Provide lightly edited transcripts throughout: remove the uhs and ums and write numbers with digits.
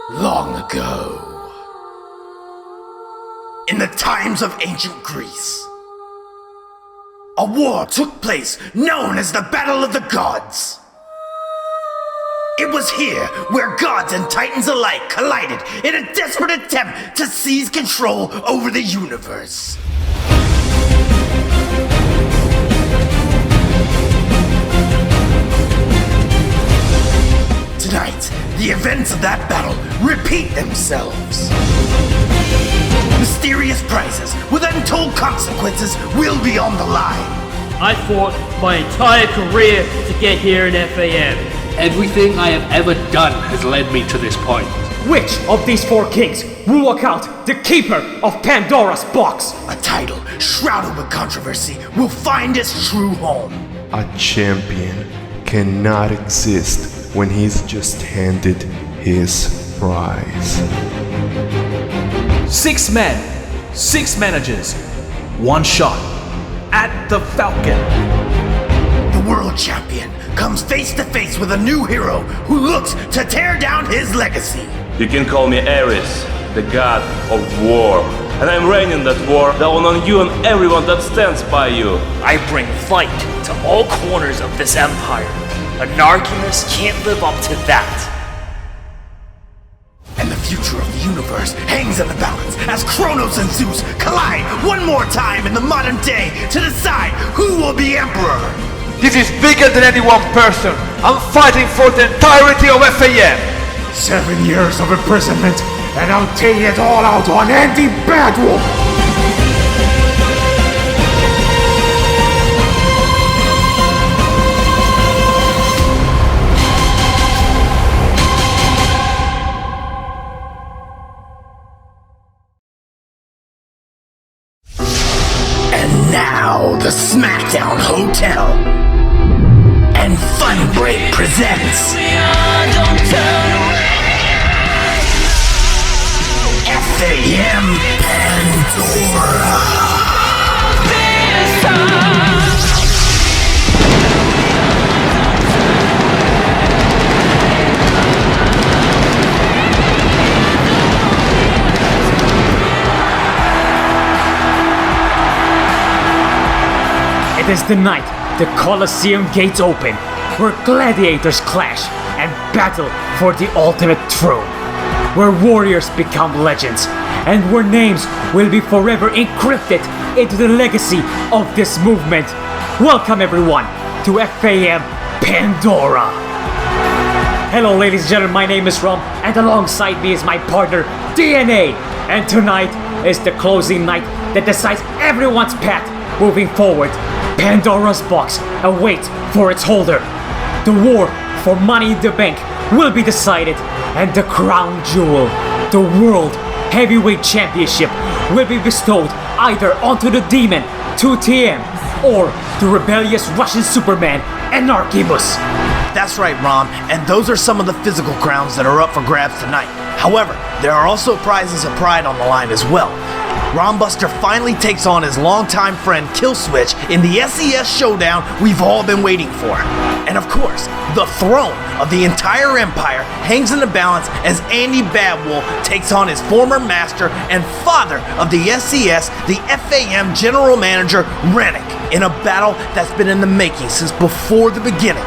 Long ago, in the times of ancient Greece, a war took place known as the Battle of the Gods. It was here where gods and titans alike collided in a desperate attempt to seize control over the universe. Tonight, the events of that battle repeat themselves. Mysterious prizes with untold consequences will be on the line. I fought my entire career to get here in FaM. Everything I have ever done has led me to this point. Which of these four kings will walk out the keeper of Pandora's box? A title shrouded with controversy will find its true home. A champion cannot exist when he's just handed his prize. 6 men, 6 managers, 1 shot at the Falcon. The world champion comes face to face with a new hero who looks to tear down his legacy. You can call me Ares, the god of war. And I'm reigning that war down on you and everyone that stands by you. I bring fight to all corners of this empire. Anarchymus can't live up to that. And the future of the universe hangs in the balance as Kronos and Zeus collide one more time in the modern day to decide who will be emperor. This is bigger than any one person. I'm fighting for the entirety of FaM. 7 years of imprisonment, and I'll take it all out on Andy Badwool. And now the SmackDown Hotel and Fun Break presents FaM Pandora. It is the night the Colosseum gates open, where gladiators clash and battle for the ultimate throne, where warriors become legends, and where names will be forever encrypted into the legacy of this movement. Welcome everyone to FaM Pandora. Hello ladies and gentlemen, my name is Rom, and alongside me is my partner DNA, and tonight is the closing night that decides everyone's path moving forward. Pandora's box awaits for its holder. The war for Money in the Bank will be decided, and the crown jewel, the World Heavyweight Championship, will be bestowed either onto the demon 2TM or the rebellious Russian Superman Anarchymus. That's right, Rom, and those are some of the physical crowns that are up for grabs tonight. However, there are also prizes of pride on the line as well. Rom Buster finally takes on his longtime friend Killswitch in the SES showdown we've all been waiting for. And of course, the throne of the entire empire hangs in the balance as Andy Badwool takes on his former master and father of the SES, the FaM general manager RANIK, in a battle that's been in the making since before the beginning.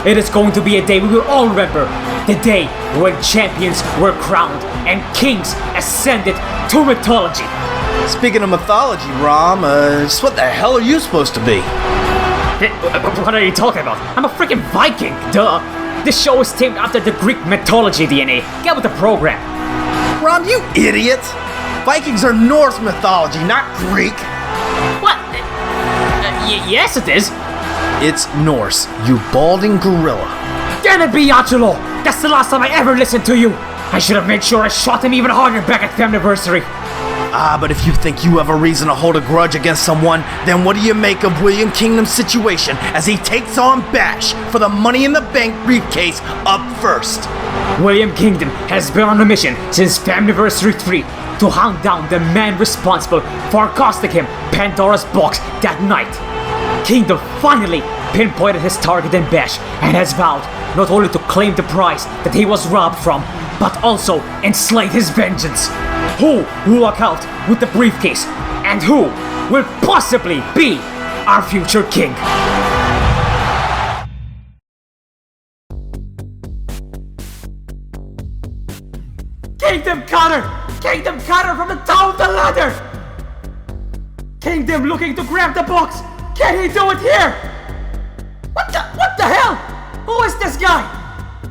It is going to be a day we will all remember, the day when champions were crowned and kings ascended to mythology. Speaking of mythology, Rom, just what the hell are you supposed to be? What are you talking about? I'm a freaking Viking, duh! This show is themed after the Greek mythology, DNA. Get with the program. Rom, you idiot! Vikings are Norse mythology, not Greek. What? Yes it is. It's Norse, you balding gorilla. Damn it, Biancholo! That's the last time I ever listened to you! I should have made sure I shot him even harder back at Femniversary. But if you think you have a reason to hold a grudge against someone, then what do you make of William Kingdom's situation as he takes on Bash for the Money in the Bank briefcase up first? William Kingdom has been on a mission since Femniversary 3 to hunt down the man responsible for costing him Pandora's box that night. Kingdom finally pinpointed his target in Bash and has vowed not only to claim the prize that he was robbed from, but also enslave his vengeance. Who will walk out with the briefcase, and who will possibly be our future king? Kingdom Cutter! Kingdom Cutter from the top of the ladder! Kingdom looking to grab the box! Can he do it here? What the hell? Who is this guy?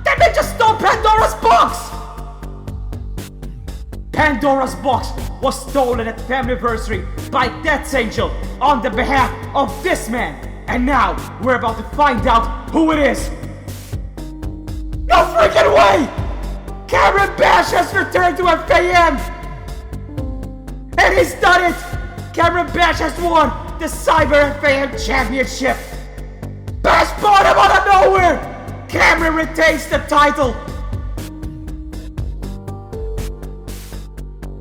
That man just stole Pandora's box! Pandora's box was stolen at FaMniversary by Death's Angel on the behalf of this man. And now we're about to find out who it is. No freaking way! Cameron Bash has returned to FaM! And he's done it! Cameron Bash has won the Cyber FaM Championship! Bash bought him out of nowhere! Cameron retains the title!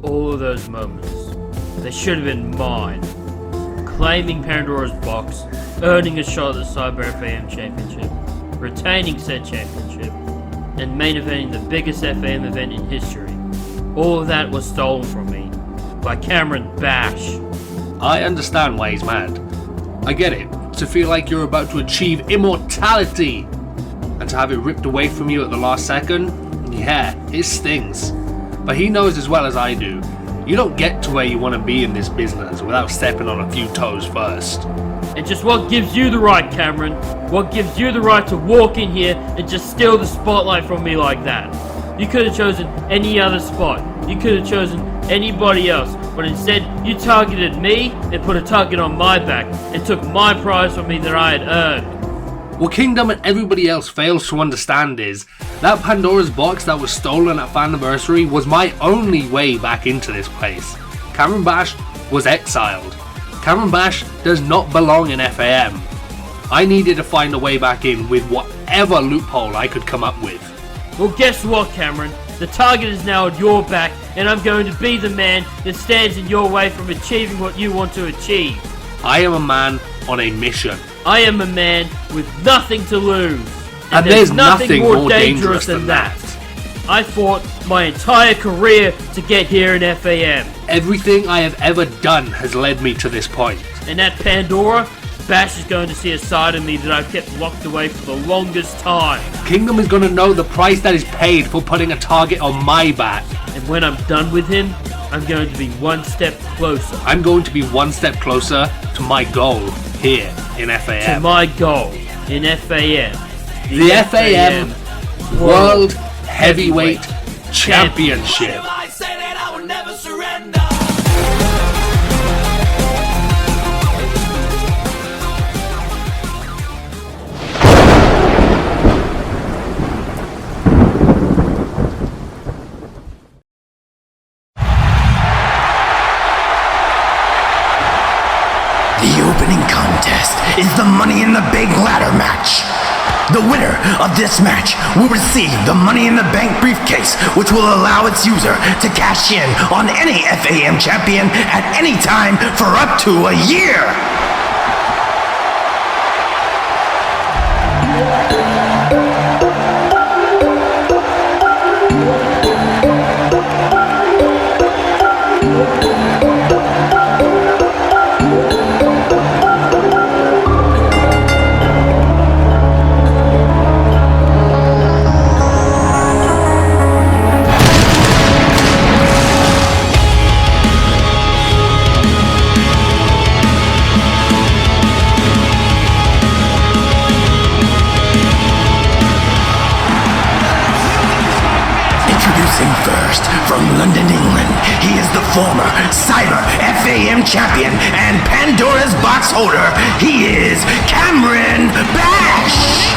All of those moments, they should have been mine. Claiming Pandora's box, earning a shot at the Cyber FaM Championship, retaining said championship, and main eventing the biggest FaM event in history. All of that was stolen from me by Cameron Bash. I understand why he's mad. I get it. To feel like you're about to achieve immortality and to have it ripped away from you at the last second, yeah, it stings. But he knows as well as I do, you don't get to where you want to be in this business without stepping on a few toes first. And just what gives you the right, Cameron? What gives you the right to walk in here and just steal the spotlight from me like that? You could have chosen any other spot. You could have chosen anybody else, but instead you targeted me and put a target on my back and took my prize from me that I had earned. What Kingdom and everybody else fails to understand is that Pandora's box that was stolen at FaMniversary was my only way back into this place. Cameron Bash was exiled. Cameron Bash does not belong in FaM. I needed to find a way back in with whatever loophole I could come up with. Well, guess what, Cameron? The target is now at your back, and I'm going to be the man that stands in your way from achieving what you want to achieve. I am a man on a mission. I am a man with nothing to lose. And there's nothing more dangerous than that. I fought my entire career to get here in FaM. Everything I have ever done has led me to this point. And at Pandora, Bash is going to see a side of me that I've kept locked away for the longest time. Kingdom is going to know the price that is paid for putting a target on my back. And when I'm done with him, I'm going to be one step closer. I'm going to be one step closer to my goal here in FaM. To my goal in FaM. The FaM World Heavyweight Championship. The opening contest is the Money in the Bank ladder match. The winner of this match will receive the Money in the Bank briefcase, which will allow its user to cash in on any FaM champion at any time for up to a year. First, from London, England, he is the former Cyber FaM champion and Pandora's box holder. He is Cameron Bash!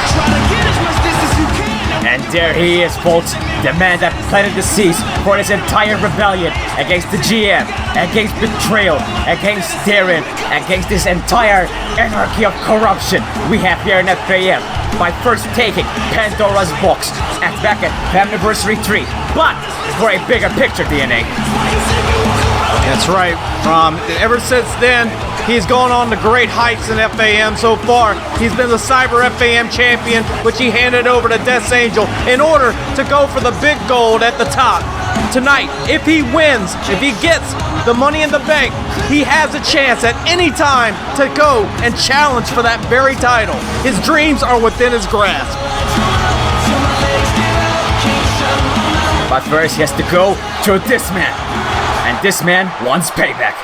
And there he is, folks, the man that planted the seeds for this entire rebellion against the GM, against betrayal, against Darin, against this entire anarchy of corruption we have here in FaM by first taking Pandora's box back at FaMniversary 3, but for a bigger picture, DNA. That's right, Rom. Ever since then, He's gone on to great heights in FAM so far. He's been the Cyber FAM champion, which he handed over to Death's Angel in order to go for the big gold at the top. Tonight, if he wins, if he gets the Money in the Bank, he has a chance at any time to go and challenge for that very title. His dreams are within his grasp. But first, he has to go to this man. And this man wants payback.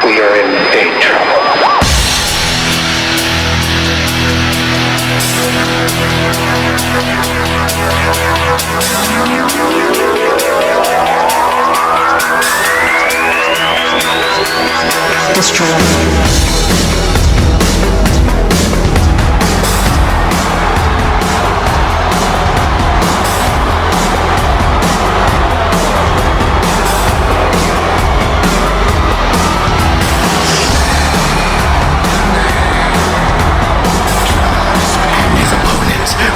We are in big trouble.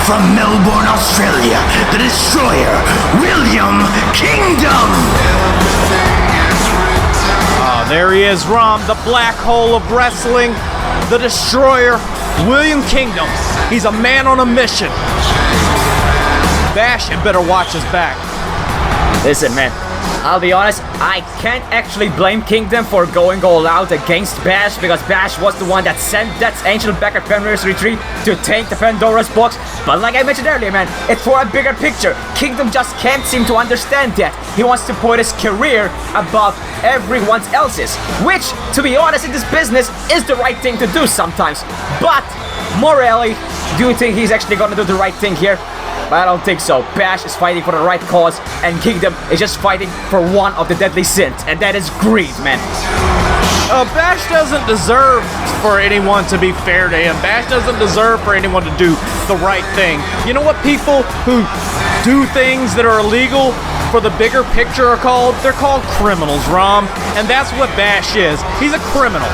From Melbourne, Australia, the Destroyer, William Kingdom! There he is, Rom, the black hole of wrestling, the Destroyer, William Kingdom. He's a man on a mission. Bash had better watch his back. Listen, man, I'll be honest, I can't actually blame Kingdom for going all out against Bash, because Bash was the one that sent Death's Angel back at Pandurinho's retreat to take the Pandora's box. But like I mentioned earlier, man, it's for a bigger picture. Kingdom just can't seem to understand that. He wants to put his career above everyone else's, which, to be honest, in this business is the right thing to do sometimes. But, morally, do you think he's actually gonna do the right thing here? But I don't think so. Bash is fighting for the right cause, and Kingdom is just fighting for one of the deadly sins, and that is greed, man. Bash doesn't deserve for anyone to be fair to him. Bash doesn't deserve for anyone to do the right thing. You know what people who do things that are illegal for the bigger picture are called? They're called criminals, Rom. And that's what Bash is. He's a criminal.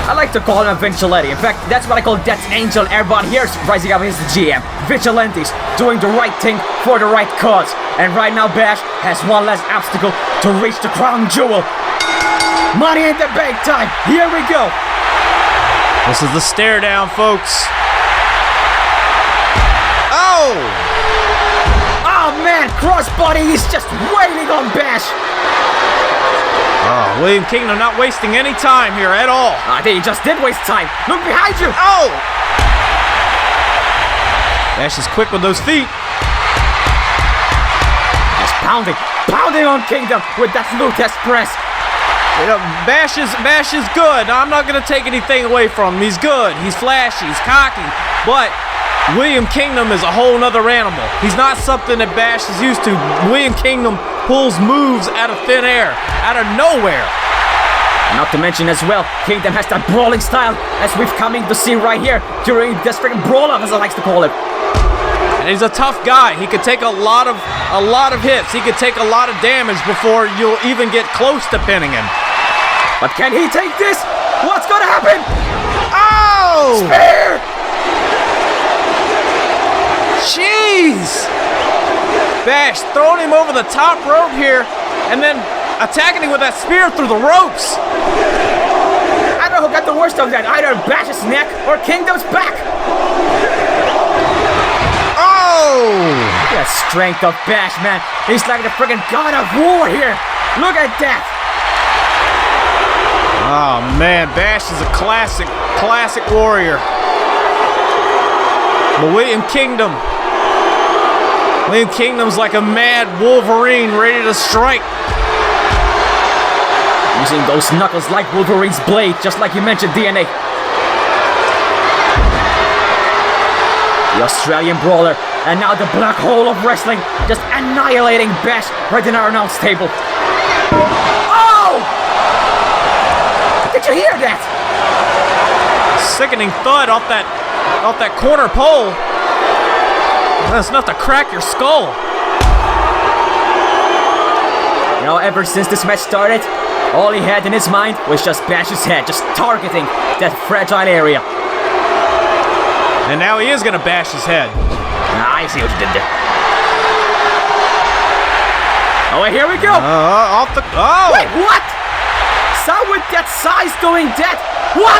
I like to call him a vigilante. In fact, that's what I call Death's Angel. Everyone here's rising up against the GM. Vigilantes, doing the right thing for the right cause. And right now, Bash has one less obstacle to reach the crown jewel. Money in the Bank time. Here we go. This is the stare down, folks. Oh! Oh man, crossbody is just wailing on Bash. Oh, William Kingdom not wasting any time here at all. I think he just did waste time. Look behind you. Oh! Bash is quick with those feet. Just pounding on Kingdom with that Lutez press. You know, Bash is good. I'm not going to take anything away from him. He's good. He's flashy. He's cocky. But William Kingdom is a whole nother animal. He's not something that Bash is used to. William Kingdom pulls moves out of thin air, out of nowhere. Not to mention as well, Kingdom has that brawling style, as we've coming to see right here during this freaking brawl-off, as I like to call it. And he's a tough guy. He could take a lot of hits. He could take a lot of damage before you'll even get close to pinning him. But can he take this? What's gonna happen? Oh! Spear! Jeez! Bash throwing him over the top rope here, and then attacking him with that spear through the ropes. I don't know who got the worst of that, either Bash's neck or Kingdom's back. Oh! The strength of Bash, man. He's like the friggin' god of war here. Look at that. Oh man, Bash is a classic warrior. But William Kingdom's like a mad Wolverine ready to strike. Using those knuckles like Wolverine's blade, just like you mentioned, DNA. The Australian brawler, and now the black hole of wrestling, just annihilating Bash right in our announce table. Oh! Did you hear that? Sickening thud off that corner pole. That's enough to crack your skull. You know, ever since this match started, All he had in his mind was just Bash's head, just targeting that fragile area. And now he is gonna bash his head. I see what you did there. Oh, wait, here we go. Off the... Oh! Wait, what? Someone with that size doing that? What?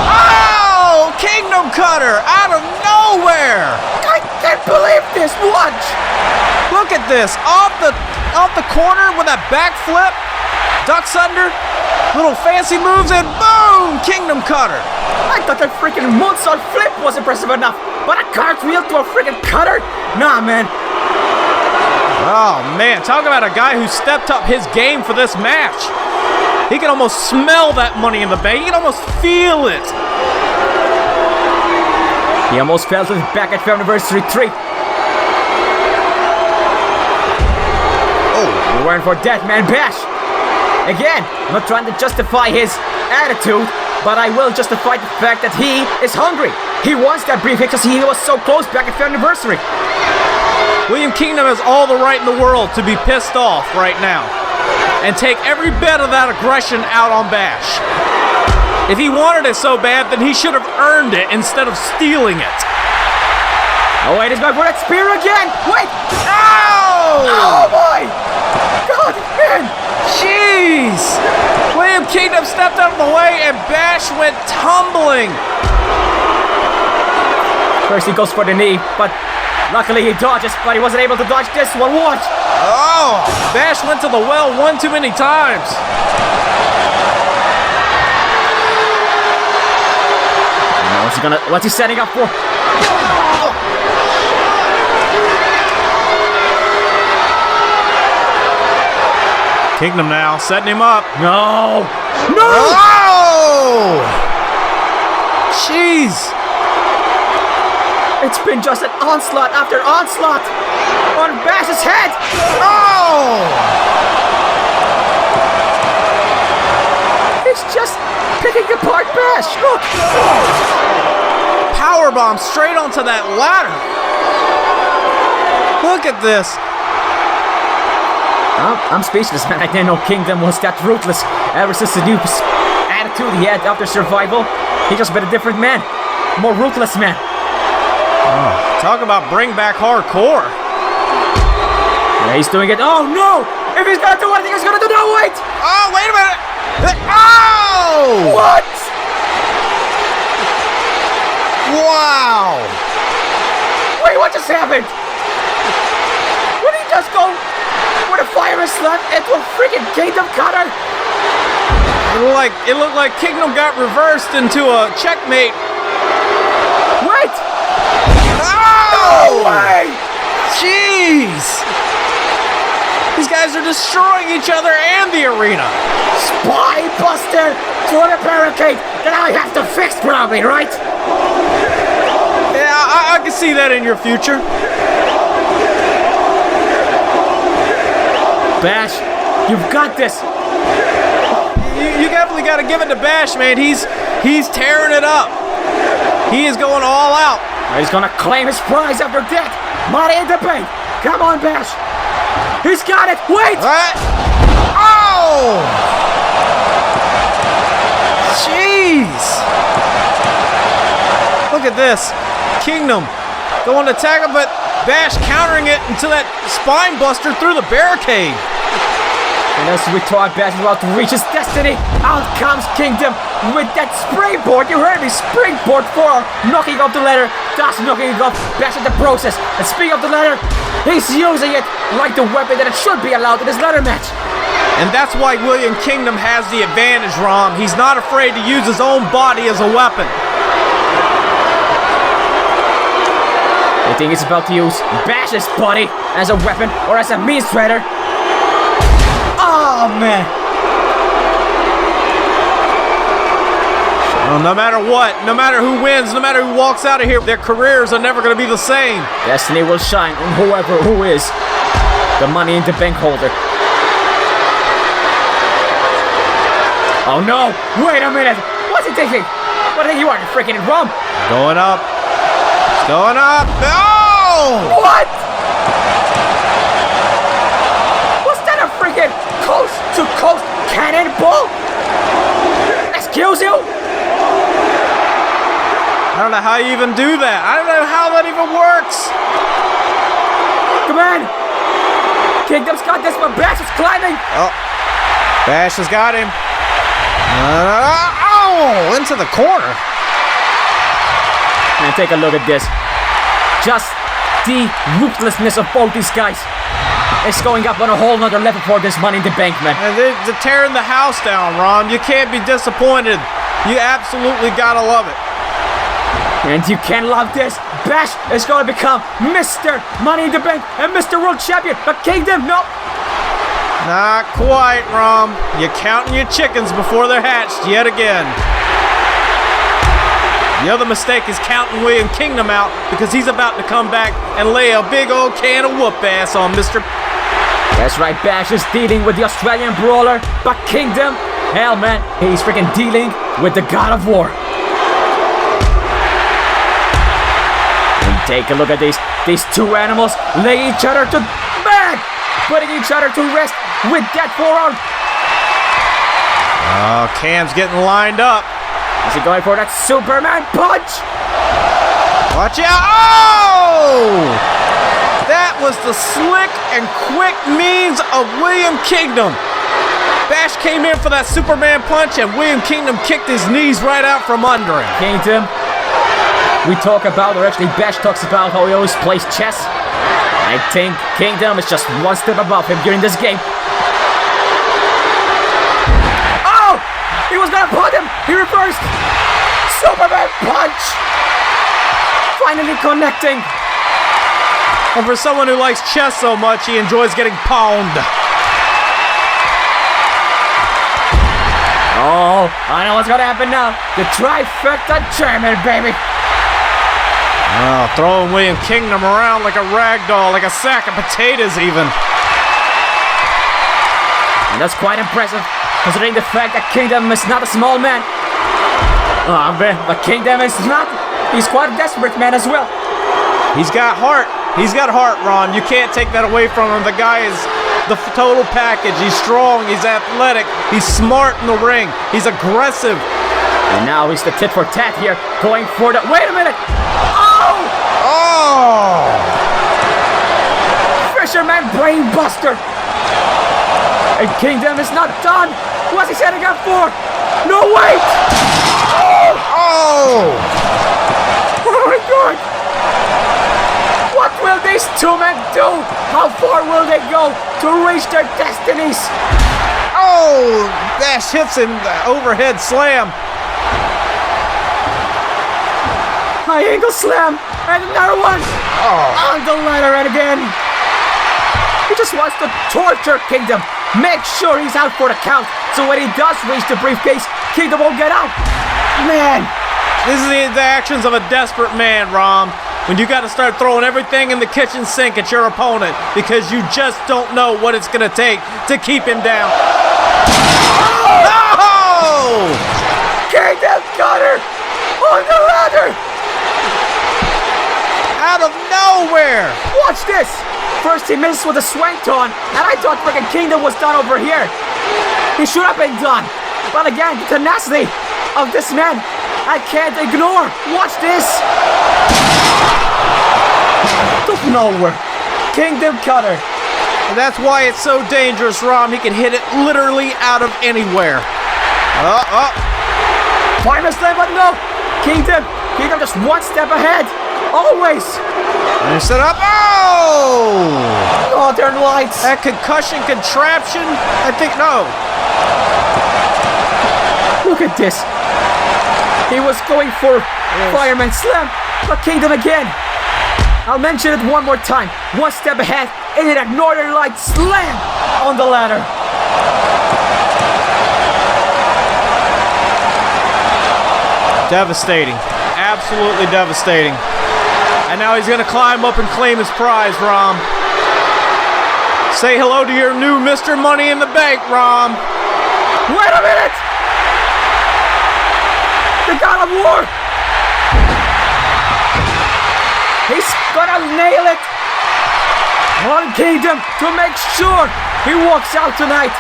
Oh! Kingdom Cutter out of nowhere! I can't believe this. Watch. Look at this. Off the corner with that backflip. Ducks under. Little fancy moves and boom! Kingdom Cutter. I thought that freaking moonsault flip was impressive enough, but a cartwheel to a freaking cutter? Nah, man. Oh, man. Talk about a guy who stepped up his game for this match. He can almost smell that Money in the Bank. He can almost feel it. He almost fell to the back at FaM Anniversary 3. Oh, we weren't for that, man. Bash. Again, I'm not trying to justify his attitude, but I will justify the fact that he is hungry. He wants that brief because he was so close back at FaM Anniversary. William Kingdom has all the right in the world to be pissed off right now and take every bit of that aggression out on Bash. If he wanted it so bad, then he should have earned it instead of stealing it. Oh, wait, he's going for that spear again. Wait. Ow! Oh, boy. God, man. Jeez! William Kingdom stepped out of the way and Bash went tumbling. First he goes for the knee, but luckily he dodges, but he wasn't able to dodge this one. Watch! Oh! Bash went to the well one too many times. What's he setting up for? Kingdom now, setting him up. No! No! Oh! Jeez! It's been just an onslaught after onslaught on Bash's head! Oh! It's just picking apart Bash! Look! Powerbomb straight onto that ladder! Look at this! I'm speechless, man. I didn't know Kingdom was that ruthless. Ever since the new attitude he had after survival, he just been a different man. More ruthless man. Oh, talk about bring back hardcore. Yeah, he's doing it. Oh no! If he's gonna do what I think he's gonna do, no, wait! Oh, wait a minute! Oh! What? Wow! Wait, what just happened? What did he just go with a fire slam into a freaking Kingdom Cutter? It looked like Kingdom got reversed into a checkmate. Wait! Oh! No way! Jeez! These guys are destroying each other and the arena. Spy Buster through the barricade that I have to fix probably, right? Yeah, I can see that in your future. Bash, you've got this. You definitely got to give it to Bash, man. He's tearing it up. He is going all out. He's gonna claim his prize after death. Money in the bank. Come on, Bash. He's got it. Wait. What? Oh! Jeez! Look at this. Kingdom going to tag him, but Bash countering it into that spine buster through the barricade. And as we thought Bash was about to reach his destiny, out comes Kingdom with that springboard. You heard me, springboard for knocking off the ladder, thus knocking off Bash in the process. And speaking of the ladder, he's using it like the weapon that it should be allowed in this ladder match. And that's why William Kingdom has the advantage, Rom. He's not afraid to use his own body as a weapon. I think he's about to use Bash's body as a weapon or as a means trader. Oh, man. Well, no matter what, no matter who wins, no matter who walks out of here, their careers are never going to be the same. Destiny will shine on who is the Money in the Bank holder. Oh, no. Wait a minute. What's he thinking? What do you think you are, freaking Rom? Going up. Going up. No! What? Was that a freaking coast-to-coast cannon? Chain pull? Excuse you? I don't know how you even do that. I don't know how that even works. Come on. Kingdom's got this, but Bash is climbing. Oh, Bash has got him. Into the corner. And take a look at this. Just the ruthlessness of both these guys. It's going up on a whole nother level for this Money in the Bank, man. And they're tearing the house down, Ron. You can't be disappointed. You absolutely gotta love it. And you can't love this. Bash is going to become Mr. Money in the Bank and Mr. World Champion. But Kingdom, no. Not quite, Rom. You're counting your chickens before they're hatched yet again. The other mistake is counting William Kingdom out because he's about to come back and lay a big old can of whoop ass on Mr. That's right, Bash is dealing with the Australian brawler, but Kingdom, hell man, he's freaking dealing with the God of War. And take a look at these two animals lay each other to bang, putting each other to rest with that forearm. Oh, Cam's getting lined up. Is he going for that Superman punch? Watch out! Oh! That was the slick and quick means of William Kingdom. Bash came in for that Superman punch and William Kingdom kicked his knees right out from under him. Kingdom, we talk about, or actually Bash talks about how he always plays chess. I think Kingdom is just one step above him during this game. Oh! He was gonna put him! He reversed! Superman punch! Finally connecting! And for someone who likes chess so much, he enjoys getting pawned. Oh, I know what's gonna happen now. The trifecta German, baby! Oh, throwing William Kingdom around like a rag doll, like a sack of potatoes even. And that's quite impressive, considering the fact that Kingdom is not a small man. Oh, man, but Kingdom is not. He's quite a desperate man as well. He's got heart. He's got heart, Ron. You can't take that away from him. The guy is the total package. He's strong. He's athletic. He's smart in the ring. He's aggressive. And now he's the tit for tat here, going for the. Wait a minute! Oh! Oh! Fisherman Brain Buster! And Kingdom is not done! What's he setting up for? No, wait! Oh! Oh! Oh my god! What will these two men do? How far will they go to reach their destinies? Oh! Bash hits him, overhead slam. High angle slam, and another one! Oh. On the ladder and again! He just wants to torture Kingdom. Make sure he's out for the count, so when he does reach the briefcase, Kingdom won't get out. Man! This is the actions of a desperate man, Rom. When you got to start throwing everything in the kitchen sink at your opponent because you just don't know what it's going to take to keep him down. Oh! Kingdom got her on the ladder! Out of nowhere! Watch this! First he missed with a swanton, and I thought freaking Kingdom was done over here. He should have been done. But again, the tenacity of this man, I can't ignore. Watch this! Out of nowhere, Kingdom cutter. And that's why it's so dangerous, Rom. He can hit it literally out of anywhere. Fire slam, but no! Kingdom just one step ahead. Always! And set up. Oh! Northern Lights! That concussion contraption? I think no. Look at this. He was going for Fireman Slam, but Kingdom again. I'll mention it one more time. One step ahead, and then a Northern Light Slam on the ladder. Devastating. Absolutely devastating. And now he's going to climb up and claim his prize, Rom. Say hello to your new Mr. Money in the Bank, Rom. Wait a minute! The God of War! He's gonna nail it! on Kingdom to make sure he walks out tonight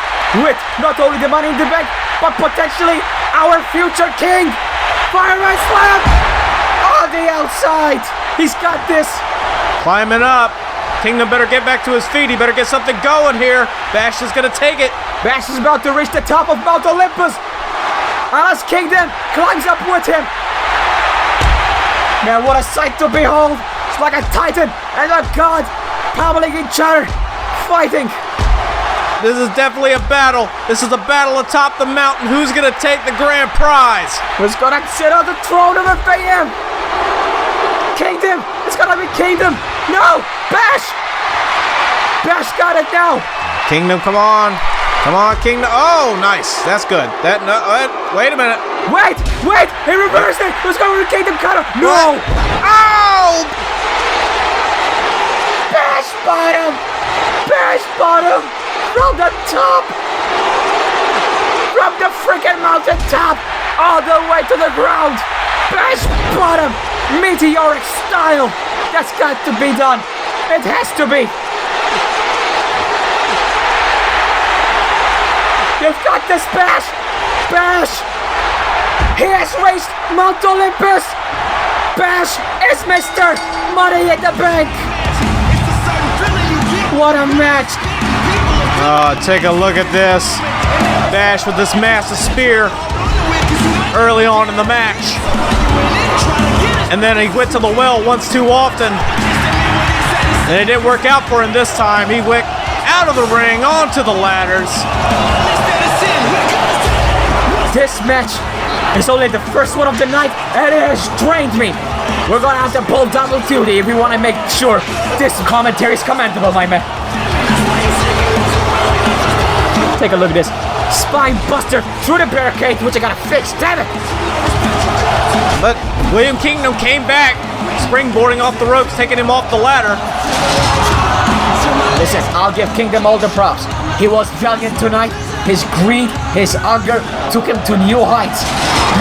with not only the money in the bank, but potentially our future king. Fireman slam on the outside. He's got this. Climbing up. Kingdom better get back to his feet. He better get something going here. Bash is gonna take it. Bash is about to reach the top of Mount Olympus. As Kingdom climbs up with him. Man, what a sight to behold. It's like a titan and a god pummeling each other, fighting. This is definitely a battle. This is a battle atop the mountain. Who's gonna take the grand prize? Who's gonna sit on the throne of FaM? Kingdom! It's gonna be Kingdom! No! Bash! Bash got it now! Kingdom, come on. Come on, Kingdom. Oh, nice. That's good. Wait a minute. Wait! He reversed it! Who's going to Kingdom cutter? No! Oh! Bash bottom! Bash bottom! From the top! From the freaking mountain top! All the way to the ground! Bash bottom! Meteoric style! That's got to be done! It has to be! You've got this, Bash! Bash! He has reached Mount Olympus! Bash is Mr. Money in the Bank! What a match! Oh, take a look at this. Bash with this massive spear early on in the match. And then he went to the well once too often. And it didn't work out for him this time. He went out of the ring, onto the ladders. This match is only the first one of the night, and it has drained me. We're gonna have to pull double duty if we want to make sure this commentary is commendable, my man. Take a look at this. Spine buster through the barricade, which I gotta fix, damn it! But William Kingdom came back, springboarding off the ropes, taking him off the ladder. Listen, I'll give Kingdom all the props. He was valiant tonight. His greed, his hunger took him to new heights.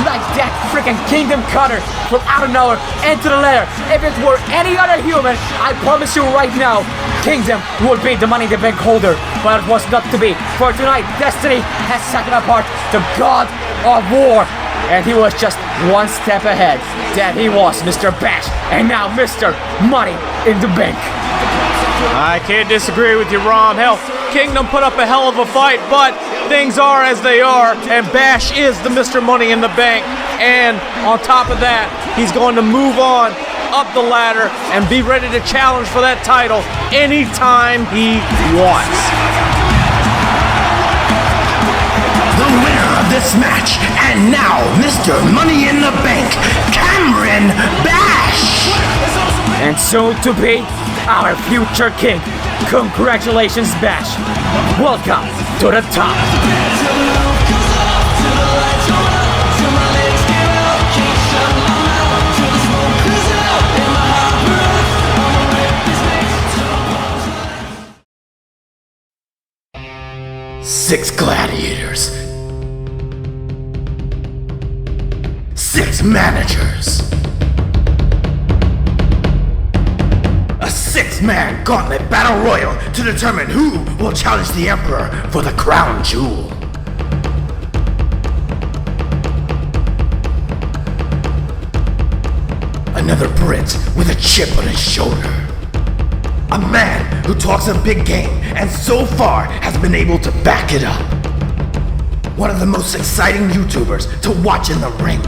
Like that freaking Kingdom cutter from out of nowhere into the ladder. If it were any other human, I promise you right now, Kingdom would be the Money in the Bank holder. But it was not to be. For tonight, Destiny has set him apart, the God of War. And he was just one step ahead. That he was Mr. Bash, and now Mr. Money in the Bank. I can't disagree with you, Rom. Hell, Kingdom put up a hell of a fight, but things are as they are, and Bash is the Mr. Money in the Bank. And on top of that, he's going to move on up the ladder and be ready to challenge for that title anytime he wants. The winner of this match, and now Mr. Money in the Bank, Cameron Bash! And soon to be our future king. Congratulations, Bash. Welcome to the top. Six gladiators. 6 managers. A 6-man gauntlet battle royal to determine who will challenge the Emperor for the crown jewel. Another Brit with a chip on his shoulder. A man who talks a big game and so far has been able to back it up. One of the most exciting YouTubers to watch in the ring.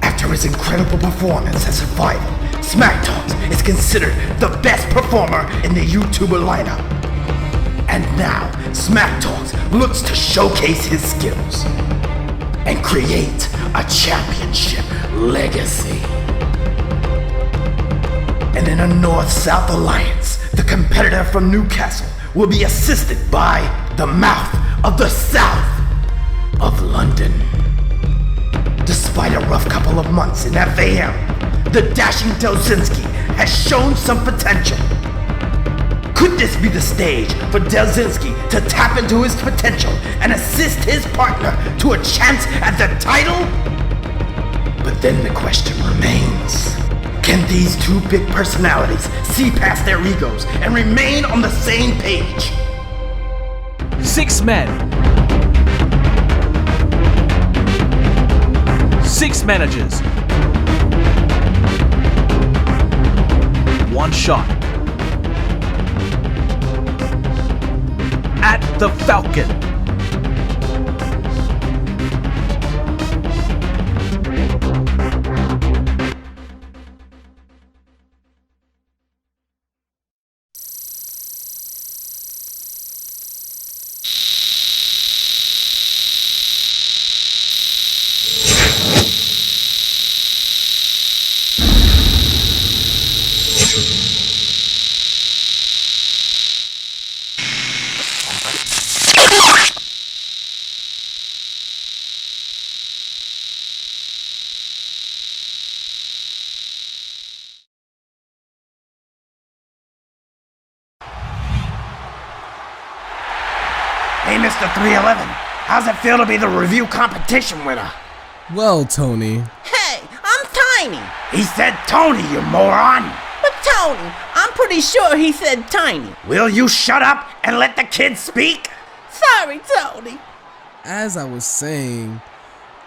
After his incredible performance as Survival, Smack Talks is considered the best performer in the YouTuber lineup. And now, Smack Talks looks to showcase his skills and create a championship legacy. And in a North-South alliance, the competitor from Newcastle will be assisted by the mouth of the South of London. Despite a rough couple of months in FaM, the dashing Delzinski has shown some potential. Could this be the stage for Delzinski to tap into his potential and assist his partner to a chance at the title? But then the question remains, Can these two big personalities see past their egos and remain on the same page? 6 men. 6 managers. 1 shot. At the Falcon. Hey, Mr. 311, how's it feel to be the review competition winner? Well, Tony. Hey, I'm Tiny. He said Tony, you moron! But Tony, I'm pretty sure he said Tiny. Will you shut up and let the kid speak? Sorry, Tony. As I was saying,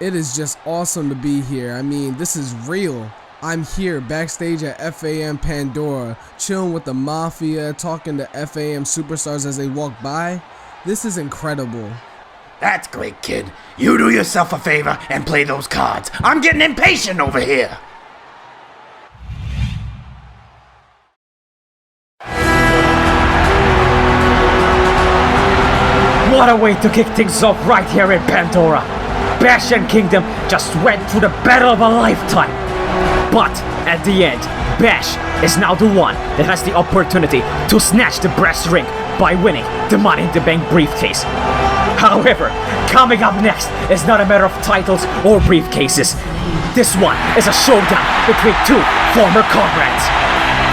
it is just awesome to be here. I mean, this is real. I'm here backstage at FaM Pandora, chilling with the Mafia, talking to FaM superstars as they walk by. This is incredible. That's great, kid. You do yourself a favor and play those cards. I'm getting impatient over here. What a way to kick things off right here in Pandora. Bash and Kingdom just went through the battle of a lifetime. But at the end, Bash is now the one that has the opportunity to snatch the brass ring by winning the Money in the Bank briefcase. However, coming up next is not a matter of titles or briefcases. This one is a showdown between 2 former comrades.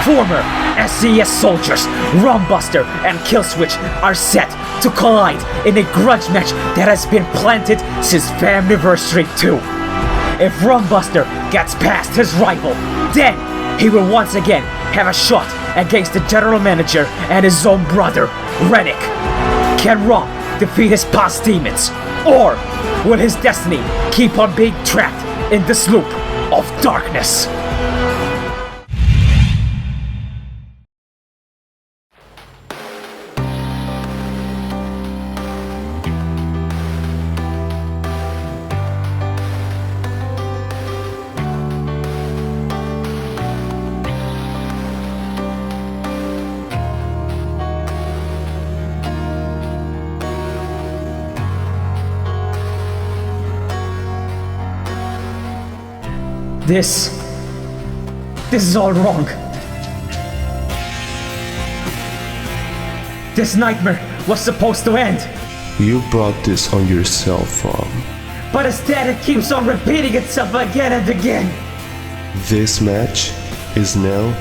Former SCS soldiers Rom Buster and Killswitch are set to collide in a grudge match that has been planted since FAMniversary 2. If Rom Buster gets past his rival, then he will once again have a shot against the general manager and his own brother, RANIK. Can Rom defeat his past demons? Or will his destiny keep on being trapped in the sloop of darkness? This is all wrong. This nightmare was supposed to end. You brought this on yourself, Rom. But instead it keeps on repeating itself again and again. This match is now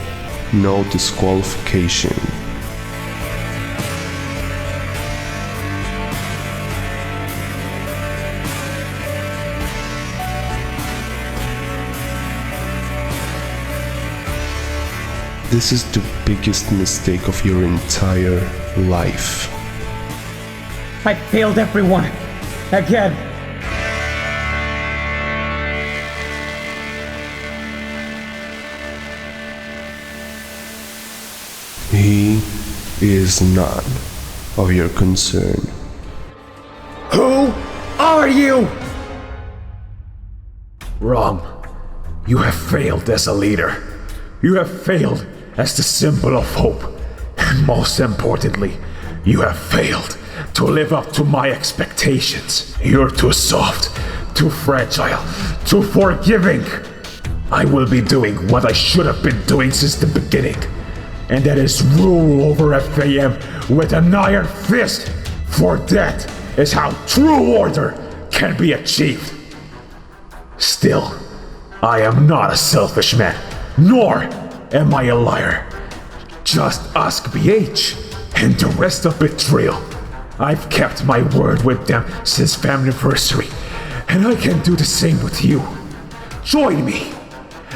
no disqualification. This is the biggest mistake of your entire life. I failed everyone. Again. He is none of your concern. Who are you? Rom, you have failed as a leader. You have failed as the symbol of hope. And most importantly, you have failed to live up to my expectations. You're too soft, too fragile, too forgiving. I will be doing what I should have been doing since the beginning. And that is rule over FaM with an iron fist. For that is how true order can be achieved. Still, I am not a selfish man, nor am I a liar. Just ask BH and the rest of Betrayal. I've kept my word with them since FAMniversary, and I can do the same with you. Join me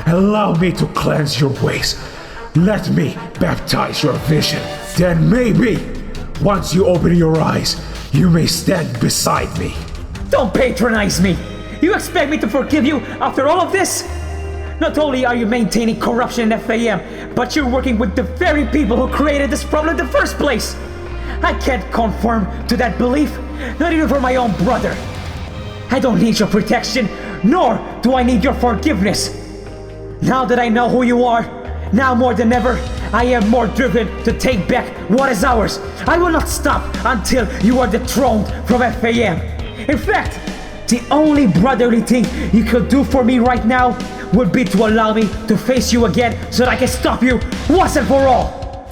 Allow me to cleanse your ways. Let me baptize your vision. Then maybe, once you open your eyes, you may stand beside me. Don't patronize me! You expect me to forgive you after all of this? Not only are you maintaining corruption in FaM, but you're working with the very people who created this problem in the first place! I can't conform to that belief, not even for my own brother. I don't need your protection, nor do I need your forgiveness. Now that I know who you are, now more than ever, I am more driven to take back what is ours. I will not stop until you are dethroned from FaM. In fact, the only brotherly thing you could do for me right now would be to allow me to face you again so that I can stop you once and for all.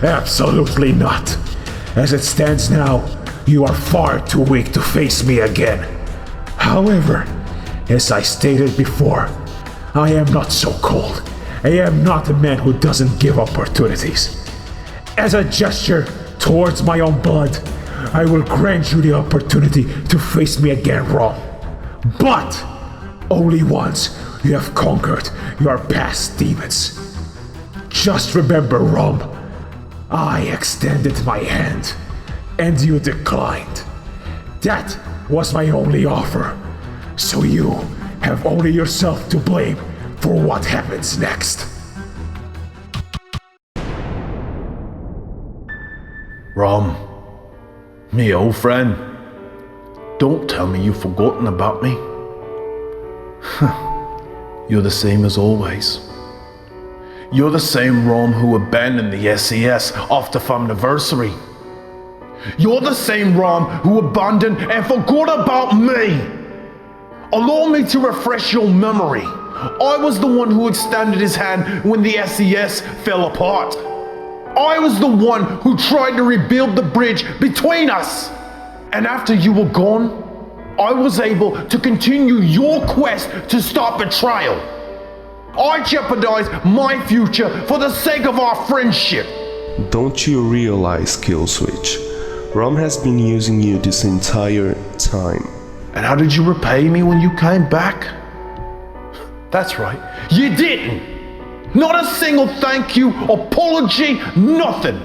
Absolutely not. As it stands now, you are far too weak to face me again. However, as I stated before, I am not so cold. I am not a man who doesn't give opportunities. As a gesture towards my own blood, I will grant you the opportunity to face me again, Rom. But only once you have conquered your past demons. Just remember, Rom, I extended my hand, and you declined. That was my only offer. So you have only yourself to blame for what happens next. Rom, me old friend, don't tell me you've forgotten about me. You're the same as always. You're the same Rom who abandoned the SES after FaMniversary. You're the same Rom who abandoned and forgot about me. Allow me to refresh your memory. I was the one who extended his hand when the SES fell apart. I was the one who tried to rebuild the bridge between us. And after you were gone, I was able to continue your quest to stop betrayal. I jeopardized my future for the sake of our friendship. Don't you realize, Killswitch? Rom has been using you this entire time. And how did you repay me when you came back? That's right, you didn't! Not a single thank you, apology, nothing!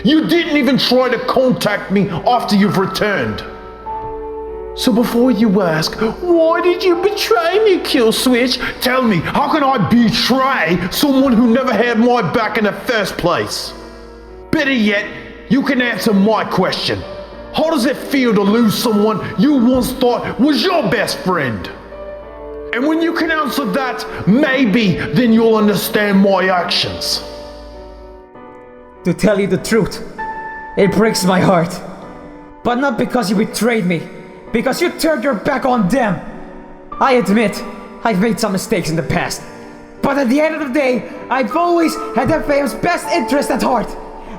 You didn't even try to contact me after you've returned. So before you ask, why did you betray me, Killswitch? Tell me, how can I betray someone who never had my back in the first place? Better yet, you can answer my question. How does it feel to lose someone you once thought was your best friend? And when you can answer that, maybe then you'll understand my actions. To tell you the truth, it breaks my heart. But not because you betrayed me, because you turned your back on them. I admit, I've made some mistakes in the past. But at the end of the day, I've always had FaM's best interest at heart.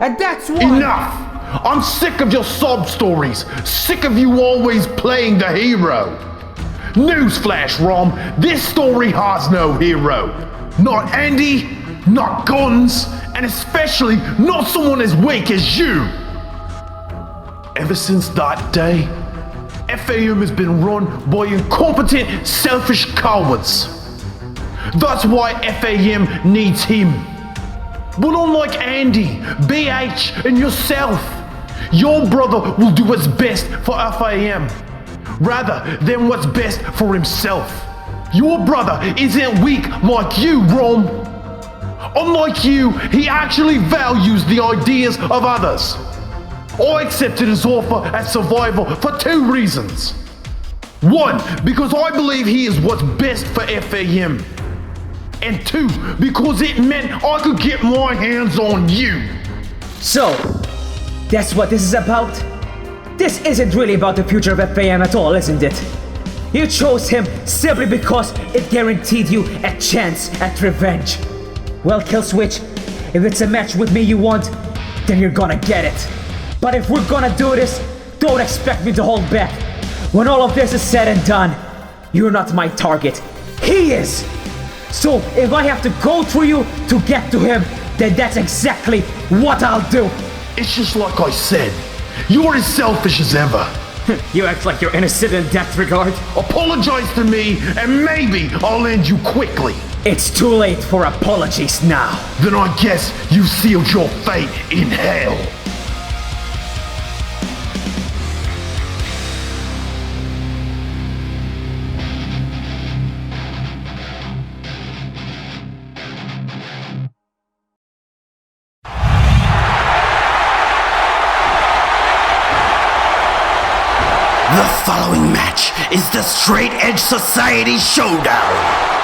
And that's why— Enough! I'm sick of your sob stories, sick of you always playing the hero. Newsflash, Rom, this story has no hero. Not Andy, not GuNNz, and especially not someone as weak as you. Ever since that day, FaM has been run by incompetent, selfish cowards. That's why FaM needs him. But unlike Andy, BH, and yourself, your brother will do what's best for FaM, rather than what's best for himself. Your brother isn't weak like you, Rom. Unlike you, he actually values the ideas of others. I accepted his offer at Survival for 2 reasons. 1, because I believe he is what's best for FaM. And 2, because it meant I could get my hands on you. So, that's what this is about? This isn't really about the future of FaM at all, isn't it? You chose him simply because it guaranteed you a chance at revenge. Well, Killswitch, if it's a match with me you want, then you're gonna get it. But if we're gonna do this, don't expect me to hold back. When all of this is said and done, you're not my target. He is! So if I have to go through you to get to him, then that's exactly what I'll do. It's just like I said. You're as selfish as ever. You act like you're innocent in that regard. Apologize to me, and maybe I'll end you quickly. It's too late for apologies now. Then I guess you sealed your fate in hell. The following match is the Straight Edge Society Showdown.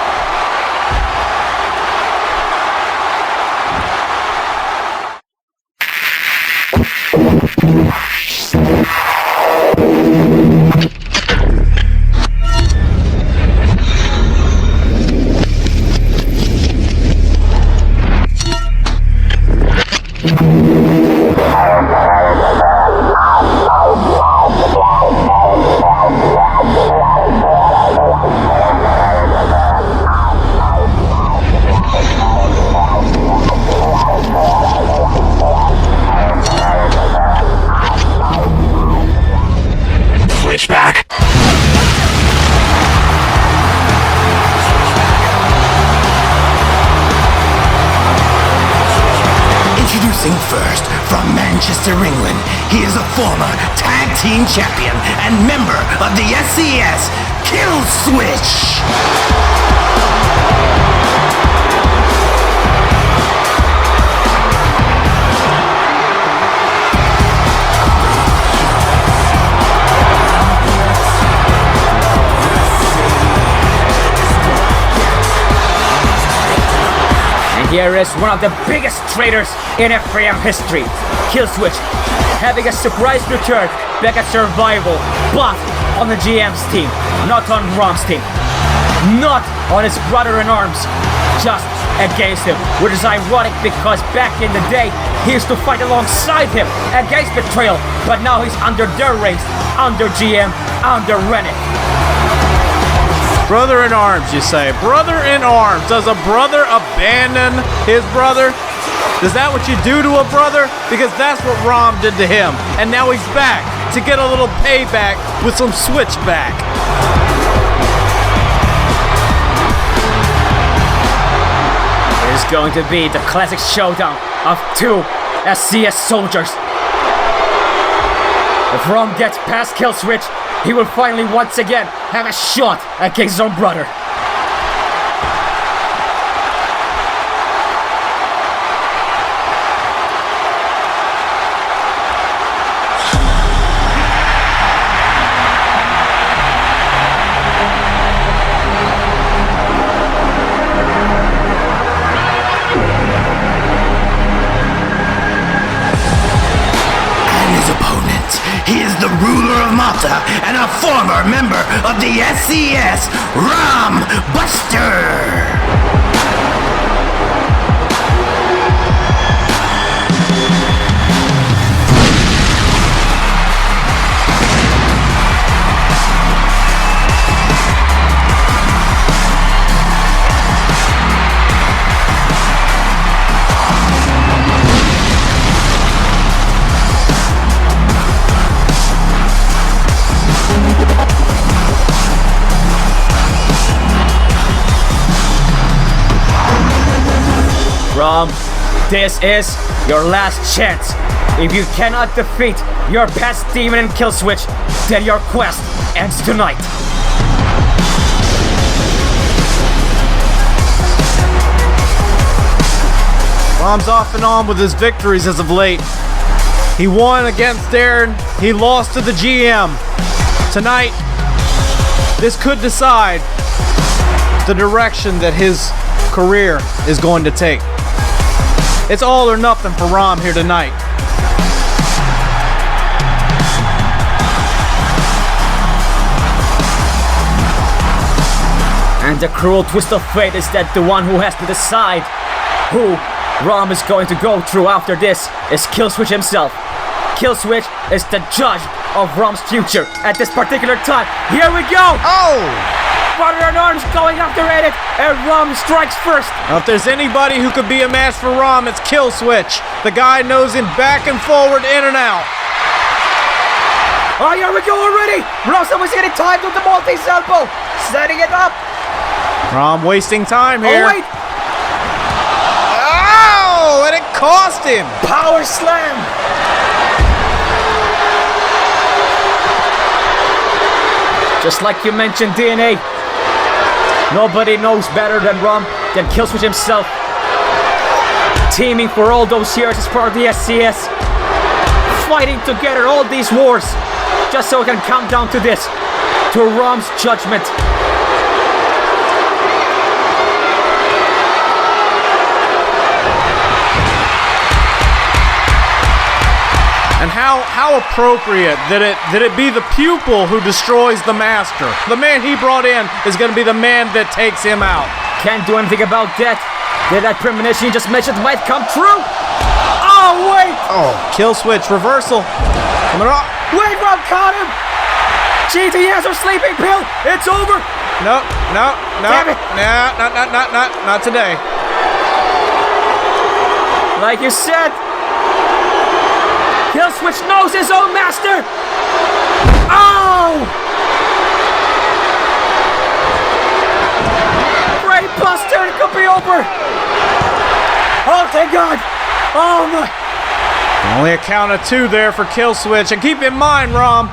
First, from Manchester, England, he is a former tag team champion and member of the SCS, Killswitch. Here is one of the biggest traitors in FaM history, Killswitch, having a surprise return back at Survival, but on the GM's team, not on Rom's team, not on his brother-in-arms, just against him, which is ironic because back in the day, he used to fight alongside him against Betrayal, but now he's under their reins, under GM, under RANIK. Brother in arms, you say. Brother in arms. Does a brother abandon his brother? Is that what you do to a brother? Because that's what Rom did to him. And now he's back to get a little payback with some switchback. It is going to be the classic showdown of two SCS soldiers. If Rom gets past Killswitch, he will finally once again have a shot against his own brother. He is the ruler of Malta and a former member of the SCS, Rom Buster. Rom, this is your last chance. If you cannot defeat your past demon in Killswitch, then your quest ends tonight. Rom's off and on with his victories as of late. He won against Darin, he lost to the GM. Tonight, this could decide the direction that his career is going to take. It's all or nothing for Rom here tonight. And the cruel twist of fate is that the one who has to decide who Rom is going to go through after this is Killswitch himself. Killswitch is the judge of Rom's future at this particular time. Here we go! Oh! Brother in arms going after Edit, and Rom strikes first. Now, if there's anybody who could be a match for Rom, it's Killswitch. The guy knows him back and forward, in and out. Oh, here we go already! Russell was getting timed with the Maltese elbow! Setting it up! Rom wasting time here. Oh, wait! Ow! And it cost him! Power slam! Just like you mentioned, DNA. Nobody knows better than Killswitch himself. Teaming for all those years as part of the SCS. Fighting together all these wars. Just so we can come down to this. To Rom's judgment. And how appropriate that it be the pupil who destroys the master. The man he brought in is going to be the man that takes him out. Can't do anything about that. That premonition you just mentioned might come true. Oh, wait! Oh, Killswitch reversal. Wait, Rom caught him! GTS or sleeping pill! It's over! No. Damn it! Not today. Like you said, Killswitch knows his own master! Oh! Brain Buster, it could be over! Oh, thank God! Oh my! Only a count of 2 there for Killswitch. And keep in mind, Rom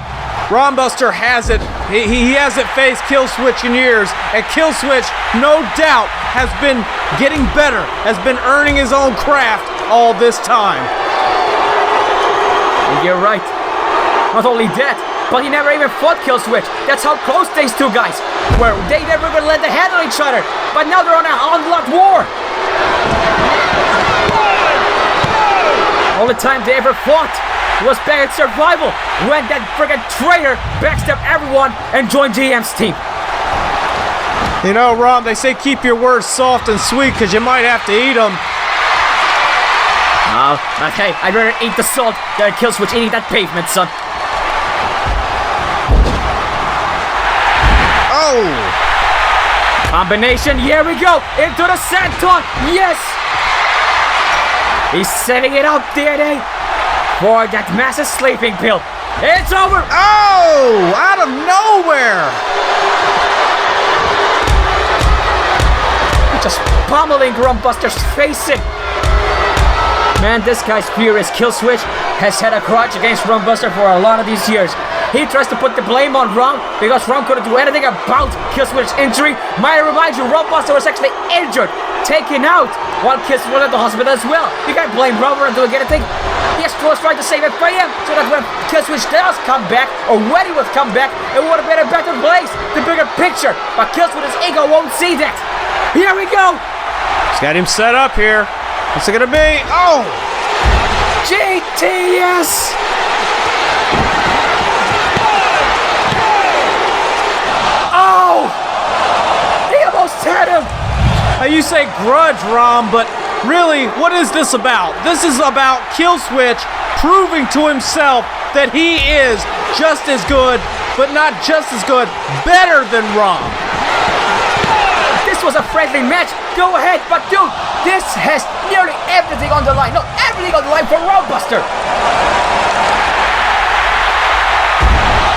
Buster hasn't he hasn't faced Killswitch in years, and Killswitch, no doubt, has been getting better, has been earning his own craft all this time. You're right. Not only that, but he never even fought Killswitch. That's how close these two guys were. They never even let their hand on each other. But now they're on an unlocked war. All the time they ever fought was back at Survival, when that friggin' traitor backstabbed everyone and joined GM's team. You know, Rom, they say keep your words soft and sweet because you might have to eat them. Oh, okay, I'd rather eat the salt than Killswitch eating that pavement, son. Oh! Combination, here we go! Into the senton! Yes! He's setting it up, DNA, for that massive sleeping pill. It's over! Oh! Out of nowhere! Just pummeling Rom Buster's face in. Man, this guy's furious. Killswitch has had a grudge against Rom Buster for a lot of these years. He tries to put the blame on Rom because Rom couldn't do anything about Killswitch's injury. Might I remind you, Rom Buster was actually injured, taken out, while Killswitch was at the hospital as well. You can't blame Rom for doing anything. Yes, he was trying to save FaM so that when Killswitch does come back, or when he would come back, it would have been a better place, the bigger picture. But Killswitch's ego won't see that. Here we go. He's got him set up here. What's it gonna be? Oh! GTS! Oh! He almost had him! Now you say grudge, Rom, but really, what is this about? This is about Killswitch proving to himself that he is just as good, but not just as good, better than Rom. This was a friendly match. Go ahead, but dude, this has nearly everything on the line. No, everything on the line for Rom Buster.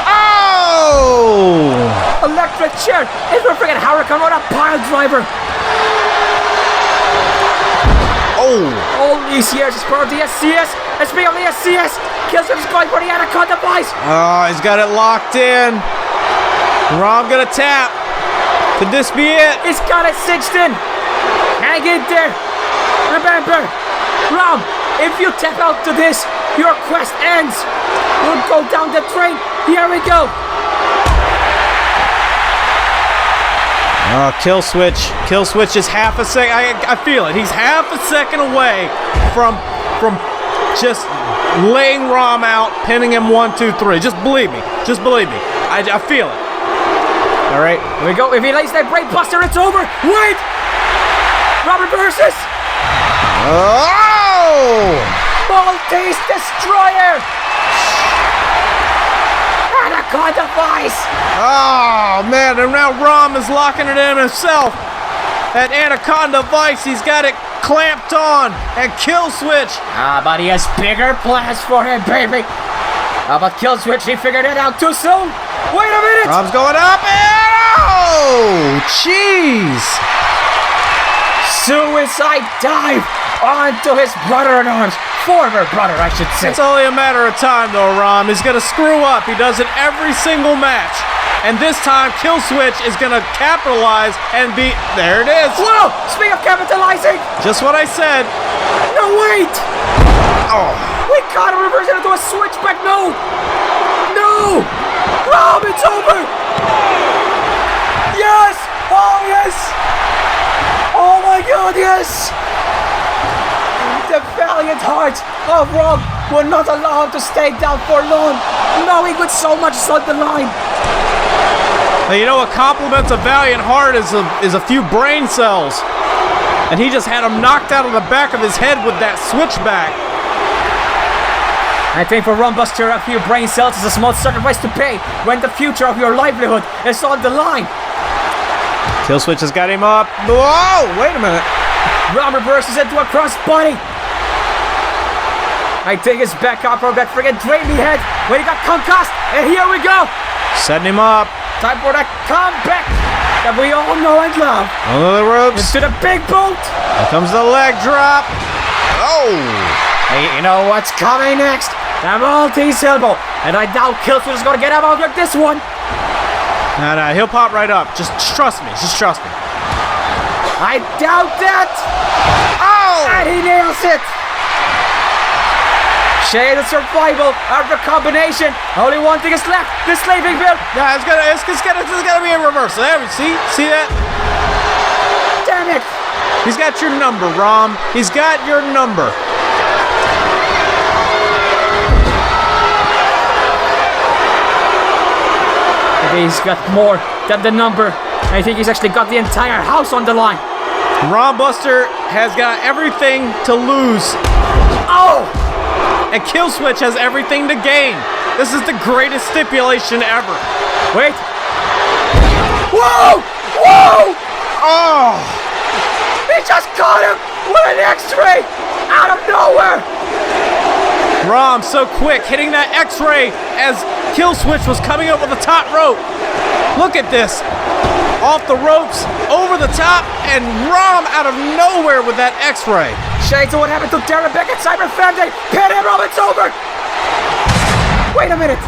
Oh! Electric chair. It's a freaking Hurricane on a pile driver. Oh! All these years as part of the SCS. And speaking of the SCS, Killswitch is going for the Anaconda device. Oh, he's got it locked in. Rom gonna tap. Could this be it? He's got it cinched in. Hang in there. Remember, Rom, if you tap out to this, your quest ends. We'll go down the drain. Here we go. Killswitch is half a second. I feel it. He's half a second away from just laying Rom out, pinning him 1, 2, 3. Just believe me. I feel it. All right, here we go. If he lays that Brain Buster, it's over. Wait! Robert versus... Oh! Maltese Destroyer! Anaconda device! Oh, man, and now Rom is locking it in himself. That Anaconda device, he's got it clamped on. And Killswitch. But he has bigger plans for him, baby. But Killswitch, he figured it out too soon. Wait a minute. Rom's going up and oh, jeez. Suicide dive onto his brother-in-arms. Former brother, I should say. It's only a matter of time, though, Rom. He's going to screw up. He does it every single match. And this time, Killswitch is going to capitalize and be... There it is. Whoa! Speaking of capitalizing. Just what I said. No, wait. Oh. We gotta reverse it into a switchback. No. No. Rom, it's over. Yes. Oh, yes. Oh, my God, yes. The valiant heart of Rom will not allow him to stay down for long, knowing with so much is on the line. Now, you know what complements a valiant heart is a few brain cells. And he just had him knocked out of the back of his head with that switchback. I think for Rom Buster, a few brain cells is a small sacrifice to pay when the future of your livelihood is on the line. Killswitch has got him up. Whoa, wait a minute. Rom reverses into a crossbody. I think it's back up from that friggin' Drainy head when he got concussed, and here we go. Setting him up. Time for that comeback that we all know and love. Under the ropes. Into the big boot. Here comes the leg drop. Oh. Hey, you know what's coming next? The Maltese elbow. And I doubt Killswitch is going to get out of this one. No, he'll pop right up. Just trust me. Just trust me. I doubt that. Oh! And he nails it. Shade of survival after combination. Only one thing is left. The slaving bill. Yeah, it's gonna be a reversal. There we see that? Damn it! He's got your number, Rom. He's got your number. He's got more than the number. I think he's actually got the entire house on the line. Rom Buster has got everything to lose. Oh! And Killswitch has everything to gain. This is the greatest stipulation ever. Wait. Whoa! Whoa! Oh! He just caught him with an X-ray out of nowhere. Rom so quick hitting that X-ray as Killswitch was coming over the top rope. Look at this. Off the ropes, over the top, and Rom out of nowhere with that X-ray. Shades of what happened to Darin back at Cyber FaM Day. Pin him, Rom, it's over. Wait a minute.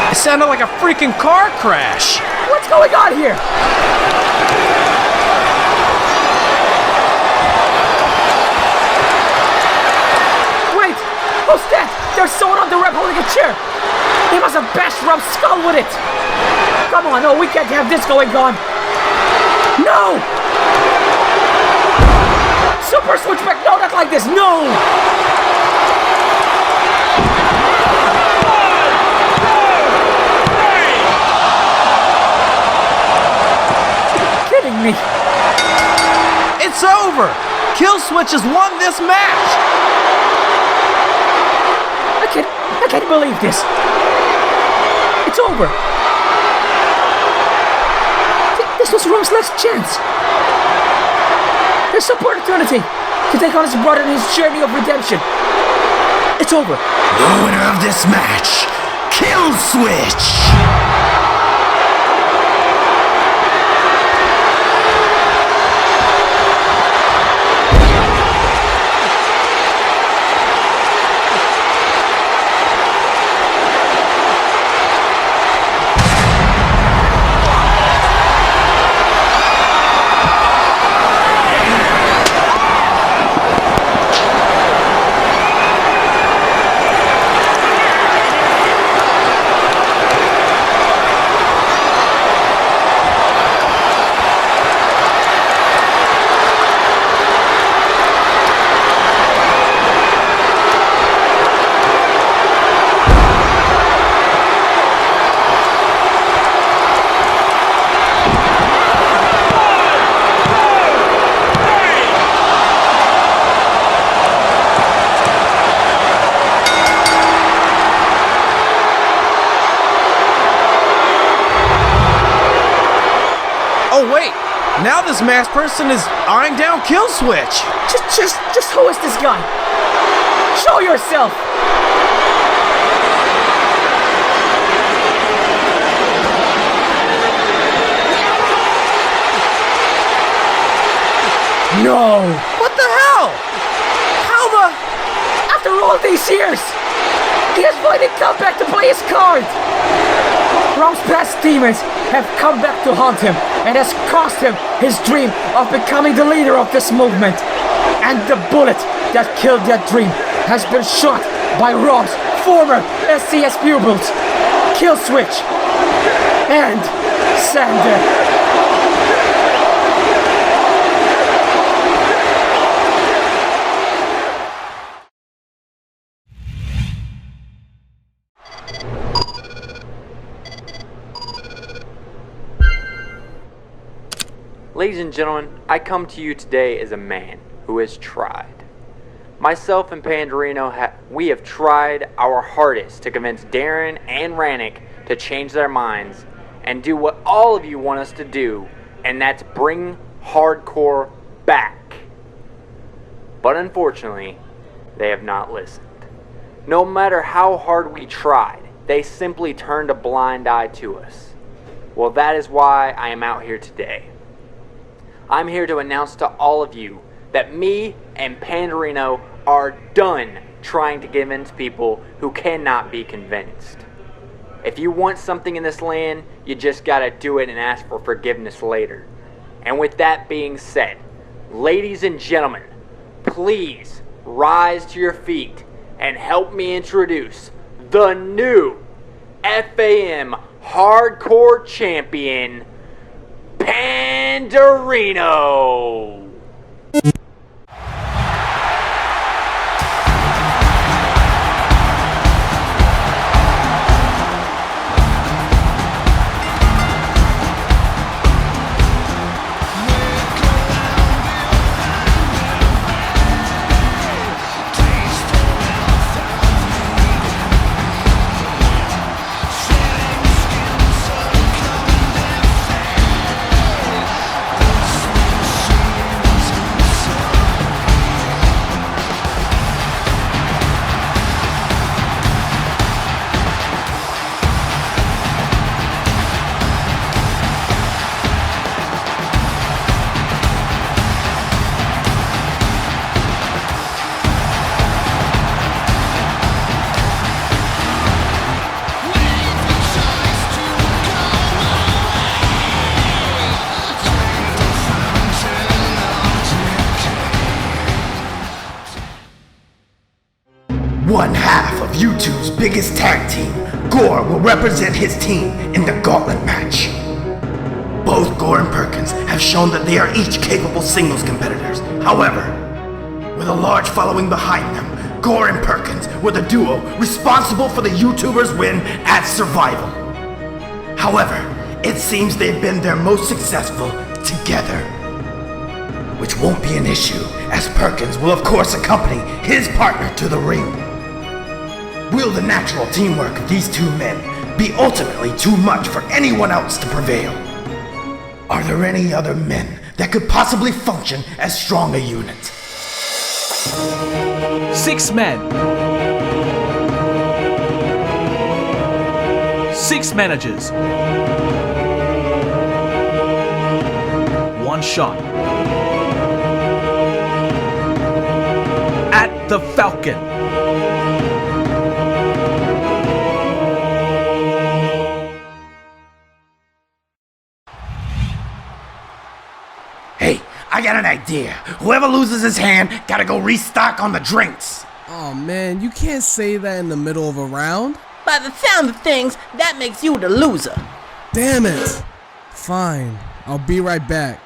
It sounded like a freaking car crash. What's going on here? Wait, who's that? There's someone on the ramp holding a chair. They must have bashed Rom's skull with it. Come on, no, we can't have this going on. No! Super switchback, no, not like this, no! Me. It's over! Killswitch has won this match! I can't believe this. It's over. This was Rom's last chance. There's opportunity to take on his brother in his journey of redemption. It's over. The winner of this match, Killswitch! Now this masked person is eyeing down Killswitch. Just who is this guy? Show yourself! No! What the hell? How the... After all these years, he has finally come back to play his card! Rom's past demons have come back to haunt him and has cost him his dream of becoming the leader of this movement. And the bullet that killed that dream has been shot by Rom's former SCS pupils, Killswitch and Sledder. Ladies and gentlemen, I come to you today as a man who has tried. Myself and Pandurinho, we have tried our hardest to convince Darin and RANIK to change their minds and do what all of you want us to do, and that's bring hardcore back. But unfortunately, they have not listened. No matter how hard we tried, they simply turned a blind eye to us. Well, that is why I am out here today. I'm here to announce to all of you that me and Pandurinho are done trying to convince people who cannot be convinced. If you want something in this land, you just gotta do it and ask for forgiveness later. And with that being said, ladies and gentlemen, please rise to your feet and help me introduce the new FaM Hardcore Champion, Pandurinho. One half of YouTube's biggest tag team, Gore will represent his team in the Gauntlet match. Both Gore and Perkins have shown that they are each capable singles competitors. However, with a large following behind them, Gore and Perkins were the duo responsible for the YouTubers' win at Survival. However, it seems they've been their most successful together. Which won't be an issue, as Perkins will of course accompany his partner to the ring. Will the natural teamwork of these two men be ultimately too much for anyone else to prevail? Are there any other men that could possibly function as strong a unit? 6 men. 6 managers. 1 shot. At the Falcon. Hey, I got an idea. Whoever loses his hand gotta go restock on the drinks. Oh man, you can't say that in the middle of a round. By the sound of things, that makes you the loser. Damn it. Fine, I'll be right back.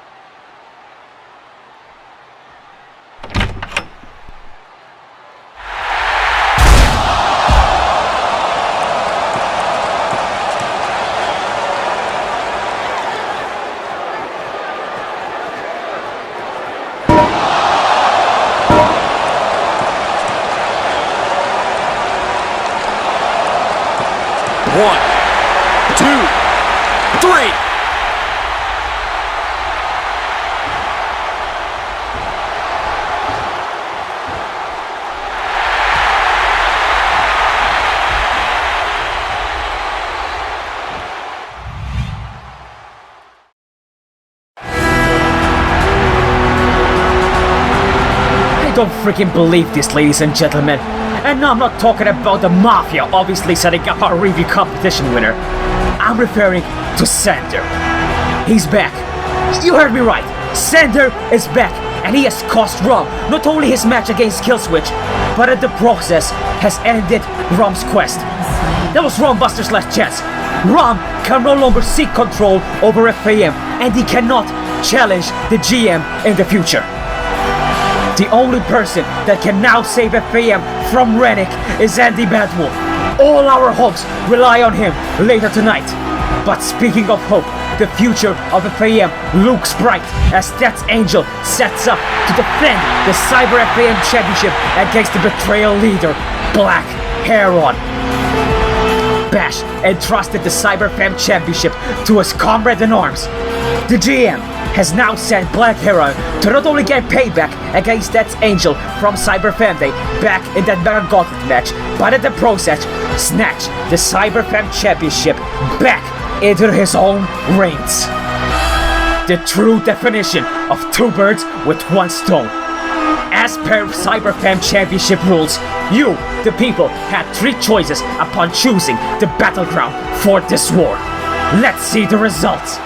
I don't freaking believe this, ladies and gentlemen. And no, I'm not talking about the Mafia, obviously setting up our review competition winner. I'm referring to Sledder. He's back. You heard me right. Sledder is back, and he has cost Rom not only his match against Killswitch, but in the process has ended Rom's quest. That was Rom Buster's last chance. Rom can no longer seek control over FaM, and he cannot challenge the GM in the future. The only person that can now save FaM from RANIK is Andy Badwool. All our hopes rely on him later tonight. But speaking of hope, the future of FaM looks bright as Death's Angel sets up to defend the Cyber FaM Championship against the Betrayal leader, BlackHeron. Bash entrusted the Cyber FaM Championship to his comrade-in-arms. The GM has now sent BlackHeron to not only get payback against Death's Angel from Cyber FaM Day back in that Mega Gauntlet match, but in the process, snatch the Cyber FaM Championship back into his own reins. The true definition of two birds with one stone. As per Cyber FaM Championship rules, you, the people, had three choices upon choosing the battleground for this war. Let's see the results.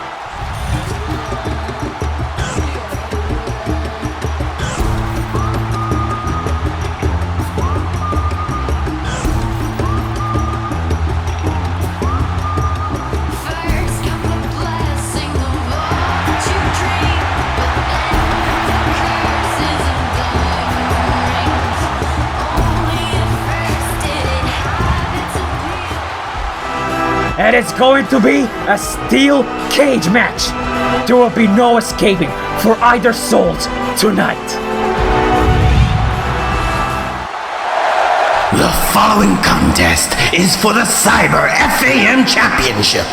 And it's going to be a steel cage match. There will be no escaping for either souls tonight. The following contest is for the Cyber FaM Championship.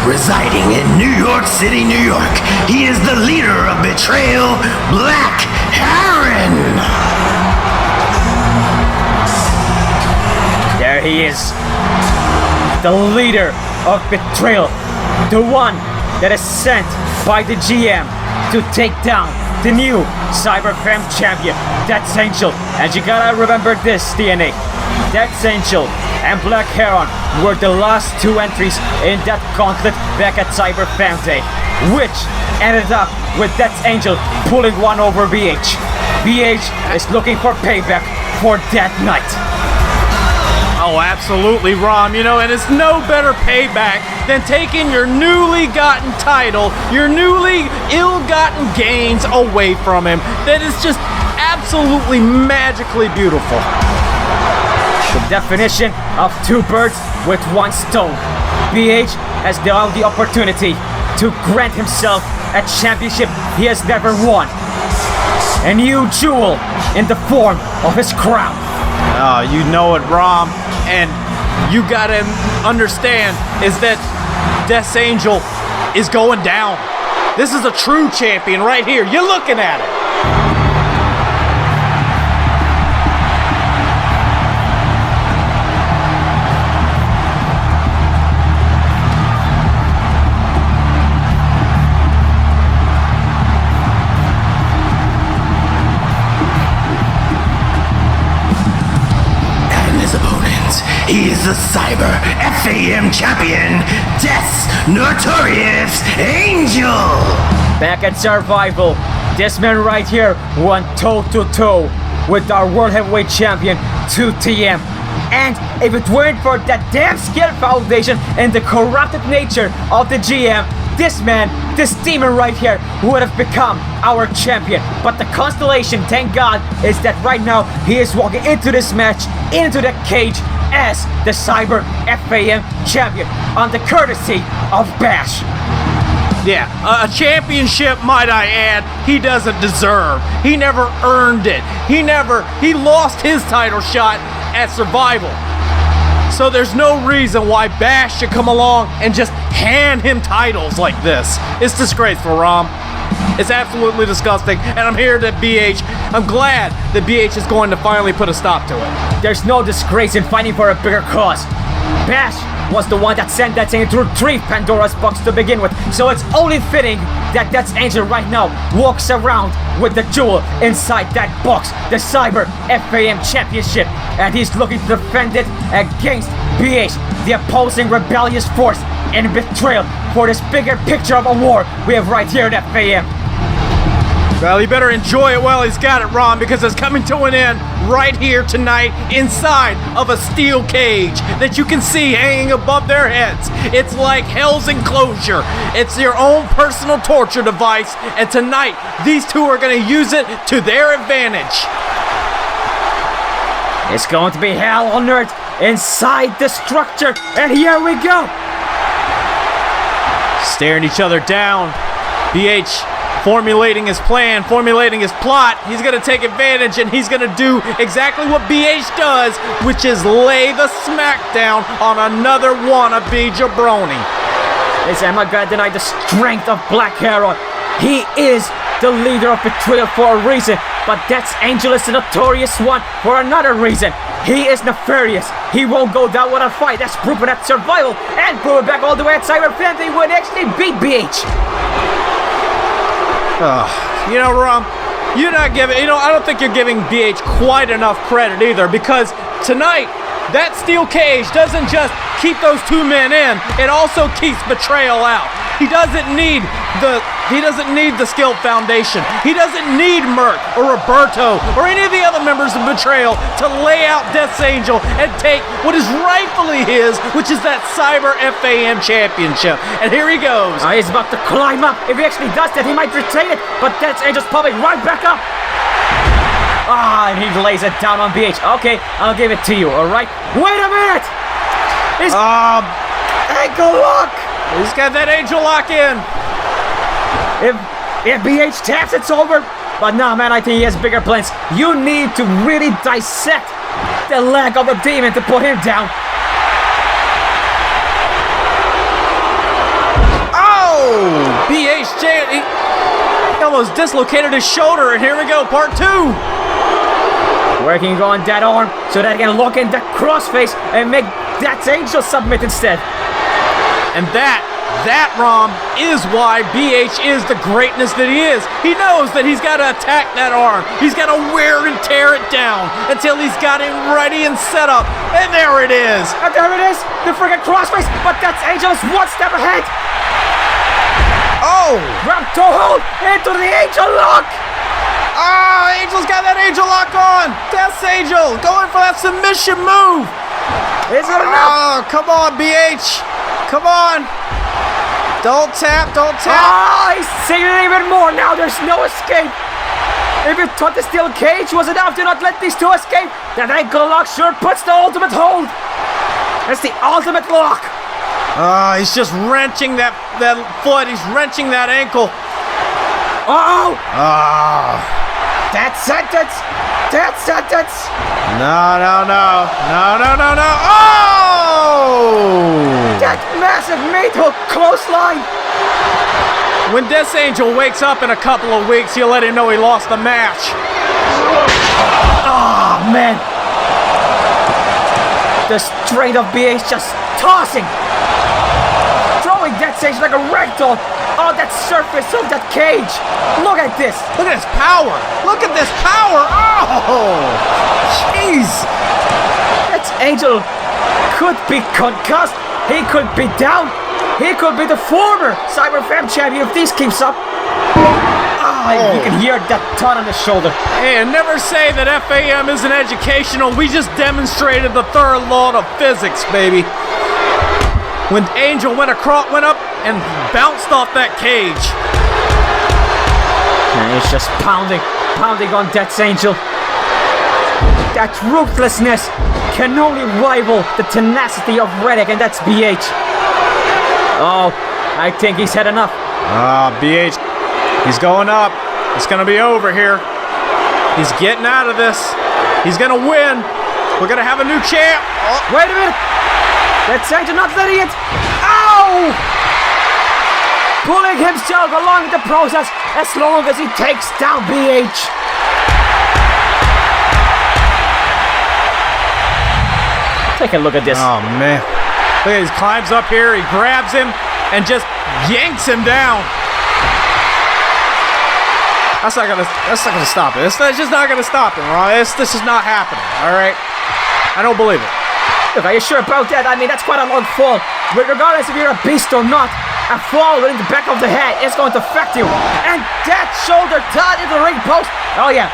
Residing in New York City, New York, he is the leader of Betrayal, BlackHeron. There he is, the leader of Betrayal, the one that is sent by the GM to take down the new Cyber FaM champion, Death's Angel. And you gotta remember this, DNA. Death's Angel and BlackHeron were the last two entries in that Gauntlet back at Cyber FaM Day, which ended up with Death's Angel pulling one over BH. BH is looking for payback for that night. Oh, absolutely, Rom. You know, and it's no better payback than taking your newly gotten title, your newly ill-gotten gains away from him. That is just absolutely magically beautiful. The definition of two birds with one stone. BH has now the opportunity to grant himself a championship he has never won. A new jewel in the form of his crown. Oh, you know it, Rom. And you gotta understand is that Death's Angel is going down. This is a true champion right here. You're looking at it. He is the Cyber FaM champion, Death's Notorious Angel! Back at Survival, this man right here went toe-to-toe with our World Heavyweight Champion, 2TM. And if it weren't for that damn skill foundation and the corrupted nature of the GM, this man, this demon right here, would have become our champion. But the constellation, thank God, is that right now he is walking into this match, into the cage, as the Cyber FAM champion on the courtesy of Bash. Yeah, a championship, might I add, he doesn't deserve. He never earned it. He lost his title shot at Survival. So there's no reason why Bash should come along and just hand him titles like this. It's disgraceful, Rom. It's absolutely disgusting, and I'm here to BH. I'm glad that BH is going to finally put a stop to it. There's no disgrace in fighting for a bigger cause. Bash was the one that sent that thing through 3 Pandora's box to begin with, so it's only fitting that Death's Angel right now walks around with the jewel inside that box, the Cyber FAM Championship, and he's looking to defend it against BH, the opposing rebellious force in betrayal for this bigger picture of a war we have right here at FAM. Well, he better enjoy it while he's got it, Ron, because it's coming to an end right here tonight inside of a steel cage that you can see hanging above their heads. It's like hell's enclosure. It's your own personal torture device, and tonight these two are going to use it to their advantage. It's going to be hell on earth inside the structure, and here we go. Staring each other down. BH formulating his plan, formulating his plot. He's going to take advantage, and he's going to do exactly what BH does, which is lay the smackdown on another wannabe jabroni. Listen, I'm not going to deny the strength of BlackHeron. He is the leader of betrayal for a reason, but Death's Angel is a notorious one for another reason. He is nefarious. He won't go down with a fight. That's proven at Survival and proven back all the way at Cyber FAM. They would actually beat BH. You know, Rom, you're not giving, I don't think you're giving BH quite enough credit either, because tonight, that steel cage doesn't just keep those 2 men in, it also keeps betrayal out. He doesn't need the Skilled Foundation. He doesn't need Merc or Roberto or any of the other members of Betrayal to lay out Death's Angel and take what is rightfully his, which is that Cyber FAM Championship. And here he goes. He's about to climb up. If he actually does that, he might retain it, but Death's Angel's probably right back up. And he lays it down on BH. Okay, I'll give it to you, alright? Wait a minute! His ankle lock! He's got that angel lock in. If BH taps, it's over. But no, man, I think he has bigger plans. You need to really dissect the leg of the demon to put him down. Oh! BH, he almost dislocated his shoulder, and here we go, part 2. Working on that arm so that he can lock in that crossface and make Death's Angel submit instead. And that, Rom, is why BH is the greatness that he is. He knows that he's got to attack that arm. He's got to wear and tear it down until he's got it ready and set up. And there it is. And there it is, the friggin' crossface, but Death's Angel is 1 step ahead. Oh! Grab toe hold into the Angel lock. Angel's got that Angel lock on. Death's Angel going for that submission move. Is it enough? Come on, BH. Come on! Don't tap, don't tap! He's saying it even more now, there's no escape! If you thought the steel cage was enough to not let these two escape, that ankle lock sure puts the ultimate hold! That's the ultimate lock! He's just wrenching that foot, he's wrenching that ankle. That sentence! That sentence! No. That massive meat hook clothesline! When Death's Angel wakes up in a couple of weeks, he'll let him know he lost the match. Man. The strength of BH just tossing. Throwing Death's Angel like a ragdoll on that surface of that cage. Look at this. Look at his power. Look at this power. Jeez. Death's Angel could be concussed. He could be down. He could be the former Cyber FAM champion if this keeps up. You can hear that ton on his shoulder. And never say that FAM isn't educational. We just demonstrated the third law of physics, baby. When Angel went up and bounced off that cage. And he's just pounding on Death's Angel. That ruthlessness can only rival the tenacity of RANIK, and that's BH. Oh, I think he's had enough. BH, he's going up. It's gonna be over here. He's getting out of this. He's gonna win. We're gonna have a new champ. Oh. Wait a minute. That's Angel not letting it. Ow! Pulling himself along the process as long as he takes down BH. Take a look at this. Oh man. Look at he climbs up here, he grabs him and just yanks him down. That's not gonna stop it. It's just not gonna stop him, right? This is not happening, alright? I don't believe it. Look, are you sure about that? I mean, that's quite a long fall. But regardless if you're a beast or not, a fall in the back of the head is going to affect you. And that shoulder tied in the ring post. Oh yeah,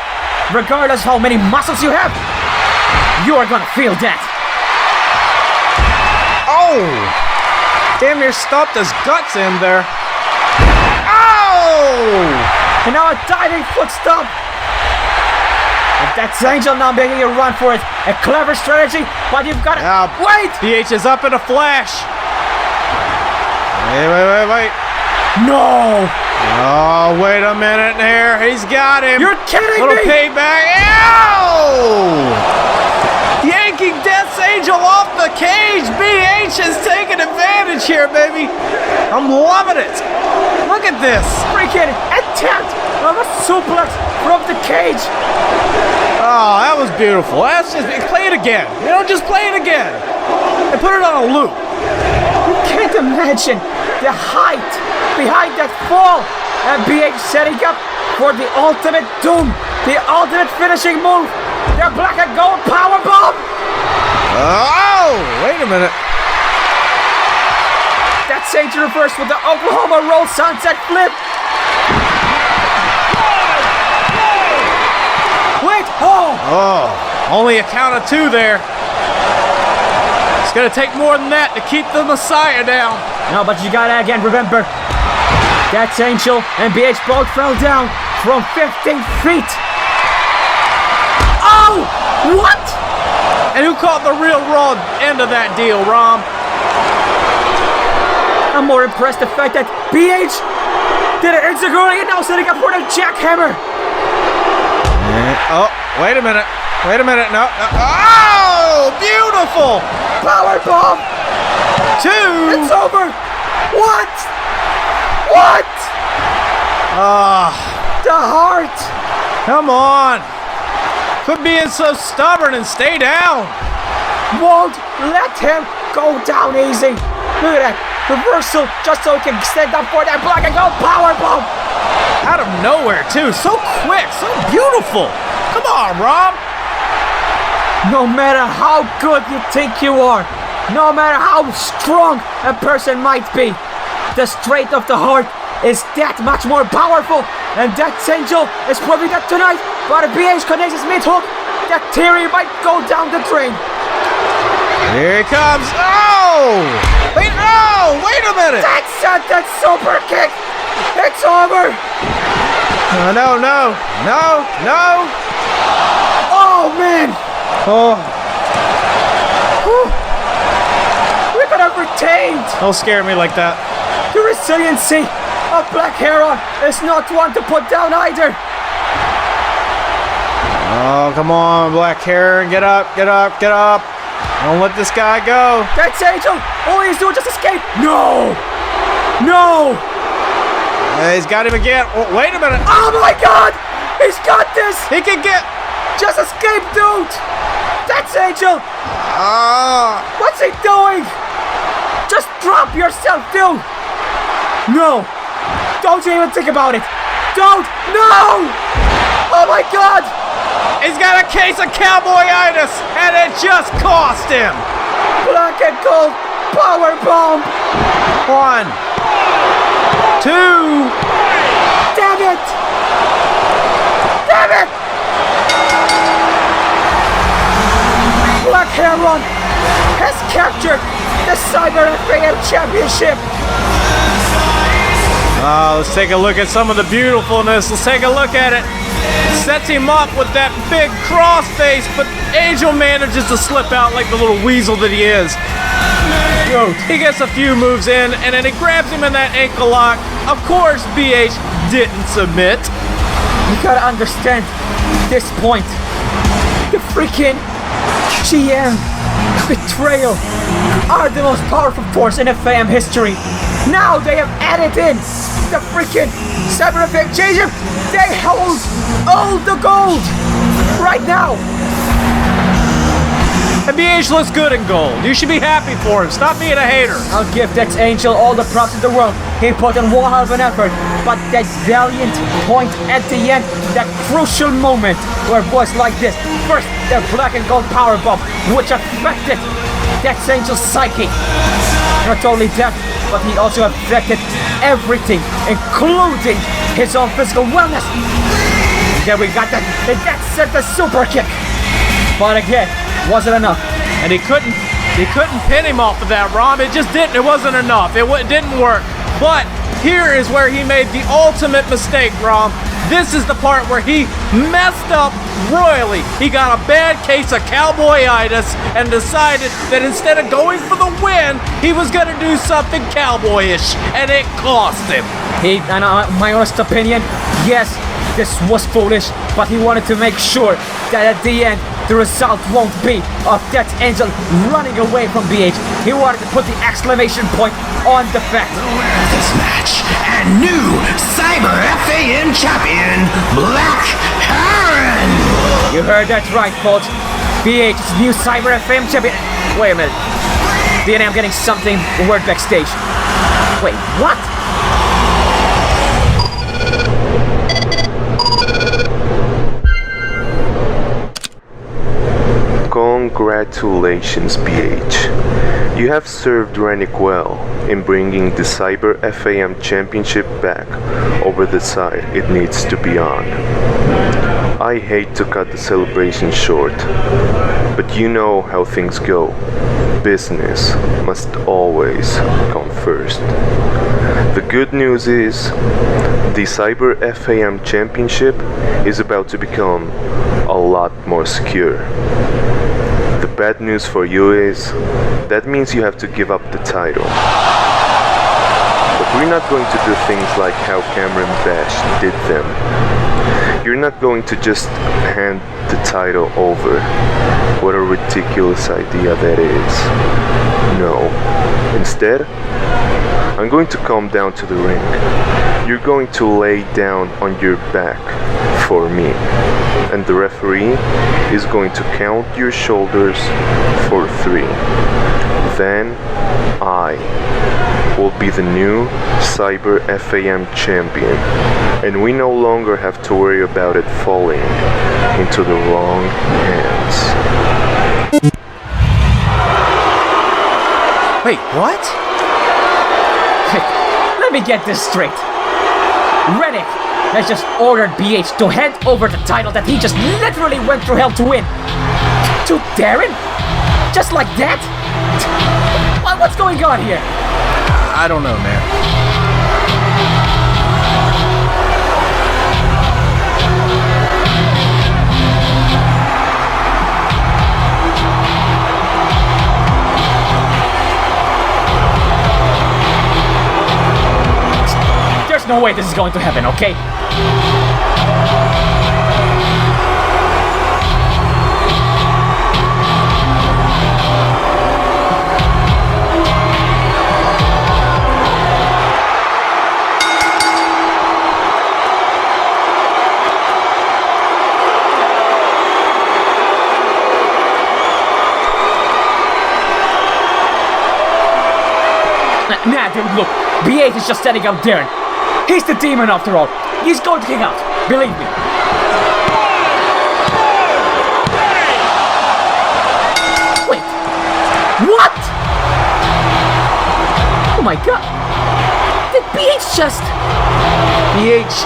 regardless how many muscles you have, you are gonna feel that. Oh! Damn near stopped his guts in there. Oh! And now a diving foot stomp. And that's Angel now making a run for it. A clever strategy, but you've got to wait! BH is up in a flash. Wait. No! Oh, wait a minute here. He's got him. You're kidding me! Little payback. Ow! Yanking Death's Angel off the cage. BH is taking advantage here, baby. I'm loving it. Look at this. Freaking attempt of a suplex from the cage. Oh, that was beautiful. That's just play it again. You know, just play it again. And put it on a loop. You can't imagine the height behind that fall. And BH setting up for the ultimate doom, the ultimate finishing move, the black and gold power bomb. Oh, wait a minute. That's Angel reversed with the Oklahoma roll sunset flip. Wait, Oh, only a count of two there. It's gonna take more than that to keep the Messiah down. No, but you gotta again remember, that's Angel and BH both fell down from 15 feet. Oh, what? And who caught the real raw end of that deal, Rom? I'm more impressed the fact that BH did it Inzaguri and now setting up for the jackhammer. Oh, wait a minute. No. Oh, beautiful. Power bomb. Two. It's over. What? The heart. Come on. Quit being so stubborn and stay down. Won't let him go down easy. Look at that. Reversal just so he can stand up for that black and gold power bomb. Out of nowhere, too. So quick. So beautiful. Come on, Rom. No matter how good you think you are, no matter how strong a person might be, the strength of the heart is that much more powerful. And that Angel is proving that tonight. But if BH connects his mid-hook, that theory might go down the drain. Here he comes. Oh! Wait a minute. That's that super kick. It's over. No. Oh, man. Oh. We could have retained. Don't scare me like that. The resiliency of BlackHeron is not one to put down either. Oh, come on, BlackHeron. Get up. Don't let this guy go. That's Angel. All he's doing just escape. No. He's got him again. Oh, wait a minute. Oh my God. He's got this. He can get. Just escape, dude. That's Angel. What's he doing? Just drop yourself, dude. No. Don't you even think about it. Don't. No. Oh my God. He's got a case of cowboyitis, and it just cost him. Black and gold power bomb. 1, 2. Damn it. BlackHeron has captured the Cyber FaM Championship. Let's take a look at some of the beautifulness. Let's take a look at it. Sets him up with that big cross face, but Angel manages to slip out like the little weasel that he is. He gets a few moves in, and then he grabs him in that ankle lock. Of course, BH didn't submit. You gotta understand this point. The freaking GM betrayal are the most powerful force in FaM history. Now they have added in the freaking Cyber Effect Changer. They hold all the gold right now. And BH looks good in gold. You should be happy for him. Stop being a hater. I'll give that Angel all the props in the world. He put in one hell of an effort. But that valiant point at the end, that crucial moment where it was like this. First, the black and gold power bomb, which affected that Angel's psyche. Not only that, but he also affected everything, including his own physical wellness. Then we got that sent the super kick. But again, wasn't enough. And he couldn't pin him off of that, Rom. It just didn't. It wasn't enough. It didn't work. But here is where he made the ultimate mistake, Rom. This is the part where he messed up royally. He got a bad case of cowboyitis and decided that instead of going for the win, he was going to do something cowboyish, and it cost him. My honest opinion, yes, this was foolish, but he wanted to make sure that at the end, the result won't be of that Angel running away from BH. He wanted to put the exclamation point on the fact. This match, and new Cyber FaM champion, BlackHeron. You heard that right, folks. BH's new Cyber FaM champion. Wait a minute. DNA, I'm getting something word backstage. Wait, what? Congratulations, BH. You have served RANIK well in bringing the Cyber FaM Championship back over the side it needs to be on. I hate to cut the celebration short, but you know how things go. Business must always come first. The good news is, the Cyber FaM Championship is about to become a lot more secure. The bad news for you is, that means you have to give up the title. But we're not going to do things like how Cameron Bash did them. You're not going to just hand the title over. What a ridiculous idea that is. No. Instead, I'm going to come down to the ring. You're going to lay down on your back for me. And the referee is going to count your shoulders for 3. Then I will be the new Cyber FaM champion, and we no longer have to worry about it falling into the wrong hands. Wait, what? Let me get this straight. RANIK has just ordered BH to hand over the title that he just literally went through hell to win. To Darin? Just like that? What's going on here? I don't know, man. There's no way this is going to happen, okay? Nah, dude, look. BH is just setting up Darin. He's the demon after all. He's going to kick out. Believe me. Wait. What? Oh my god. Did BH just... BH,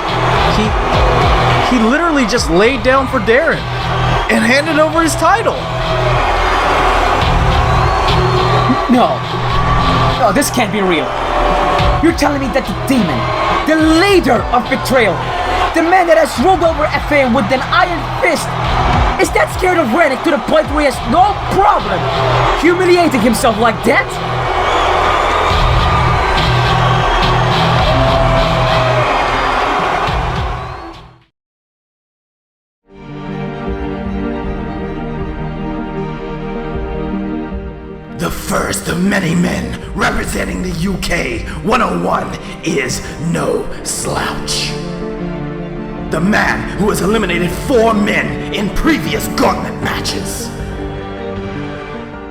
he literally just laid down for Darin and handed over his title. No. No, this can't be real. You're telling me that the demon The leader of betrayal. The man that has ruled over FaM with an iron fist is that scared of RANIK to the point where he has no problem humiliating himself like that? The first of many men representing the UK 101 is no slouch. The man who has eliminated 4 men in previous Gauntlet matches.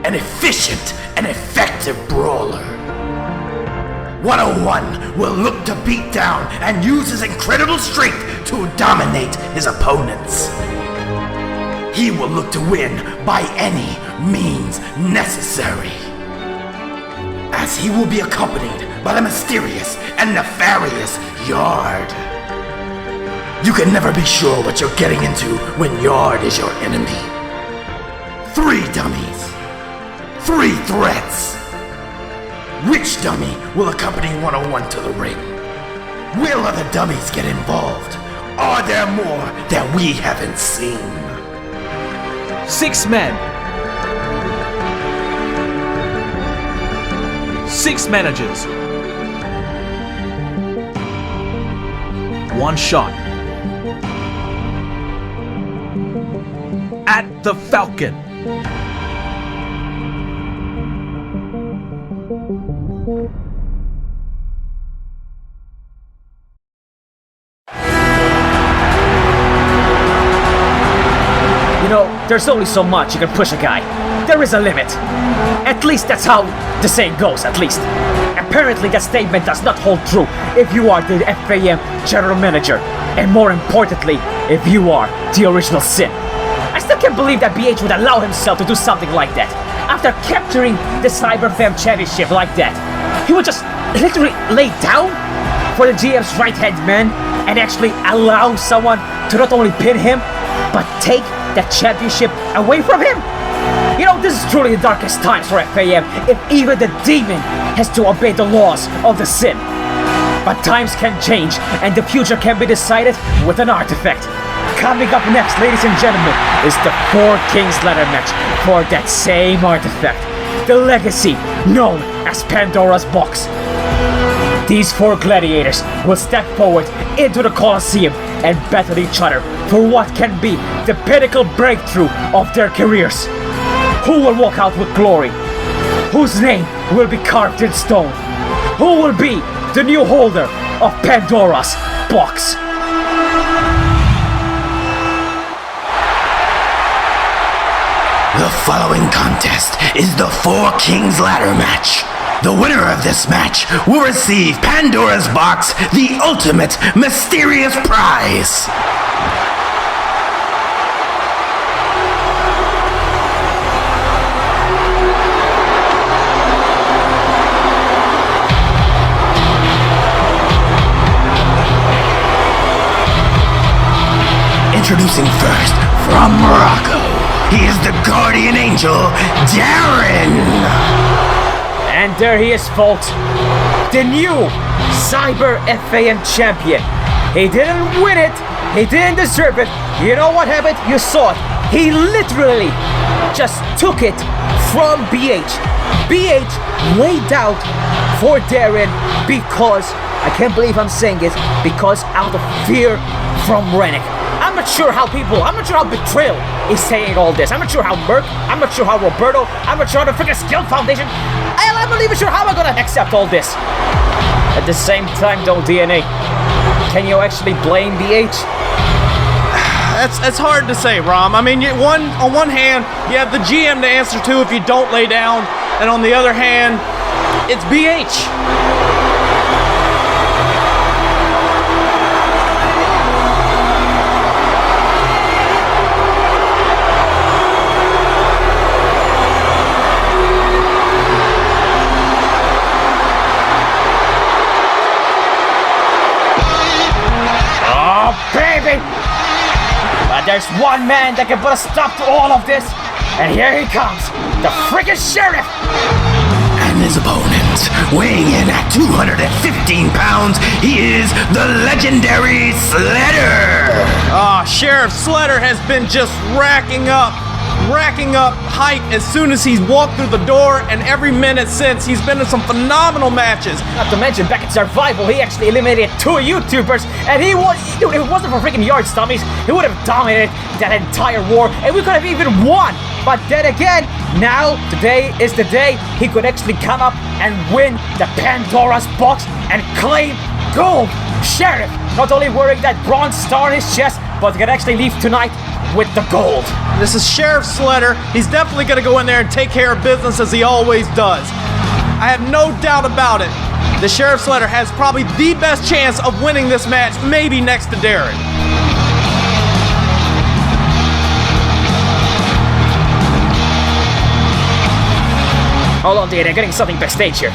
An efficient and effective brawler. 101 will look to beat down and use his incredible strength to dominate his opponents. He will look to win by any means necessary. As he will be accompanied by the mysterious and nefarious Yard. You can never be sure what you're getting into when Yard is your enemy. 3 dummies. 3 threats. Which dummy will accompany 101 to the ring? Will other dummies get involved? Are there more that we haven't seen? 6 men. 6 managers. 1 shot. At the Falcon. You know, there's only so much you can push a guy. There is a limit. At least that's how the saying goes, at least. Apparently that statement does not hold true if you are the FaM general manager. And more importantly, if you are the original Sin. I still can't believe that BH would allow himself to do something like that. After capturing the FaM championship like that, he would just literally lay down for the GM's right-hand man and actually allow someone to not only pin him, but take that championship away from him. You know, this is truly the darkest times for FaM if even the demon has to obey the laws of the Sin. But times can change and the future can be decided with an artifact. Coming up next, ladies and gentlemen, is the 4 Kings ladder match for that same artifact. The legacy known as Pandora's box. These 4 gladiators will step forward into the Colosseum and battle each other for what can be the pinnacle breakthrough of their careers. Who will walk out with glory? Whose name will be carved in stone? Who will be the new holder of Pandora's box? The following contest is the 4 Kings ladder match. The winner of this match will receive Pandora's box, the ultimate mysterious prize. Introducing first, from Morocco, he is the guardian angel, Darin. And there he is, folks, the new Cyber FaM champion. He didn't win it, he didn't deserve it. You know what happened? You saw it. He literally just took it from BH. BH laid out for Darin because, I can't believe I'm saying it, because out of fear from RANIK. I'm not sure how Betrayal is saying all this. I'm not sure how Merc, I'm not sure how Roberto, I'm not sure how the freaking Skill Foundation. I'm not even sure how I'm gonna accept all this. At the same time though, DNA, can you actually blame BH? That's hard to say, Rom. I mean, on one hand, you have the GM to answer to if you don't lay down, and on the other hand, it's BH. Baby! But there's one man that can put a stop to all of this, and here he comes, the freaking sheriff! And his opponent weighing in at 215 pounds, he is the legendary Sledder! Sheriff Sledder has been just racking up height as soon as he's walked through the door, and every minute since he's been in some phenomenal matches. Not to mention, back in Survival, he actually eliminated 2 YouTubers, and dude, if it wasn't for freaking yard stommies, he would have dominated that entire war, and we could have even won. But then again, now, today is the day he could actually come up and win the Pandora's box and claim gold. Sheriff, not only wearing that bronze star on his chest, but he can actually leave tonight with the gold. This is Sheriff Sledder. He's definitely going to go in there and take care of business as he always does. I have no doubt about it. The Sheriff Sledder has probably the best chance of winning this match, maybe next to Darin. Hold on, dude, I'm getting something backstage here.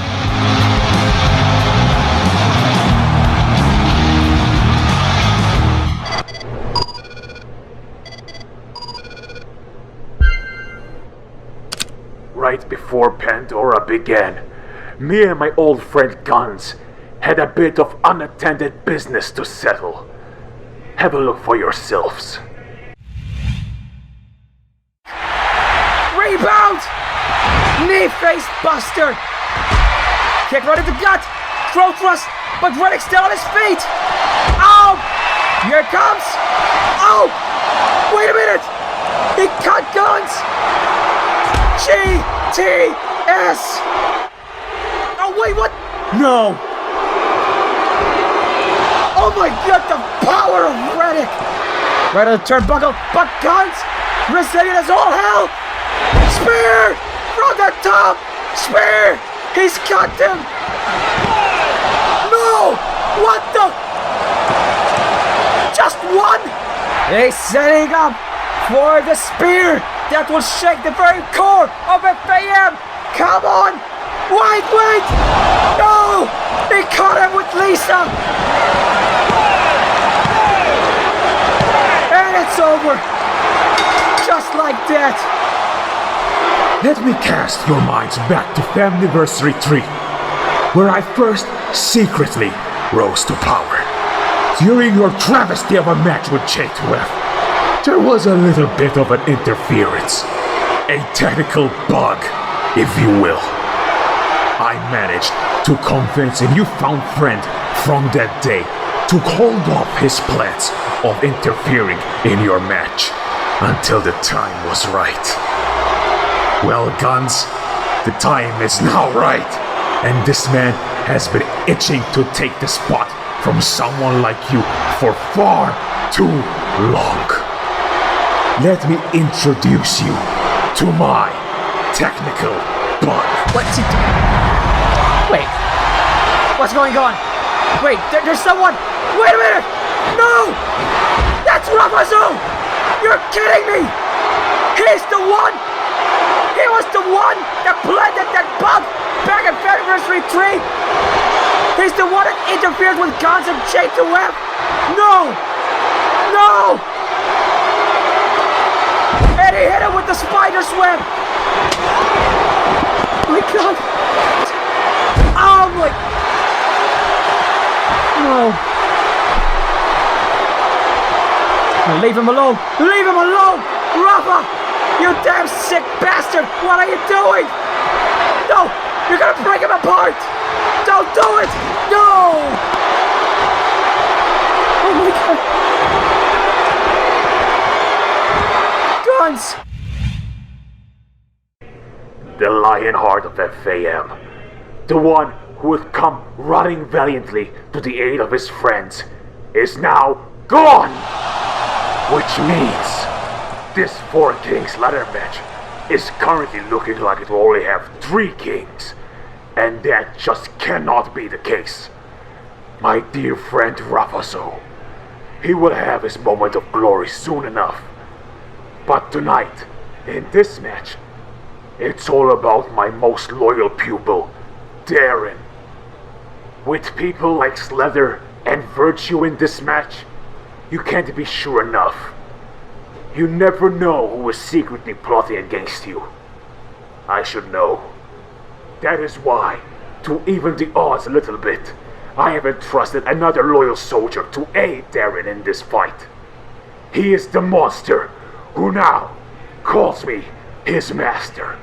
Right before Pandora began, me and my old friend GuNNz had a bit of unattended business to settle. Have a look for yourselves. Rebound! Knee face buster! Kick right in the gut! Throw thrust, but RANIK's still on his feet! Oh! Here it comes! Oh! Wait a minute! He cut GuNNz! GTS! Oh wait, what? No! Oh my god, the power of RANIK! Right on the turnbuckle, but GuNNz! Resilient as all hell! Spear! From the top! Spear! He's cut him! No! What the? Just one? He's setting up for the spear that will shake the very core of FaM! Come on! Wait! No! They caught him with Lisa! And it's over! Just like that! Let me cast your minds back to FAMniversary 3, where I first secretly rose to power. During your travesty of a match with J2F, there was a little bit of an interference. A technical bug, if you will. I managed to convince a newfound friend from that day to hold off his plans of interfering in your match until the time was right. Well, GuNNz, the time is now right, and this man has been itching to take the spot from someone like you for far too long. Let me introduce you to my technical bug. What's it? Wait. What's going on? Wait, there's someone. Wait a minute. No! That's Rafazu! You're kidding me! He's the one! He was the one that planted that bug back in FAMniversary 3! He's the one that interfered with GuNNz and J2F! No! No! And he hit him with the spider's web! Oh my god! Oh my... No! Now leave him alone! Leave him alone! Rafa! You damn sick bastard! What are you doing? No! You're gonna break him apart! Don't do it! No! Oh my god! GuNNz! The Lionheart of FaM, the one who would come running valiantly to the aid of his friends, is now gone! Which means this 4 Kings ladder match is currently looking like it will only have 3 Kings, and that just cannot be the case. My dear friend Rafazo, he will have his moment of glory soon enough. But tonight, in this match, it's all about my most loyal pupil, Darin. With people like Sledder and Virtue in this match, you can't be sure enough. You never know who is secretly plotting against you. I should know. That is why To even the odds a little bit, I have entrusted another loyal soldier to aid Darin in this fight. He is the monster who now calls me his master.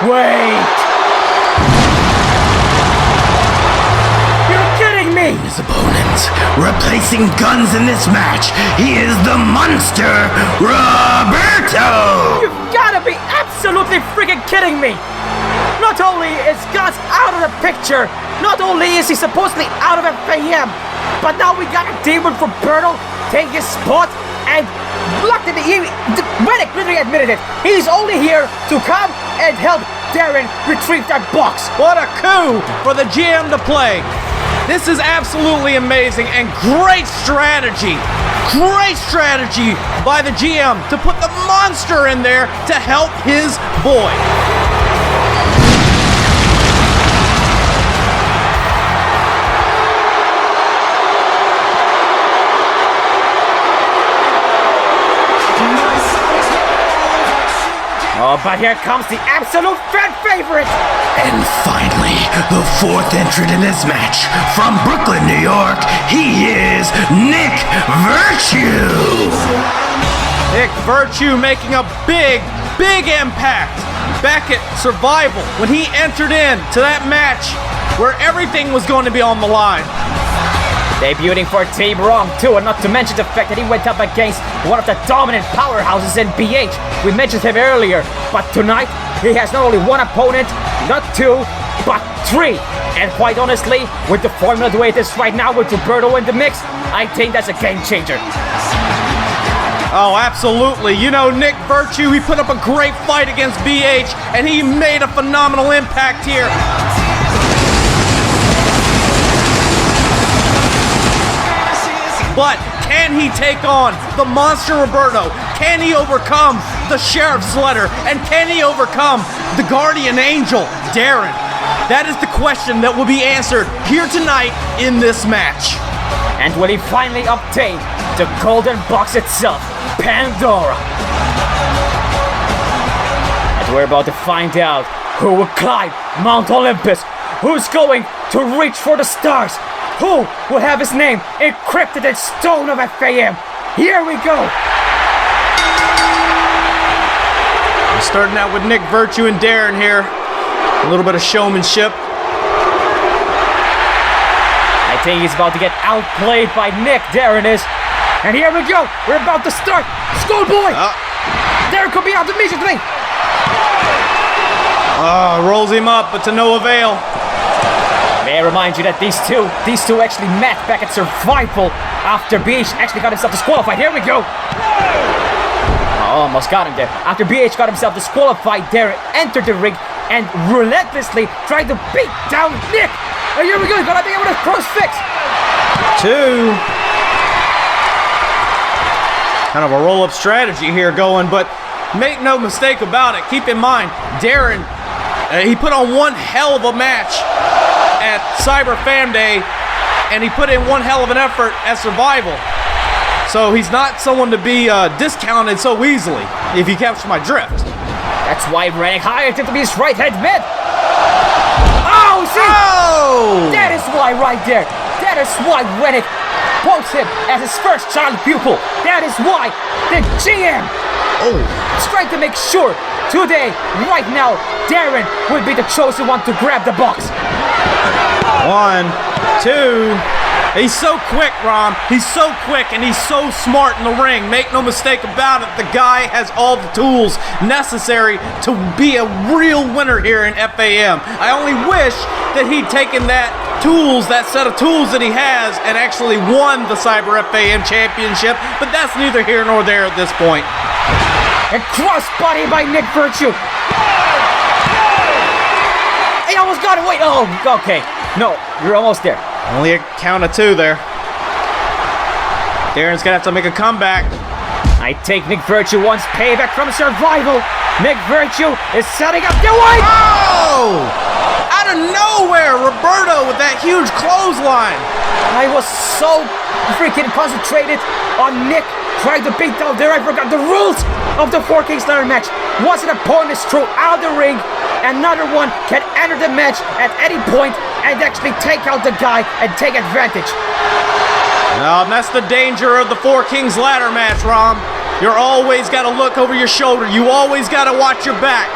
Wait! You're kidding me! His opponent, replacing GuNNz in this match, he is the monster, Roberto! You've gotta be absolutely freaking kidding me! Not only is GuNNz out of the picture, not only is he supposedly out of FaM, but now we got a demon from Roberto take his spot, and look at RANIK literally admitted it. He's only here to come and help Darin retrieve that box. What a coup for the GM to play. This is absolutely amazing and great strategy. Great strategy by the GM to put the monster in there to help his boy. Oh, but here comes the absolute fan favorite! And finally, the fourth entrant in this match, from Brooklyn, New York, he is Nick Virtue! Nick Virtue making a big impact back at Survival when he entered into that match where everything was going to be on the line. Debuting for Team Rom too, and not to mention the fact that he went up against one of the dominant powerhouses in BH. We mentioned him earlier, but tonight he has not only one opponent, not two, but three. And quite honestly, with the formula the way it is right now with Roberto in the mix, I think that's a game changer. Oh, absolutely. You know, Nick Virtue, he put up a great fight against BH, and he made a phenomenal impact here. But can he take on the monster Roberto? Can he overcome the Sheriff Sledder? And can he overcome the Guardian Angel, Darin? That is the question that will be answered here tonight in this match. And will he finally obtain the golden box itself, Pandora? And we're about to find out who will climb Mount Olympus, who's going to reach for the stars, who will have his name encrypted in stone of FaM. Here we go. We're starting out with Nick Virtue and Darin here. A little bit of showmanship. I think he's about to get outplayed by Nick. Darin is. And here we go. We're about to start. Schoolboy. Darin could be out immediately. Rolls him up, but to no avail. May I remind you that these two actually met back at Survival after BH actually got himself disqualified. Here we go. Almost got him there. After BH got himself disqualified, Darin entered the ring and relentlessly tried to beat down Nick. And here we go. He's gonna be able to cross fix. Two. Kind of a roll-up strategy here going, but make no mistake about it. Keep in mind, Darin, he put on one hell of a match at Cyber Fan Day, and he put in one hell of an effort at Survival. So he's not someone to be discounted so easily, if you capture my drift. That's why RANIK hired him to be his right-hand man. Oh, see? Oh! That is why right there. That is why RANIK quotes him as his first child pupil. That is why the GM is trying to make sure today, right now, Darin will be the chosen one to grab the box. 1, 2. He's so quick, Rom. He's so quick and he's so smart in the ring. Make no mistake about it. The guy has all the tools necessary to be a real winner here in FaM. I only wish that he'd taken that set of tools that he has and actually won the Cyber FaM Championship, but that's neither here nor there at this point. And crossbody by Nick Virtue. He almost got it. Wait, oh, okay. No, you're almost there. Only a count of two there. Darin's gonna have to make a comeback. I think Nick Virtue wants payback from Survival. Nick Virtue is setting up the way. Oh! Out of nowhere, Roberto with that huge clothesline. I was so freaking concentrated on Nick tried to beat down Darin. Forgot the rules of the 4 Kings ladder match. Once an opponent is thrown out of the ring, another one can enter the match at any point and actually take out the guy and take advantage. And that's the danger of the 4 Kings ladder match, Rom. You're always got to look over your shoulder. You always got to watch your back.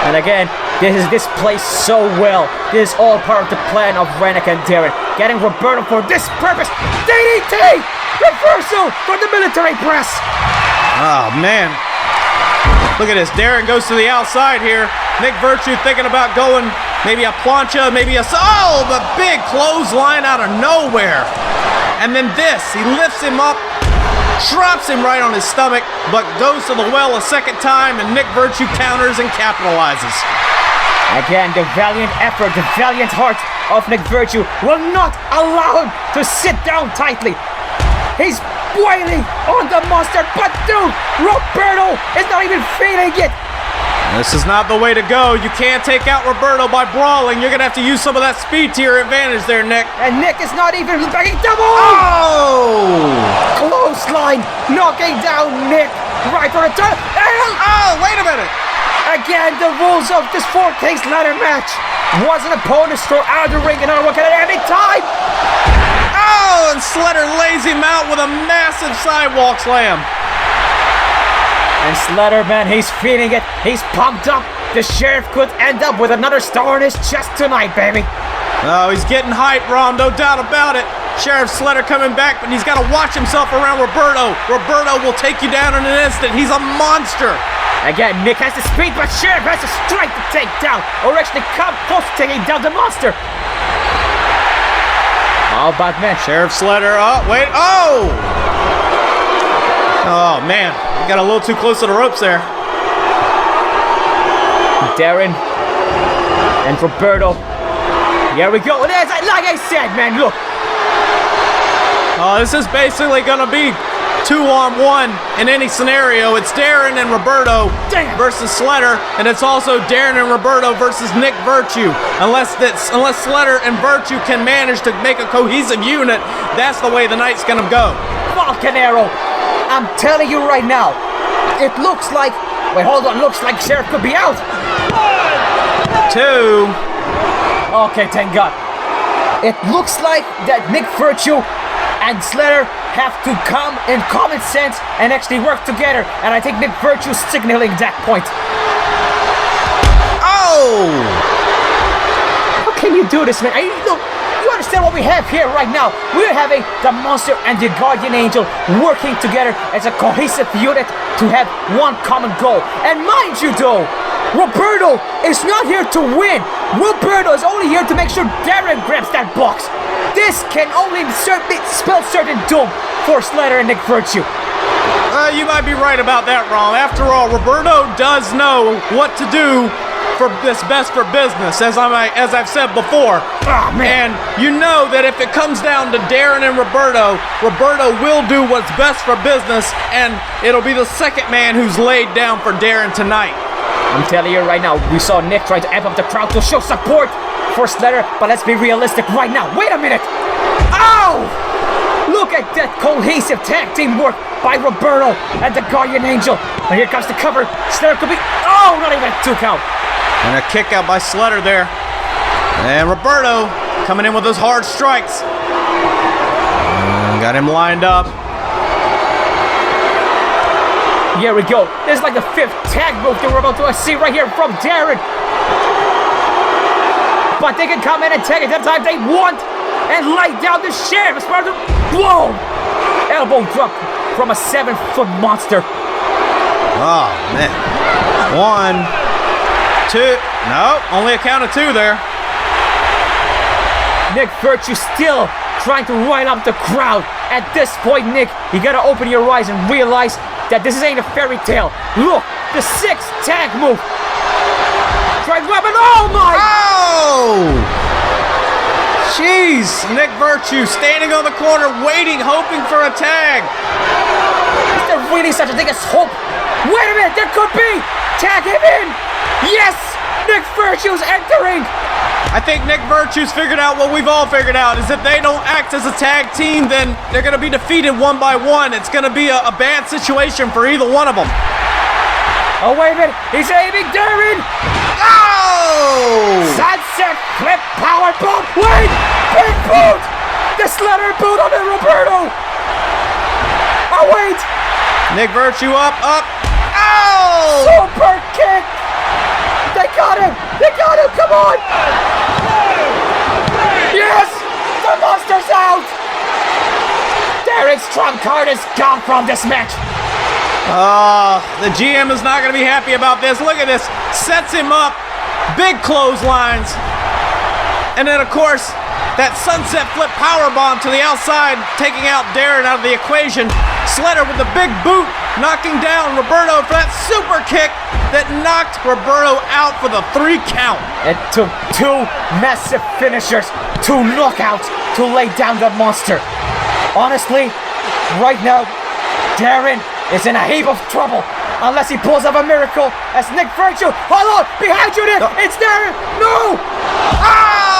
And again, this plays so well. This is all part of the plan of RANIK and Darin. Getting Roberto for this purpose. DDT! Reversal for the military press. Oh, man. Look at this. Darin goes to the outside here. Nick Virtue thinking about going maybe a plancha, maybe a... Oh, the big clothesline out of nowhere. And then this. He lifts him up, drops him right on his stomach, but goes to the well a second time, and Nick Virtue counters and capitalizes. Again, the valiant effort, the valiant heart of Nick Virtue will not allow him to sit down tightly. He's wailing on the monster, but dude, Roberto is not even feeling it. This is not the way to go. You can't take out Roberto by brawling. You're going to have to use some of that speed to your advantage there, Nick. And Nick is not even backing double! Oh! Clothesline, knocking down Nick right for the turn. Oh, wait a minute. Again, the rules of this 4 Kings ladder match. Once an opponent is thrown out of the ring, another one can at any time. Oh, and Sledder lays him out with a massive sidewalk slam. And Sledder, man, he's feeling it. He's pumped up. The Sheriff could end up with another star on his chest tonight, baby. Oh, he's getting hyped, Rom, no doubt about it. Sheriff Sledder coming back, but he's got to watch himself around Roberto. Roberto will take you down in an instant. He's a monster. Again, Nick has the speed, but Sheriff has the strength to take down, or actually come close to taking down the monster. How about man? Sheriff Sledder, oh, wait, oh! Oh, man, got a little too close to the ropes there. Darin and Roberto. Here we go. There's, like I said, man, look. Oh, this is basically going to be 2-on-1 in any scenario. It's Darin and Roberto versus Sledder, and it's also Darin and Roberto versus Nick Virtue. Unless Sledder and Virtue can manage to make a cohesive unit, that's the way the night's going to go. Volcanero, I'm telling you right now, it looks like... Wait, hold on. Looks like Sheriff could be out. 2. Okay, thank God. It looks like that Nick Virtue and Sledder have to come in common sense and actually work together. And I think Nick Virtue is signaling that point. Oh! How can you do this, man? Look, you understand what we have here right now? We're having the Monster and the Guardian Angel working together as a cohesive unit to have one common goal. And mind you though, Roberto is not here to win. Roberto is only here to make sure Darin grabs that box. This can only spell certain doom for Sledder and Nick Virtue. You might be right about that, Rom. After all, Roberto does know what to do for this best for business, as I've said before. Oh, man. And you know that if it comes down to Darin and Roberto, Roberto will do what's best for business, and it'll be the second man who's laid down for Darin tonight. I'm telling you right now, we saw Nick trying to amp up the crowd to show support for Sledder, but let's be realistic right now. Wait a minute! Ow! Look at that cohesive tag team work by Roberto and the Guardian Angel. And here comes the cover. Sledder could be... Oh, not even a 2 count. And a kick out by Sledder there. And Roberto coming in with those hard strikes. And got him lined up. Here we go. This is like the 5th tag move that we're about to see right here from Darin. But they can come in and tag it that time they want and lay down the Sheriff as part of the... Whoa! Elbow drop from a 7-foot monster. Oh, man. 1, 2. No, only a count of 2 there. Nick Virtue still trying to rile up the crowd. At this point, Nick, you gotta open your eyes and realize that this ain't a fairy tale. Look, the 6th tag move. Tried weapon. Oh my! Oh! Jeez, Nick Virtue standing on the corner, waiting, hoping for a tag. Is there really such a thing as hope? Wait a minute, there could be. Tag him in. Yes, Nick Virtue's entering. I think Nick Virtue's figured out what we've all figured out, is if they don't act as a tag team, then they're going to be defeated one by one. It's going to be a bad situation for either one of them. Oh, wait a minute. He's aiming Darin. Oh! Sunset flip power bomb. Wait! Big boot! The Sledder boot on Roberto. Oh, wait! Nick Virtue up. Oh! Super kick! They got him! They got him! Come on! Yes! The monster's out! Darin's trump card is gone from this match. The GM is not going to be happy about this. Look at this. Sets him up. Big clotheslines. And then, of course, that sunset flip powerbomb to the outside, taking out Darin out of the equation. Sledder with the big boot, knocking down Roberto for that super kick that knocked Roberto out for the 3 count. It took 2 massive finishers, 2 knockouts to lay down the monster. Honestly, right now, Darin is in a heap of trouble unless he pulls off a miracle as Nick Virtue. Hold on, behind you there, it's Darin. No! Oh!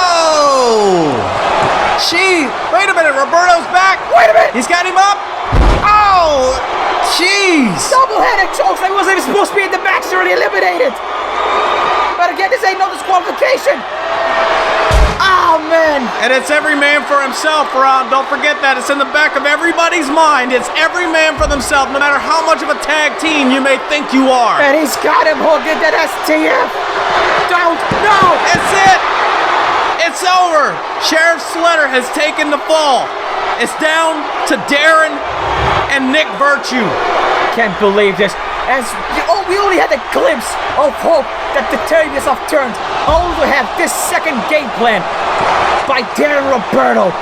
Wait a minute, Roberto's back. Wait a minute. He's got him up. Oh, jeez. Double-headed chokes. They wasn't even supposed to be in the match. They're already eliminated. But again, this ain't no disqualification. Oh, man. And it's every man for himself, Ron. Don't forget that. It's in the back of everybody's mind. It's every man for themselves, no matter how much of a tag team you may think you are. And he's got him hooked into that STF. Don't. No. That's it. It's over. Sheriff Sledder has taken the fall. It's down to Darin and Nick Virtue. Can't believe this. We only had a glimpse of hope that the tables have turned. Only to have this second game plan by Darin Roberto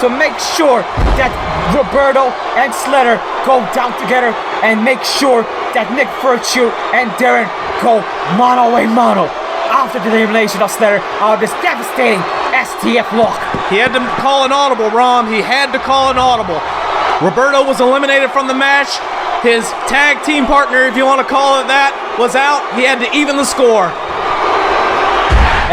to make sure that Roberto and Sledder go down together and make sure that Nick Virtue and Darin go mano a mano after the elimination of Sledder out of this devastating STF lock. He had to call an audible, Rom. He had to call an audible. Roberto was eliminated from the match. His tag team partner, if you want to call it that, was out. He had to even the score.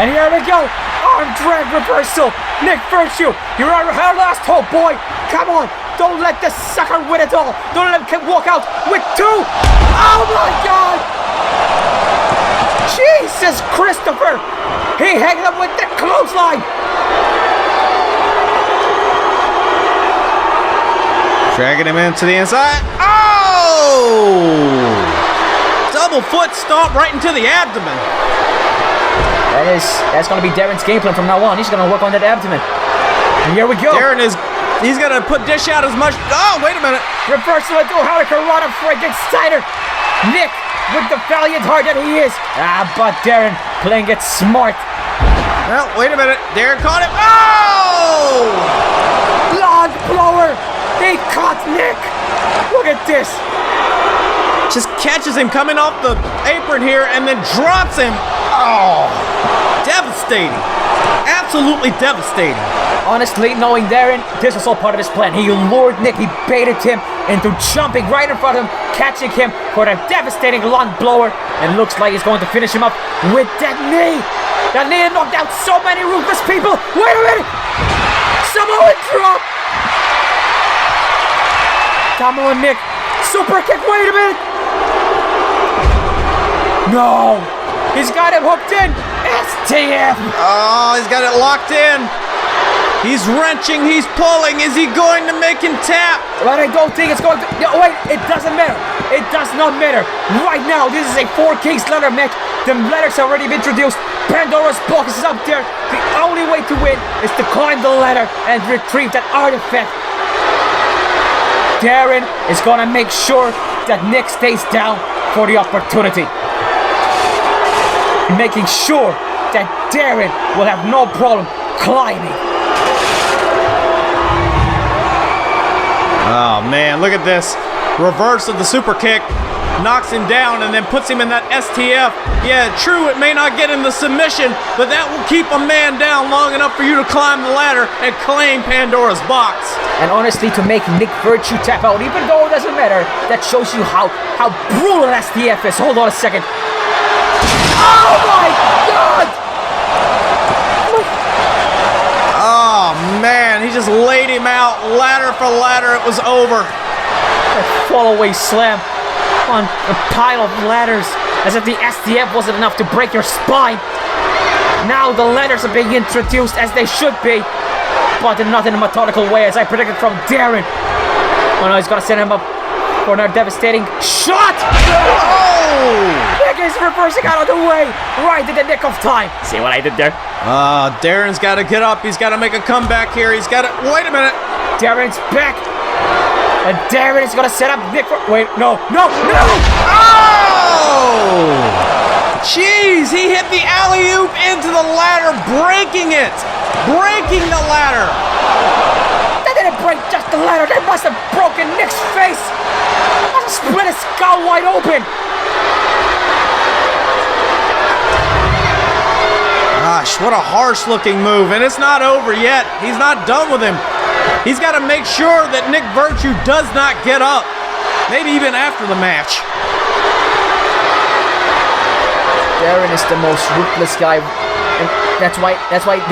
And here we go. Arm drag reversal. Nick Virtue, you're our last hope, boy. Come on. Don't let this sucker win it all. Don't let him walk out with 2. Oh, my God. Jesus Christopher. He hanged up with the clothesline. Dragging him into the inside. Oh! Double foot stomp right into the abdomen. That's going to be Darin's game plan from now on. He's going to work on that abdomen. And here we go. Darin he's going to dish out as much. Oh, wait a minute. Reversal into Hurricane Frankensteiner. Nick with the valiant heart that he is. But Darin playing it smart. Well, wait a minute. Darin caught him. Oh! Log blower. He caught Nick. Look at this. Just catches him coming off the apron here and then drops him. Oh, devastating. Absolutely devastating. Honestly, knowing Darin, this was all part of his plan. He lured Nick, he baited him into jumping right in front of him, catching him for a devastating lung blower, and looks like he's going to finish him up with that knee. That knee knocked out so many ruthless people. Wait a minute. Samoan drop. Come on, Nick. Super kick. Wait a minute. No. He's got him hooked in. STF. Oh, he's got it locked in. He's wrenching. He's pulling. Is he going to make him tap? But I don't think it's going to. No, wait. It doesn't matter. It does not matter. Right now, this is a 4 Kings ladder match. The ladders have already been introduced. Pandora's box is up there. The only way to win is to climb the ladder and retrieve that artifact. Darin is going to make sure that Nick stays down for the opportunity. Making sure that Darin will have no problem climbing. Oh, man, look at this. Reverse of the super kick. Knocks him down and then puts him in that STF. Yeah, true, it may not get him the submission, but that will keep a man down long enough for you to climb the ladder and claim Pandora's box. And honestly, to make Nick Virtue tap out, even though it doesn't matter, that shows you how brutal an STF is. Hold on a second. Oh my God! Look Man, he just laid him out, ladder for ladder. It was over. That fall-away slam on a pile of ladders, as if the STF wasn't enough to break your spine. Now the ladders are being introduced as they should be, but not in a methodical way, as I predicted from Darin. Oh no, he's gonna send him up for another devastating shot! Oh! Nick is reversing out of the way, right in the nick of time. See what I did there? Darin's got to get up. He's got to make a comeback here. He's got to... Wait a minute. Darin's back. And Darin is gonna set up Nick for... Wait, no! Oh! Jeez, he hit the alley-oop into the ladder, breaking it! Breaking the ladder! That didn't break just the ladder, that must have broken Nick's face! That must have split his skull wide open! Gosh, what a harsh-looking move, and it's not over yet. He's not done with him. He's got to make sure that Nick Virtue does not get up. Maybe even after the match. Darin is the most ruthless guy, and that's why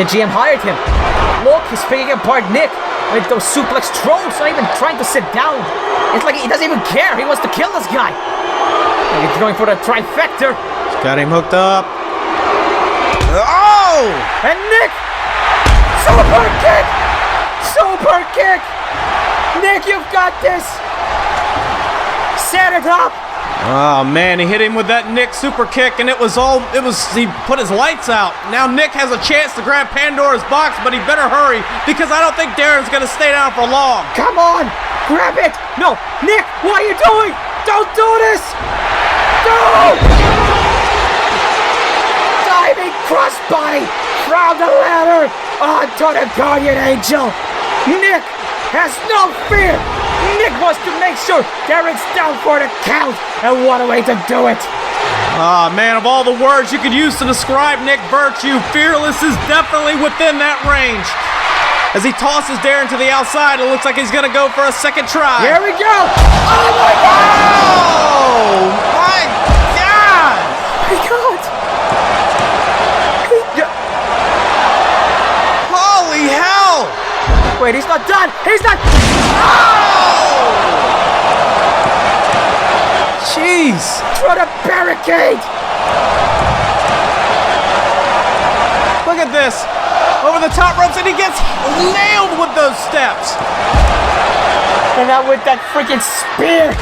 the GM hired him. Look, he's picking apart Nick with those suplex throws, not even trying to sit down. It's like he doesn't even care. He wants to kill this guy. And he's going for the trifecta. He's got him hooked up. Oh! And Nick! Super kick! Super kick! Nick, you've got this! Set it up! Oh man, he hit him with that Nick super kick, and he put his lights out. Now Nick has a chance to grab Pandora's box, but he better hurry, because I don't think Darin's gonna stay down for long. Come on! Grab it! No! Nick, what are you doing? Don't do this! No! Diving crossbody from the ladder onto the Guardian Angel! Nick has no fear! Nick wants to make sure Darin's down for the count, and what a way to do it! Ah, man, of all the words you could use to describe Nick Virtue, fearless is definitely within that range. As he tosses Darin to the outside, it looks like he's gonna go for a second try. Here we go! Oh my God! Oh my God! My God! Holy hell! Wait, he's not done! He's not... Oh! Jeez! Through the barricade! Look at this! Over the top ropes, and he gets nailed with those steps! And now with that freaking spear!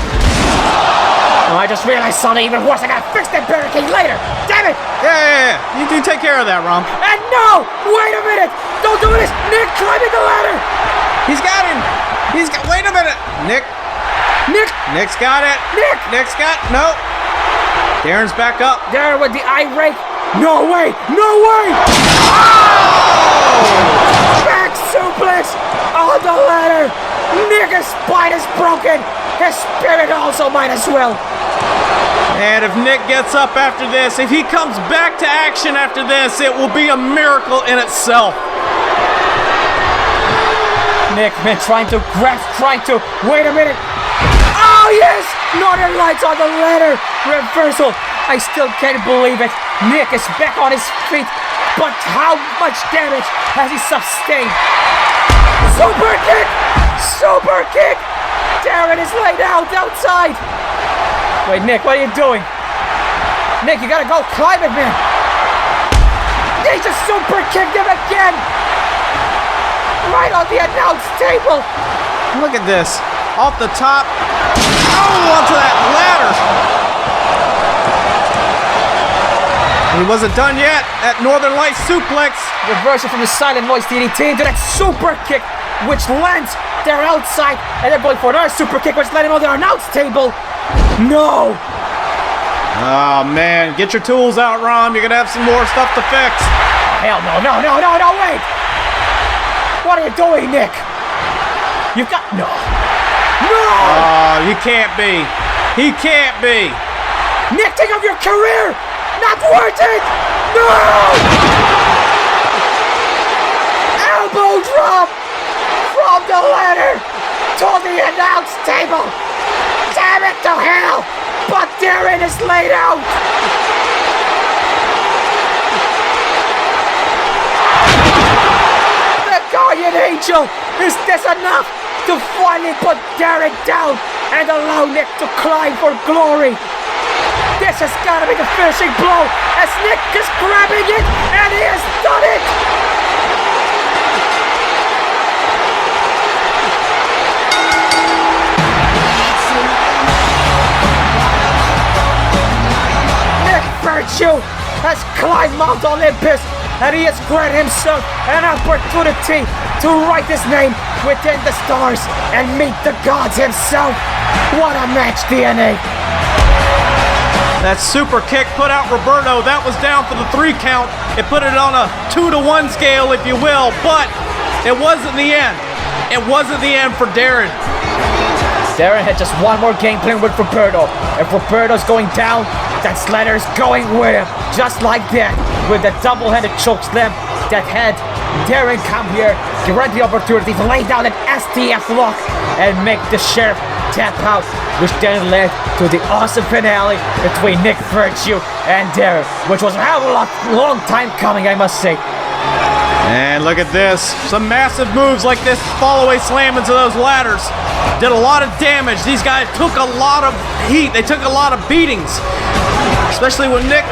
Oh, I just realized something even worse. I gotta fix that barricade later! Damn it! Yeah. You take care of that, Rom. And no! Wait a minute! Don't do this! Nick, climbing the ladder! He's got him! Wait a minute! Nick's got it! Nick's got... No! Darin's back up. Darin with the eye rake. No way! No way! Oh! Back suplex on the ladder! Nick's spine is broken! His spirit also might as well! And if Nick gets up after this, if he comes back to action after this, it will be a miracle in itself. Nick, man, trying to grasp, wait a minute. Oh, yes! Northern Lights on the ladder. Reversal. I still can't believe it. Nick is back on his feet, but how much damage has he sustained? Super kick! Super kick! Darin is laid out outside. Wait, Nick, what are you doing? Nick, you gotta go climb it, man. He just super kicked him again. Right on the announce table. Look at this. Off the top. Oh, onto that ladder. He wasn't done yet. That Northern Lights suplex. Reversal from the Silent Noise DDT into that super kick, which lands Darin outside. And they're going for another super kick, which landed on the announce table. No. Oh, man. Get your tools out, Rom. You're going to have some more stuff to fix. Hell no, wait. What are you doing, Nick? You've got... No! Oh, he can't be. He can't be. Nick, think of your career! Not worth it! No! Elbow drop from the ladder to the announce table. Damn it to hell! But Darin is laid out. guardian angel! Is this enough to finally put Darin down and allow Nick to climb for glory? This has gotta be the finishing blow as Nick is grabbing it and he has done it! Nick Virtue has climbed Mount Olympus and he has granted himself an opportunity to write his name within the stars and meet the gods himself. What a match, DNA! That super kick put out Roberto. That was down for the 3 count. It put it on a 2-to-1 scale, if you will, but it wasn't the end. It wasn't the end for Darin. Darin had just one more game plan with Roberto. If Roberto's going down, then Sledder's going with him. Just like that, with the double-handed choke slam that had Darin come here, grant the opportunity to lay down an STF lock and make the Sheriff tap out, which then led to the awesome finale between Nick Virtue and Darin, which was a hell of a long time coming, I must say. And look at this. Some massive moves like this follow-away slam into those ladders. Did a lot of damage. These guys took a lot of heat. They took a lot of beatings. Especially when Nick,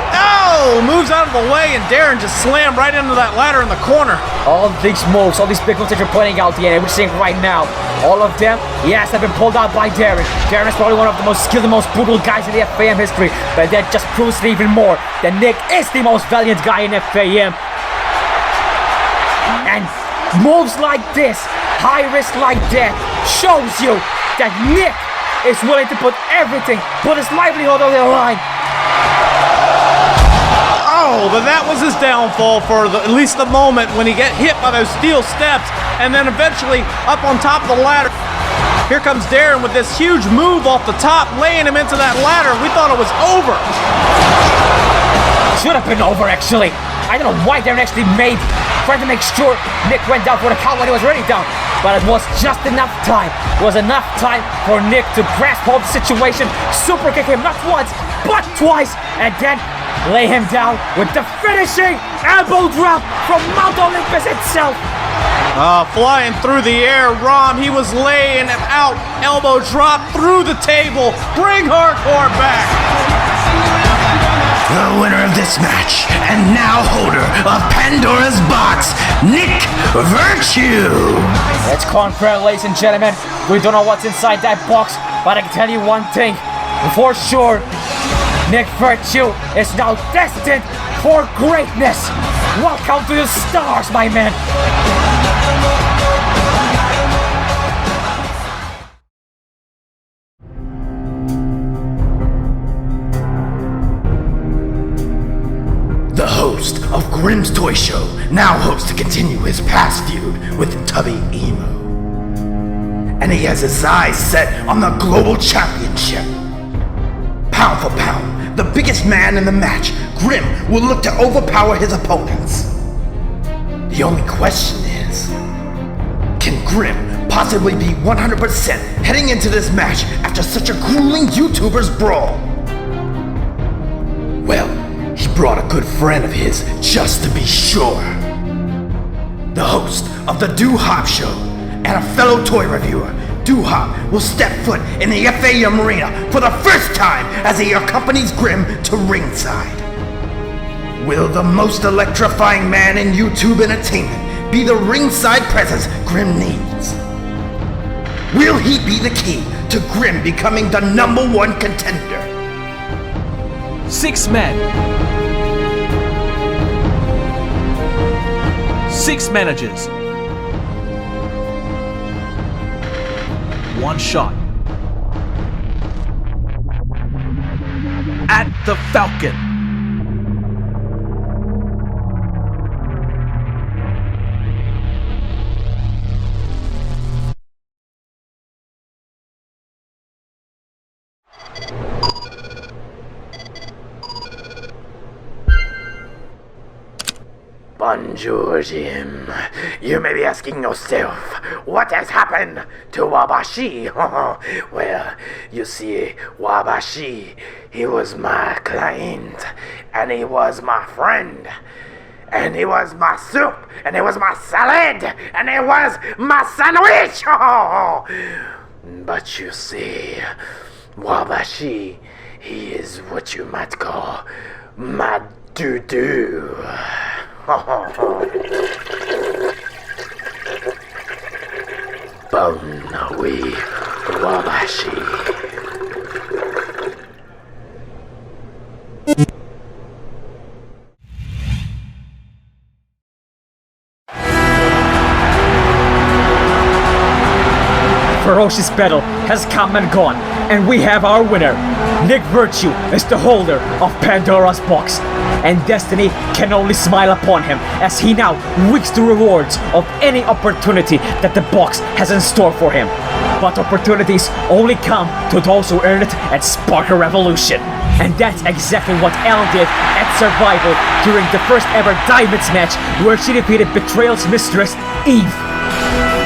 moves out of the way and Darin just slammed right into that ladder in the corner. All these moves, all these big moves that you're pointing out, DNA, we're seeing right now, all of them, yes, have been pulled out by Darin. Darin is probably one of the most skilled and most brutal guys in the FaM history, but that just proves it even more that Nick is the most valiant guy in FaM. And moves like this, high risk like that, shows you that Nick is willing to put everything, put his livelihood on the line. Oh, but that was his downfall for at least the moment when he get hit by those steel steps and then eventually up on top of the ladder. Here comes Darin with this huge move off the top, laying him into that ladder. We thought it was over. Should have been over, actually. I don't know why Darin actually tried to make sure Nick went down for the count when he was already down. But it was just enough time. It was enough time for Nick to grasp hold of the situation, super kick him not once, but twice, and then lay him down with the finishing elbow drop from Mount Olympus itself. Flying through the air, Rom, he was laying it out, elbow drop through the table. Bring hardcore back. The winner of this match, and now holder of Pandora's box, Nick Virtue. It's confirmed, ladies and gentlemen. We don't know what's inside that box, but I can tell you one thing for sure. Nick Virtue is now destined for greatness. Welcome to the stars, my man. The host of GuNNz Toy Show now hopes to continue his past feud with Tubby Emo. And he has his eyes set on the global championship. Pound for pound, the biggest man in the match, Grim will look to overpower his opponents. The only question is, can Grim possibly be 100% heading into this match after such a grueling YouTuber's brawl? Well, he brought a good friend of his just to be sure. The host of the Do-Hop Show and a fellow toy reviewer, Do-Hop will step foot in the FaM arena for the first time as he accompanies Grim to ringside. Will the most electrifying man in YouTube entertainment be the ringside presence Grim needs? Will he be the key to Grim becoming the #1 contender? 6 men. 6 managers. 1 shot. At the Falcon. Bonjour, Jim. You may be asking yourself, what has happened to Wabashi? Well, you see, Wabashi, he was my client, and he was my friend. and it was my soup, and it was my salad, and it was my sandwich. Oh. But you see, Wabashi, he is what you might call my doo-doo. Bonawi Wabashi. Ferocious battle has come and gone, and we have our winner. Nick Virtue is the holder of Pandora's box, and destiny can only smile upon him as he now reaps the rewards of any opportunity that the box has in store for him. But opportunities only come to those who earn it and spark a revolution. And that's exactly what Elle did at Survival during the first ever Diamonds match, where she defeated Betrayal's mistress, Eve.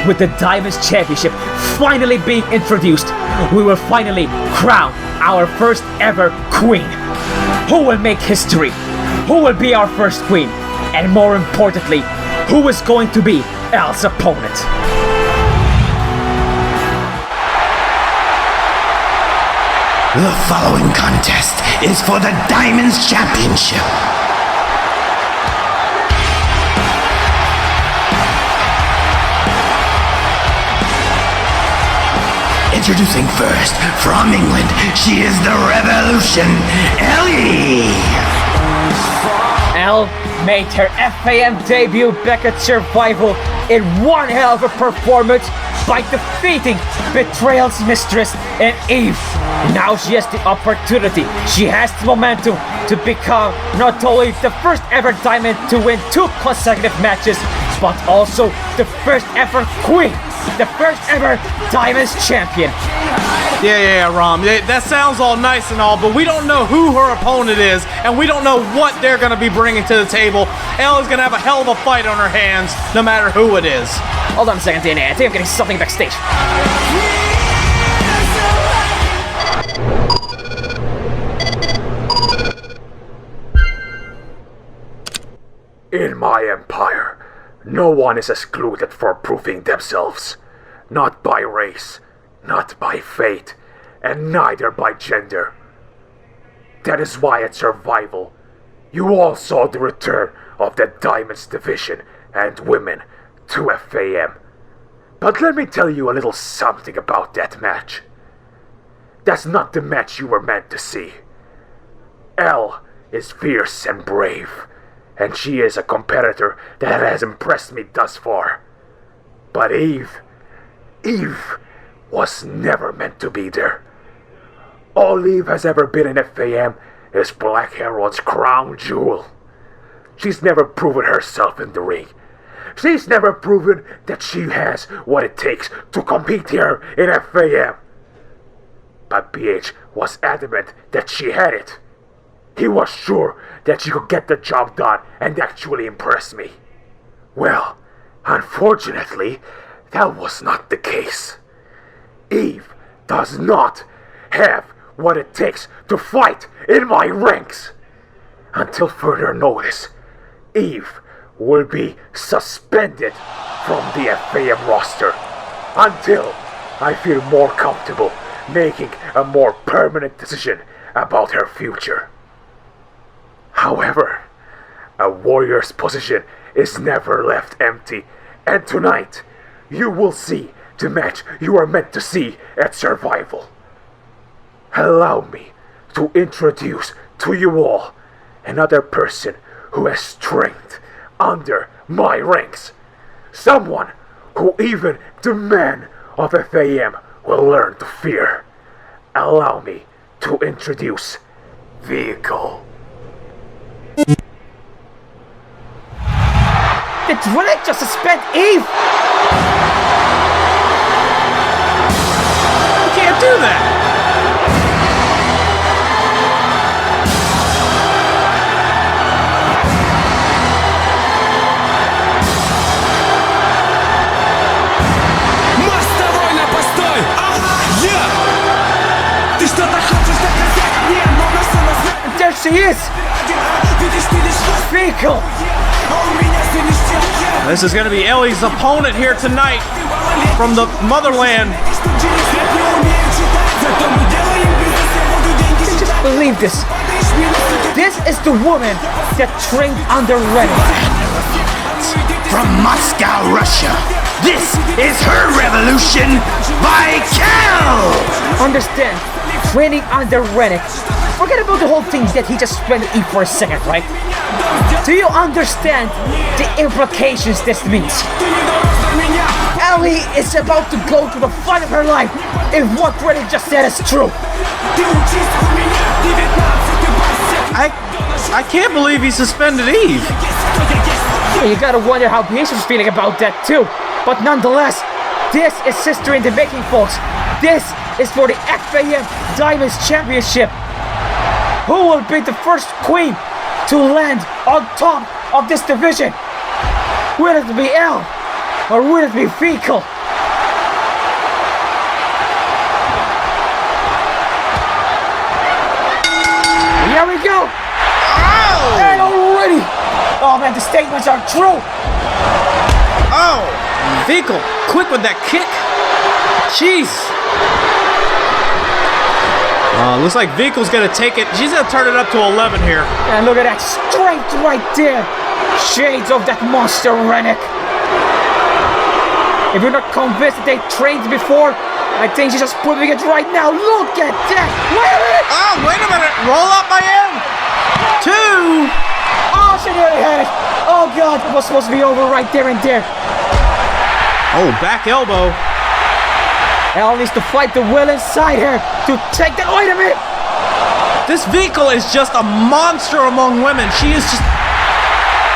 With the Diamonds Championship finally being introduced, we will finally crown our first ever queen. Who will make history? Who will be our first queen? And more importantly, who is going to be Elle's opponent? The following contest is for the Diamonds Championship. Introducing first, from England, she is the Revolution, Elle! Elle made her FaM debut back at Survival in one hell of a performance by defeating Betrayal's mistress and Eve. Now she has the opportunity, she has the momentum to become not only the first ever Diamond to win 2 consecutive matches, but also the first ever queen, the first ever Diamonds champion. Yeah, Rom. That sounds all nice and all, but we don't know who her opponent is, and we don't know what they're going to be bringing to the table. Elle is going to have a hell of a fight on her hands, no matter who it is. Hold on a second, DNA. I think I'm getting something backstage. In my empire, no one is excluded for proving themselves. Not by race, not by fate, and neither by gender. That is why at Survival, you all saw the return of the Diamonds division and women to FaM. But let me tell you a little something about that match. That's not the match you were meant to see. Elle is fierce and brave, and she is a competitor that has impressed me thus far. But Eve was never meant to be there. All Eve has ever been in FaM is BlackHeron's crown jewel. She's never proven herself in the ring. She's never proven that she has what it takes to compete here in FaM. But BH was adamant that she had it. He was sure that she could get the job done and actually impress me. Well, unfortunately, that was not the case. Eve does not have what it takes to fight in my ranks. Until further notice, Eve will be suspended from the FaM roster until I feel more comfortable making a more permanent decision about her future. However, a warrior's position is never left empty, and tonight you will see the match you are meant to see at Survival. Allow me to introduce to you all another person who has strength under my ranks. Someone who even the men of FaM will learn to fear. Allow me to introduce Vehicle. Did RANIK just suspend Eve? You can't do that! There she is! Vehicle! This is going to be Elle's opponent here tonight from the motherland. Just believe this. This is the woman that trained under RANIK. From Moscow, Russia. This is her revolution by Elle! Understand, training under RANIK. Forget about the whole thing that he just went to eat for a second, right? Do you understand the implications this means? Elle is about to go to the fight of her life if what RANIK just said is true. I can't believe he suspended Eve. You gotta wonder how Beatrice was feeling about that too. But nonetheless, this is history in the making, folks. This is for the FaM Diamonds Championship. Who will be the first queen to land on top of this division? Will it be Elle or will it be Fecal? Here we go! Oh! And already! Oh man, the statements are true! Oh! Fecal, quick with that kick! Jeez! Looks like Fecal's gonna take it. She's gonna turn it up to 11 here. And look at that strength right there! Shades of that monster RANIK! If you're not convinced that they trained before, I think she's just proving it right now. Look at that! Wait a minute! Oh, wait a minute! Roll up by Elle! 2! Oh, she nearly had it! Oh god, it was supposed to be over right there and there. Oh, back elbow. Elle needs to fight the will inside her to take that. Wait a minute! This Fecal is just a monster among women. She is just...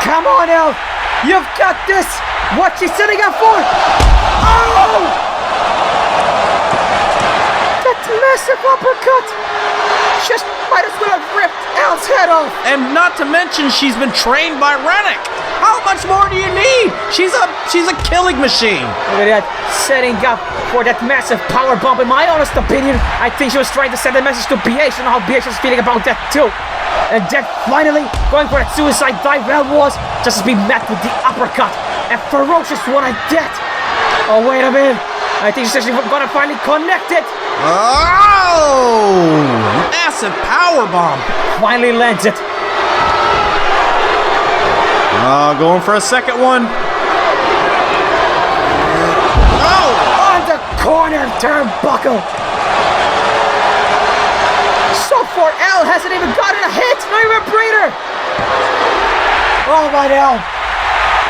Come on, Elle! You've got this! What's she setting up for? Oh! That massive uppercut! Just might as well have ripped Elle's head off! And not to mention, she's been trained by RANIK! How much more do you need? She's a killing machine! Look at that, setting up for that massive power bomb. In my honest opinion, I think she was trying to send a message to BH and how BH was feeling about that too. And then finally, going for that suicide dive Elle was, just to be met with the uppercut. A ferocious one at that. Oh, wait a minute. I think she's actually gonna finally connect it. Oh! Massive power bomb. Finally lands it. Going for a second one. Oh! On the corner turnbuckle. So far, Elle hasn't even gotten a hit. Not even a breather. Oh, my Elle.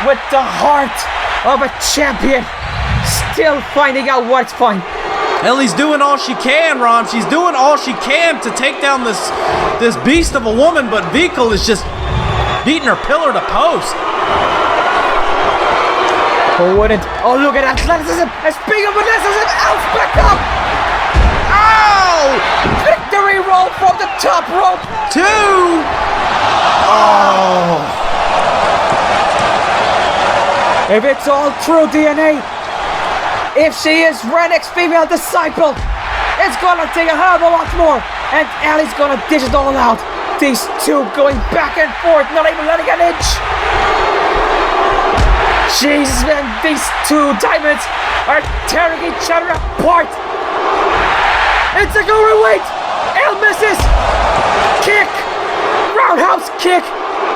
With the heart of a champion. Still finding out what's fine. Elle's doing all she can, Rom. She's doing all she can to take down this beast of a woman, but Fecal is just beating her pillar to post. Who wouldn't? Oh, look at athleticism! And speaking of athleticism, Elle's back up! Oh! Victory roll from the top rope! 2! Oh! If it's all true DNA, if she is RANIK's female disciple, it's gonna take a hell of a lot more, and Ellie's gonna dish it all out. These two going back and forth, not even letting an inch. Jesus, man, these two diamonds are tearing each other apart. It's a overweight. Elle misses. Kick. Roundhouse kick.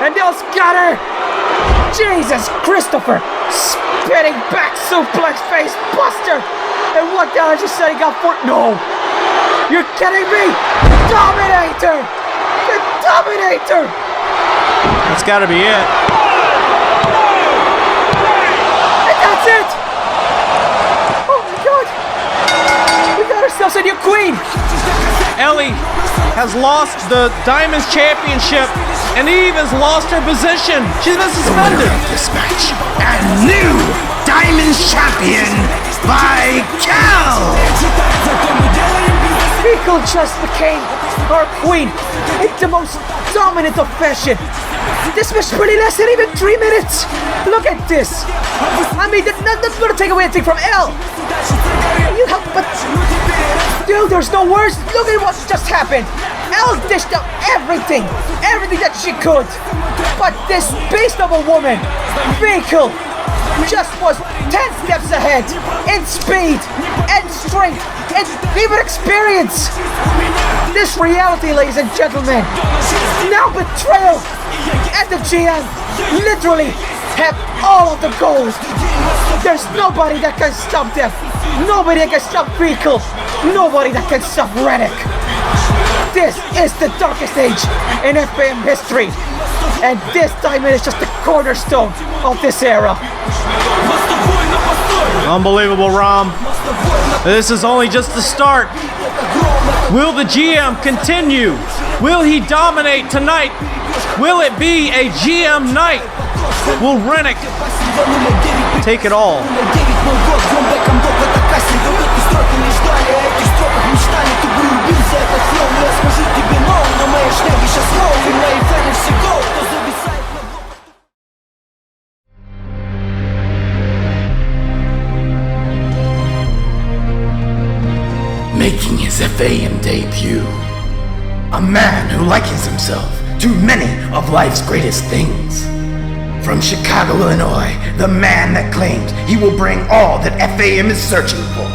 And Elle's got her. Jesus, Christopher. Spinning back suplex face buster. And what the hell is she setting up for? No. You're kidding me. Dominator. The Dominator. That's gotta be it. That's it! Oh my god! We got ourselves a new queen! Elle has lost the Diamonds Championship, and Eve has lost her position. She's been suspended. This match, a new Diamonds Champion by Elle! Fecal just became our queen in the most dominant of fashion. This was pretty less than even 3 minutes. Look at this. I mean, that's gonna take away anything from Elle. You have, but dude, there's no words. Look at what just happened. Elle dished out everything that she could. But this beast of a woman, vehicle, just was 10 steps ahead in speed and strength and even experience. This reality, ladies and gentlemen, now betrayal, and the GM literally have all of the gold. There's nobody that can stop them. Nobody that can stop Vehicle. Nobody that can stop RANIK. This is the darkest age in FaM history, and this diamond is just the cornerstone of this era. Unbelievable, Rom. This is only just the start. Will the GM continue? Will he dominate tonight? Will it be a GM night? Will RANIK take it all? Making his FaM debut, a man who likens himself to many of life's greatest things. From Chicago, Illinois, the man that claims he will bring all that FaM is searching for.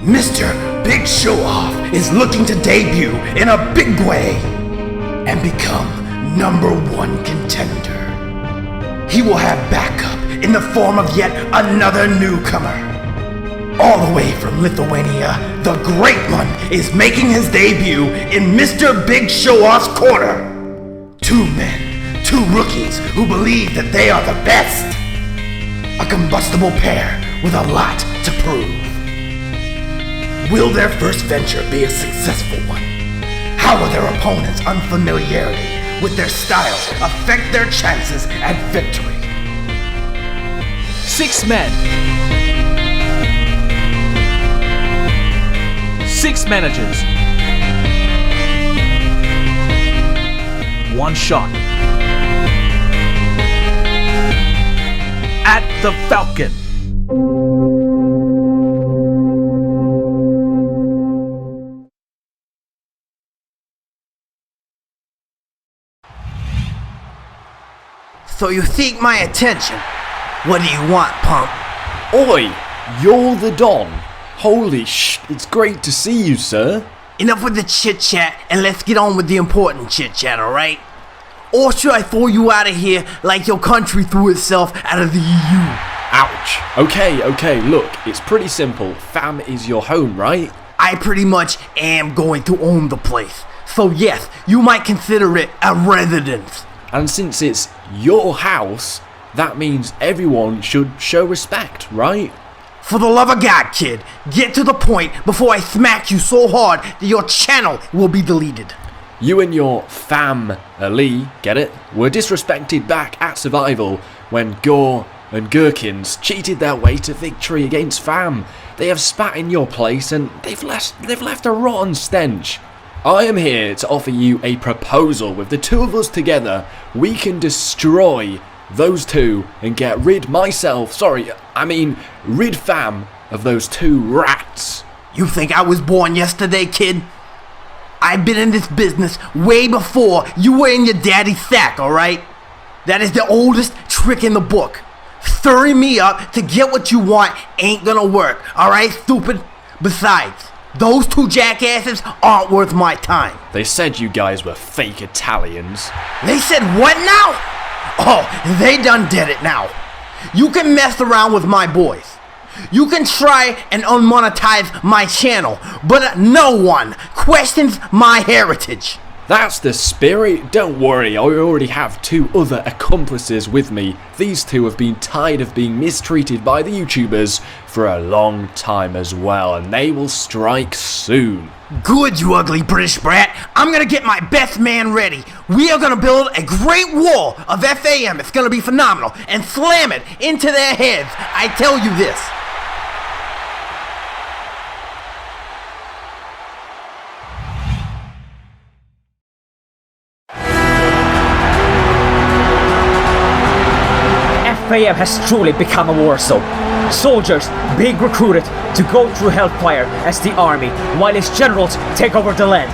Mr. Big Show-Off is looking to debut in a big way and become #1 contender. He will have backup in the form of yet another newcomer. All the way from Lithuania, the Great One is making his debut in Mr. Big Show-Off's corner. Two men, two rookies who believe that they are the best. A combustible pair with a lot to prove. Will their first venture be a successful one? How will their opponents' unfamiliarity with their styles affect their chances at victory? 6 men. 6 managers. 1 shot. At the Falcon. So you seek my attention. What do you want, pump? Oi, you're the Don. Holy it's great to see you, sir. Enough with the chit-chat, and let's get on with the important chit-chat, alright? Or should I throw you out of here like your country threw itself out of the EU? Ouch. Okay, look, it's pretty simple. FaM is your home, right? I pretty much am going to own the place. So yes, you might consider it a residence. And since it's your house, that means everyone should show respect, right? For the love of God, kid, get to the point before I smack you so hard that your channel will be deleted. You and your FaM, Elle, get it, were disrespected back at Survival when Gore and GuNNz cheated their way to victory against FaM. They have spat in your place and they've left a rotten stench. I am here to offer you a proposal. With the two of us together, we can destroy those two and get rid FaM of those two rats. You think I was born yesterday, kid? I've been in this business way before you were in your daddy's sack, alright? That is the oldest trick in the book. Stirring me up to get what you want ain't gonna work, alright, stupid? Besides, those two jackasses aren't worth my time. They said you guys were fake Italians. They said what now? Oh, they done did it now. You can mess around with my boys. You can try and unmonetize my channel, but no one questions my heritage. That's the spirit. Don't worry, I already have 2 other accomplices with me. These 2 have been tired of being mistreated by the YouTubers for a long time as well, and they will strike soon. Good, you ugly British brat. I'm gonna get my best man ready. We are gonna build a great wall of FaM. It's gonna be phenomenal, and slam it into their heads. I tell you this. FaM has truly become a war zone. Soldiers being recruited to go through hellfire as the army, while its generals take over the land.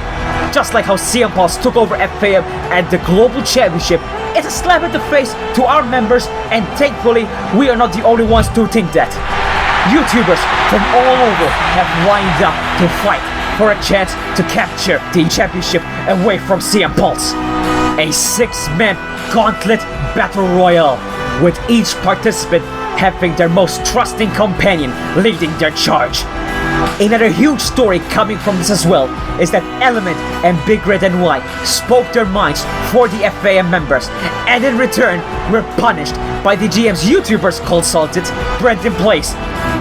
Just like how CM Pulse took over FAM and the Global Championship, it's a slap in the face to our members, and thankfully, we are not the only ones to think that. YouTubers from all over have lined up to fight for a chance to capture the championship away from CM Pulse. A 6-man Gauntlet Battle Royale, with each participant having their most trusting companion leading their charge. Another huge story coming from this as well is that Element and Big Red NY spoke their minds for the FAM members, and in return were punished by the GM's YouTubers consultant, Brendan Place,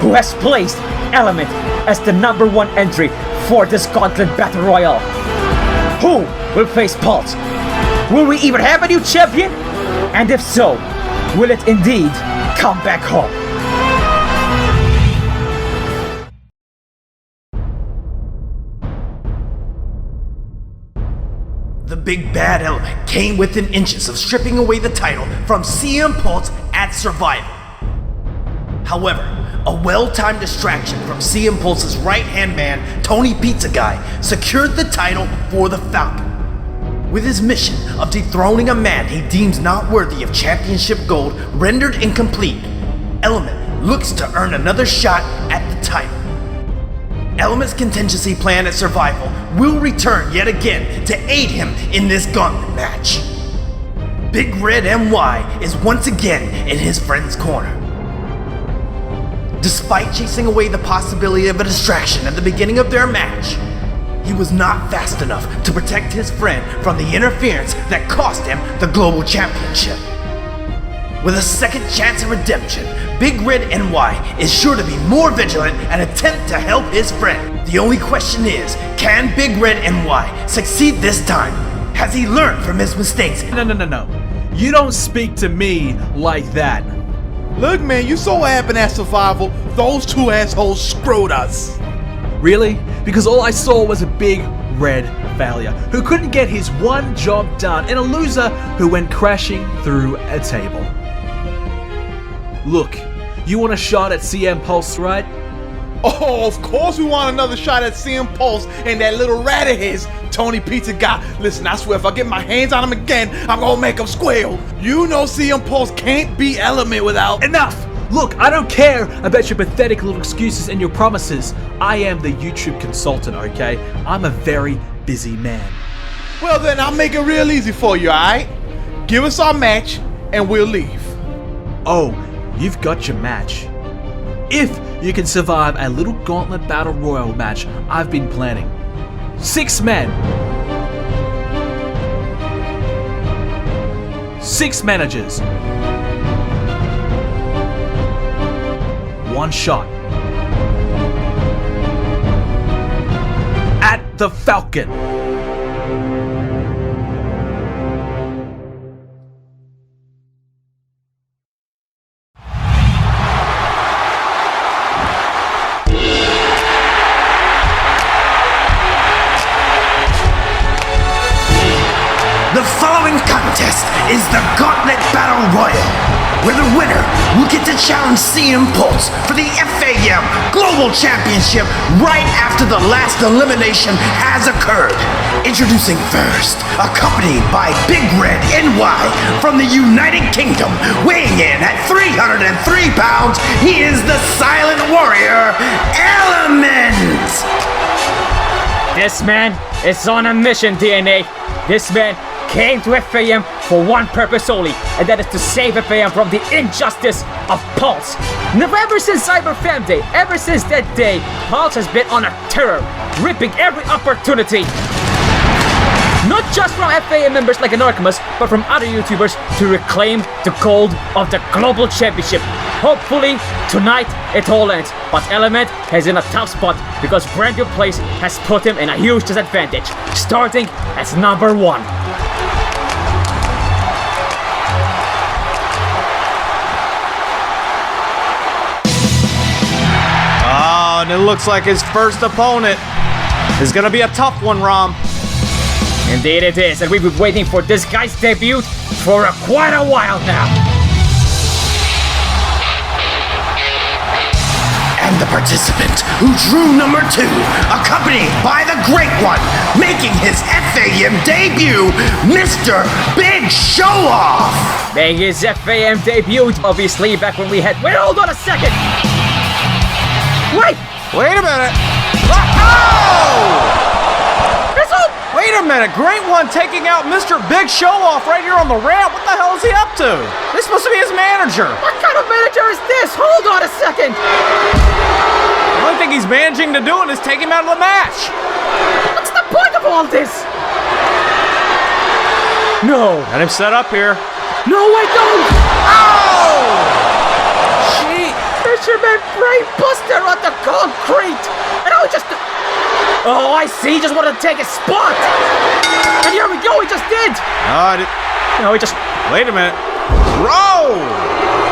who has placed Element as the #1 entry for this Gauntlet Battle Royale. Who will face Pulse? Will we even have a new champion? And if so, will it indeed come back home? The big bad Element came within inches of stripping away the title from CM Pulse at Survival. However, a well-timed distraction from CM Pulse's right-hand man, Tony Pizza Guy, secured the title for the Falcon. With his mission of dethroning a man he deems not worthy of championship gold rendered incomplete, Element looks to earn another shot at the title. Element's contingency plan at Survival will return yet again to aid him in this gauntlet match. Big Red NY is once again in his friend's corner. Despite chasing away the possibility of a distraction at the beginning of their match, he was not fast enough to protect his friend from the interference that cost him the Global Championship. With a second chance at redemption, Big Red NY is sure to be more vigilant and attempt to help his friend. The only question is, can Big Red NY succeed this time? Has he learned from his mistakes? No. You don't speak to me like that. Look, man, you saw what happened at Survival. Those two assholes screwed us. Really? Because all I saw was a big red failure who couldn't get his one job done and a loser who went crashing through a table. Look, you want a shot at CM Pulse, right? Oh, of course we want another shot at CM Pulse and that little rat of his, Tony Pizza Guy. Listen, I swear if I get my hands on him again, I'm gonna make him squeal. You know CM Pulse can't be Element without... Enough! Look, I don't care about your pathetic little excuses and your promises. I am the YouTube consultant, okay? I'm a very busy man. Well then, I'll make it real easy for you, alright? Give us our match, and we'll leave. Oh, you've got your match. If you can survive a little Gauntlet Battle Royal match I've been planning. 6 men. 6 managers. 1 shot. At the Falcon. The following contest is the Gauntlet Battle Royal, where the winner will get to challenge CM Pulse for the FAM Global Championship right after the last elimination has occurred. Introducing first, accompanied by Big Red NY from the United Kingdom, weighing in at 303 pounds, he is the Silent Warrior, Element! This man is on a mission, DNA. This man came to FAM for one purpose only, and that is to save FAM from the injustice of Pulse. Ever since Cyber Fam Day, ever since that day, Pulse has been on a terror, ripping every opportunity. Not just from FAM members like Anarchymus, but from other YouTubers to reclaim the gold of the Global Championship. Hopefully, tonight it all ends, but Element is in a tough spot because Brandon Place has put him in a huge disadvantage, starting as number 1. Oh, and it looks like his first opponent is gonna be a tough one, Rom. Indeed it is, and we've been waiting for this guy's debut for quite a while now. And the participant who drew number 2, accompanied by the Great One, making his FAM debut, Mr. Big Show-Off! Making his FAM debut, obviously, back when we had... Wait, hold on a second! Wait! Wait a minute! Wait a minute, Great One taking out Mr. Big Show-Off right here on the ramp. What the hell is he up to? This is supposed to be his manager. What kind of manager is this? Hold on a second! The only thing he's managing to do is take him out of the match. What's the point of all this? No. Got him set up here. No, I don't! Oh! Gee. Fisherman Rom Buster on the concrete! And I was just... Oh, I see. He just wanted to take his spot. And here we go. He just did. No, he just... Wait a minute. Roll!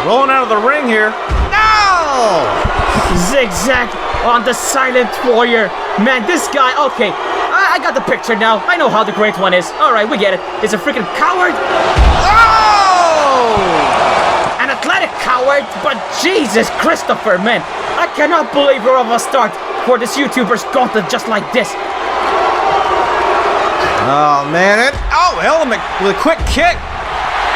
Rolling out of the ring here. No! Zigzag on the Silent Warrior. Man, this guy... Okay, I got the picture now. I know how the Great One is. All right, we get it. He's a freaking coward. Oh! An athletic coward, but Jesus Christopher, man. I cannot believe we're of a start for this YouTuber's Gauntlet just like this. Oh, man. Element with a quick kick.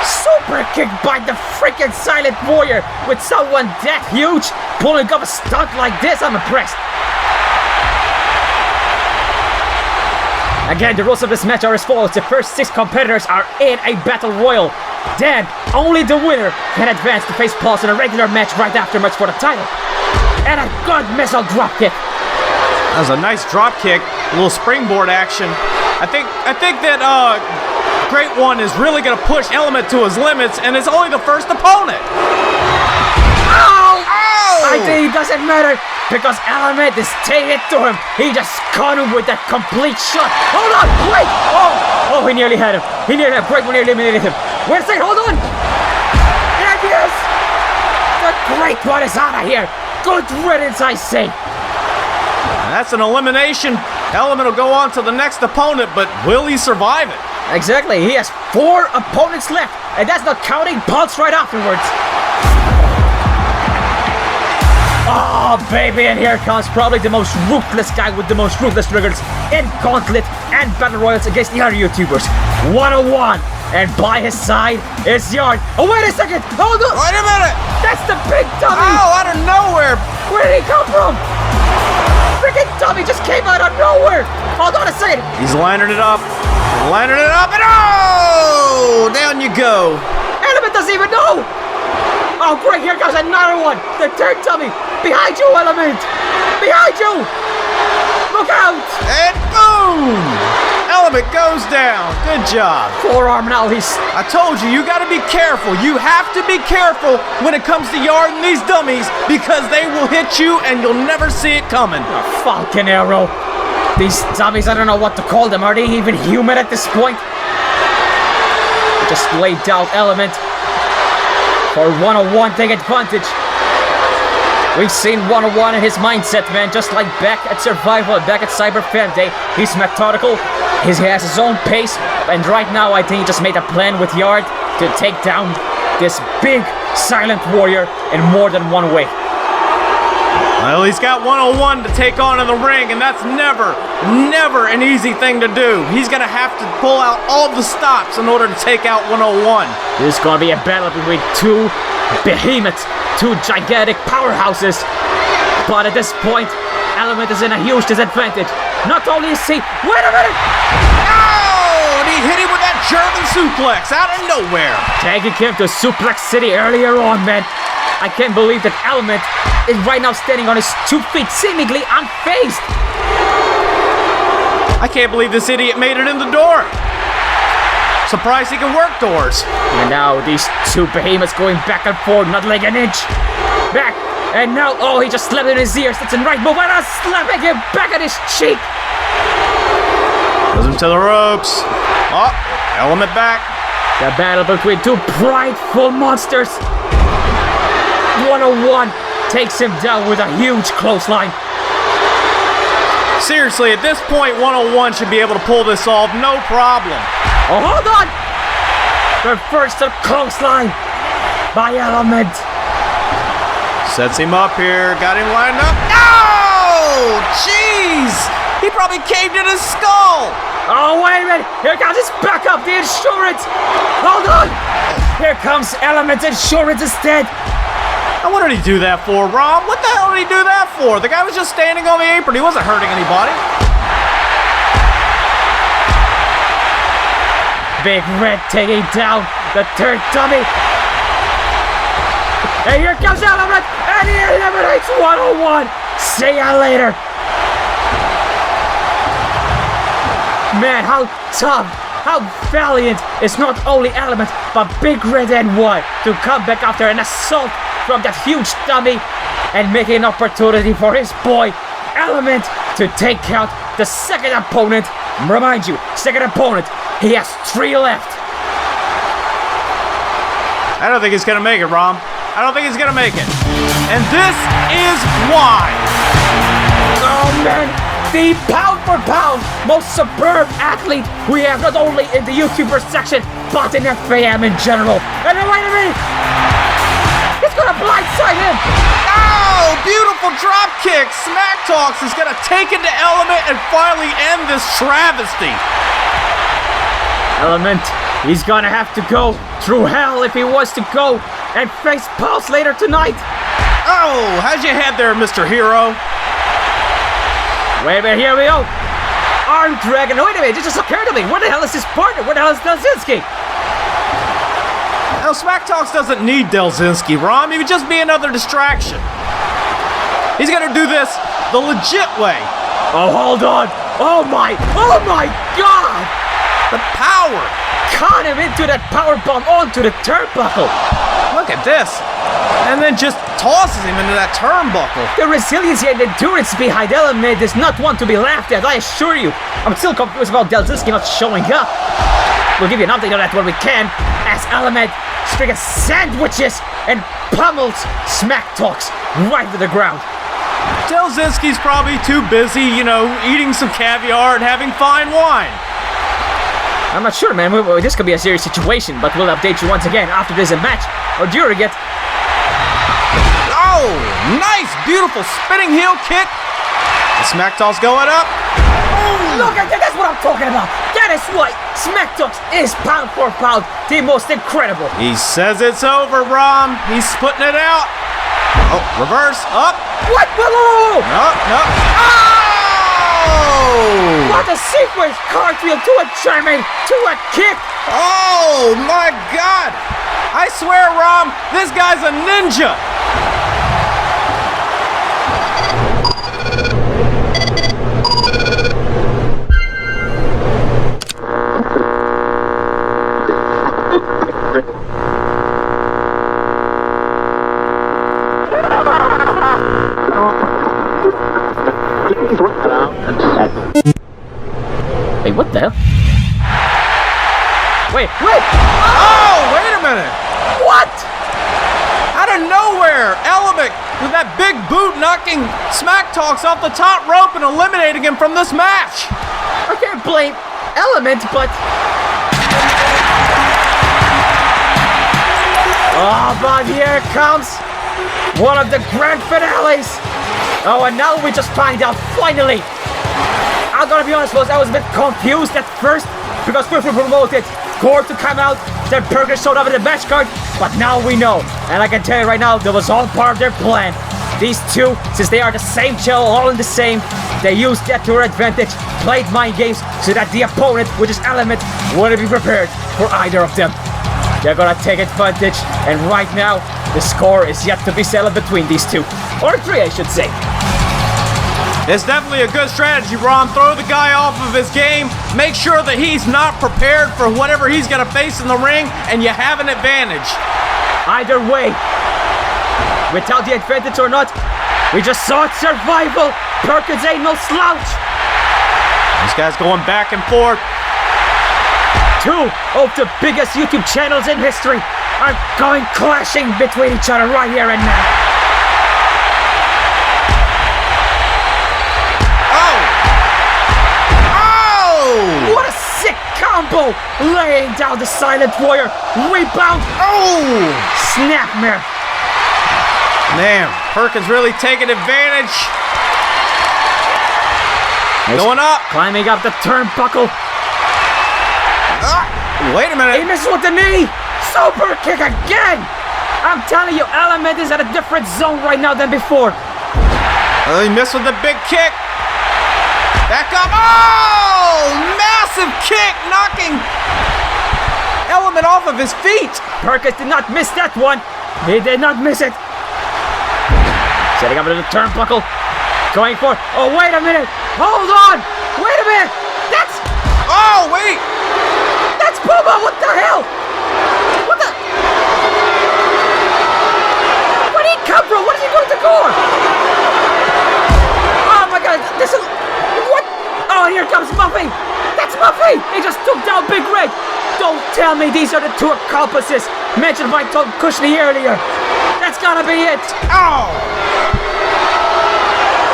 Super kick by the freaking Silent Warrior with someone that huge pulling up a stunt like this. I'm impressed. Again, the rules of this match are as follows. The first 6 competitors are in a battle royal. Then, only the winner can advance to face Pulse in a regular match right afterwards for the title. And a good missile drop kick. That was a nice drop kick, a little springboard action. I think that Great One is really gonna push Element to his limits, and it's only the first opponent. Ow! I think it doesn't matter because Element is taking it to him. He just caught him with that complete shot. Hold on, wait! Oh, he nearly had him. He nearly had him. Great One nearly eliminated him. Wait a second, hold on! There he is! The Great One is out of here. Good riddance, I say. That's an elimination. Element will go on to the next opponent, but will he survive it? Exactly. He has 4 opponents left, and that's not counting Pulse right afterwards. Oh, baby, and here comes probably the most ruthless guy with the most ruthless triggers in Gauntlet and Battle Royals against the other YouTubers. 101, and by his side is Yard. Oh, wait a second. Hold on. Wait a minute. That's the big dummy. Oh, out of nowhere. Where did he come from? Freaking dummy just came out of nowhere! Hold on a second! He's lining it up, and oh! Down you go! Element doesn't even know! Oh, great, here comes another one! The third dummy! Behind you, Element! Behind you! Look out! And boom! Element goes down. Good job. Forearm now, I told you, you gotta be careful. You have to be careful when it comes to Yard and these dummies because they will hit you and you'll never see it coming. Falcon Arrow. These dummies, I don't know what to call them. Are they even human at this point? They just laid down Element for 101 take advantage. We've seen 101 in his mindset, man, just like back at Survival, back at Cyber Fan Day. He's methodical, he has his own pace, and right now I think he just made a plan with Yard to take down this big Silent Warrior in more than one way. Well, he's got 101 to take on in the ring, and that's never an easy thing to do. He's gonna have to pull out all the stops in order to take out 101. This is gonna be a battle between 2 behemoths, 2 gigantic powerhouses. But at this point, Element is in a huge disadvantage. Not only is he... Wait a minute! Oh! And he hit him with that German suplex out of nowhere. Taking him to Suplex City earlier on, man. I can't believe that Element is right now standing on his 2 feet, seemingly unfazed. I can't believe this idiot made it in the door. Surprised he can work doors. And now these 2 behemoths going back and forth, not like an inch. Back. And now, oh, he just slapped in his ears. That's a right move. And I'm slapping him back at his cheek. Goes him to the ropes. Oh, Element back. The battle between 2 prideful monsters. 101 takes him down with a huge clothesline. Seriously, at this point, 101 should be able to pull this off, no problem. Oh, hold on! The first clothesline by Element. Sets him up here, got him lined up. Oh, jeez! He probably caved in his skull! Oh, wait a minute! Here comes his backup, the insurance! Hold on! Here comes Element Insurance instead! And what did he do that for, Rom? What the hell did he do that for? The guy was just standing on the apron. He wasn't hurting anybody. Big Red taking down the third dummy. And here comes Element, and he eliminates 101. See ya later. Man, how tough, how valiant is not only Element, but Big Red and White to come back after an assault from that huge dummy and make an opportunity for his boy Element to take out the second opponent. Remind you, second opponent, he has 3 left. I don't think he's gonna make it, Rom. I don't think he's gonna make it. And this is why. Oh man, the pound for pound most superb athlete we have not only in the YouTuber section, but in FaM in general. And wait a minute! He's gonna blindside him! Oh, beautiful drop kick! Smack Talks is gonna take into Element and finally end this travesty. Element, he's gonna have to go through hell if he wants to go and face Pulse later tonight. Oh, how'd you head there, Mr. Hero? Wait a minute, here we go. Arm Dragon, wait a minute, it just occurred to me. Where the hell is his partner? Where the hell is Delzinski? Now, Smack Talks doesn't need Delzinski, Rom. He would just be another distraction. He's gonna do this the legit way. Oh, hold on. Oh my God! The power! Caught him into that power bomb onto the turnbuckle. Look at this. And then just tosses him into that turnbuckle. The resiliency and endurance behind Element is not one to be laughed at, I assure you. I'm still confused about Delzinski not showing up. We'll give you an update on that when we can, as Element freaking sandwiches and pummels Smack Talks right to the ground. Delzinski's probably too busy, eating some caviar and having fine wine. I'm not sure, man. This could be a serious situation, but we'll update you once again after there's a match or during it. Oh, nice, beautiful spinning heel kick. The Smack Talks going up. Oh, look at that, that's what I'm talking about. That is why Smack Talks is pound for pound the most incredible. He says it's over, Rom. He's putting it out. Oh, reverse, up. What? Whoa. No. What a sequence! Cartwheel to a German, to a kick! Oh my God! I swear, Rom, this guy's a ninja! Wait, what the hell? Wait! Oh, wait a minute! What? Out of nowhere, Element with that big boot knocking Smack Talks off the top rope and eliminating him from this match. I can't blame Element, but... Oh, but here comes one of the grand finales. Oh, and now we just find out, finally. I'm gonna be honest, folks, I was a bit confused at first because we promoted Gore to come out, then Burger showed up in the match card, but now we know. And I can tell you right now, that was all part of their plan. These two, since they are the same show, all in the same, they used that to their advantage, played mind games so that the opponent, which is Element, wouldn't be prepared for either of them. They're gonna take advantage, and right now, the score is yet to be settled between these two. Or 3, I should say. It's definitely a good strategy, Ron. Throw the guy off of his game. Make sure that he's not prepared for whatever he's going to face in the ring, and you have an advantage. Either way, without the advantage or not, we just saw it survival. Perkins ain't no slouch. This guy's going back and forth. 2 of the biggest YouTube channels in history are going clashing between each other right here and now. What a sick combo! Laying down the Silent Warrior. Rebound. Oh! Snapmare. Man, Perkins really taking advantage. Going up. Climbing up the turnbuckle. Wait a minute. He misses with the knee. Super kick again. I'm telling you, Element is at a different zone right now than before. He missed with the big kick. Back up. Oh! Massive kick, knocking Element off of his feet. Perkins did not miss that one. He did not miss it. Setting up into the turnbuckle. Going for... Oh, wait a minute. Hold on. Wait a minute. That's... Oh, wait. That's Puma. What the hell? What the... Where did he come from? What is he going to go on? Oh, my God. This is... What? Oh, here comes Muffy. That's Muffy. He just took down Big Red. Don't tell me these are the two accomplices mentioned by Tom Cushney earlier. That's gotta be it. Oh!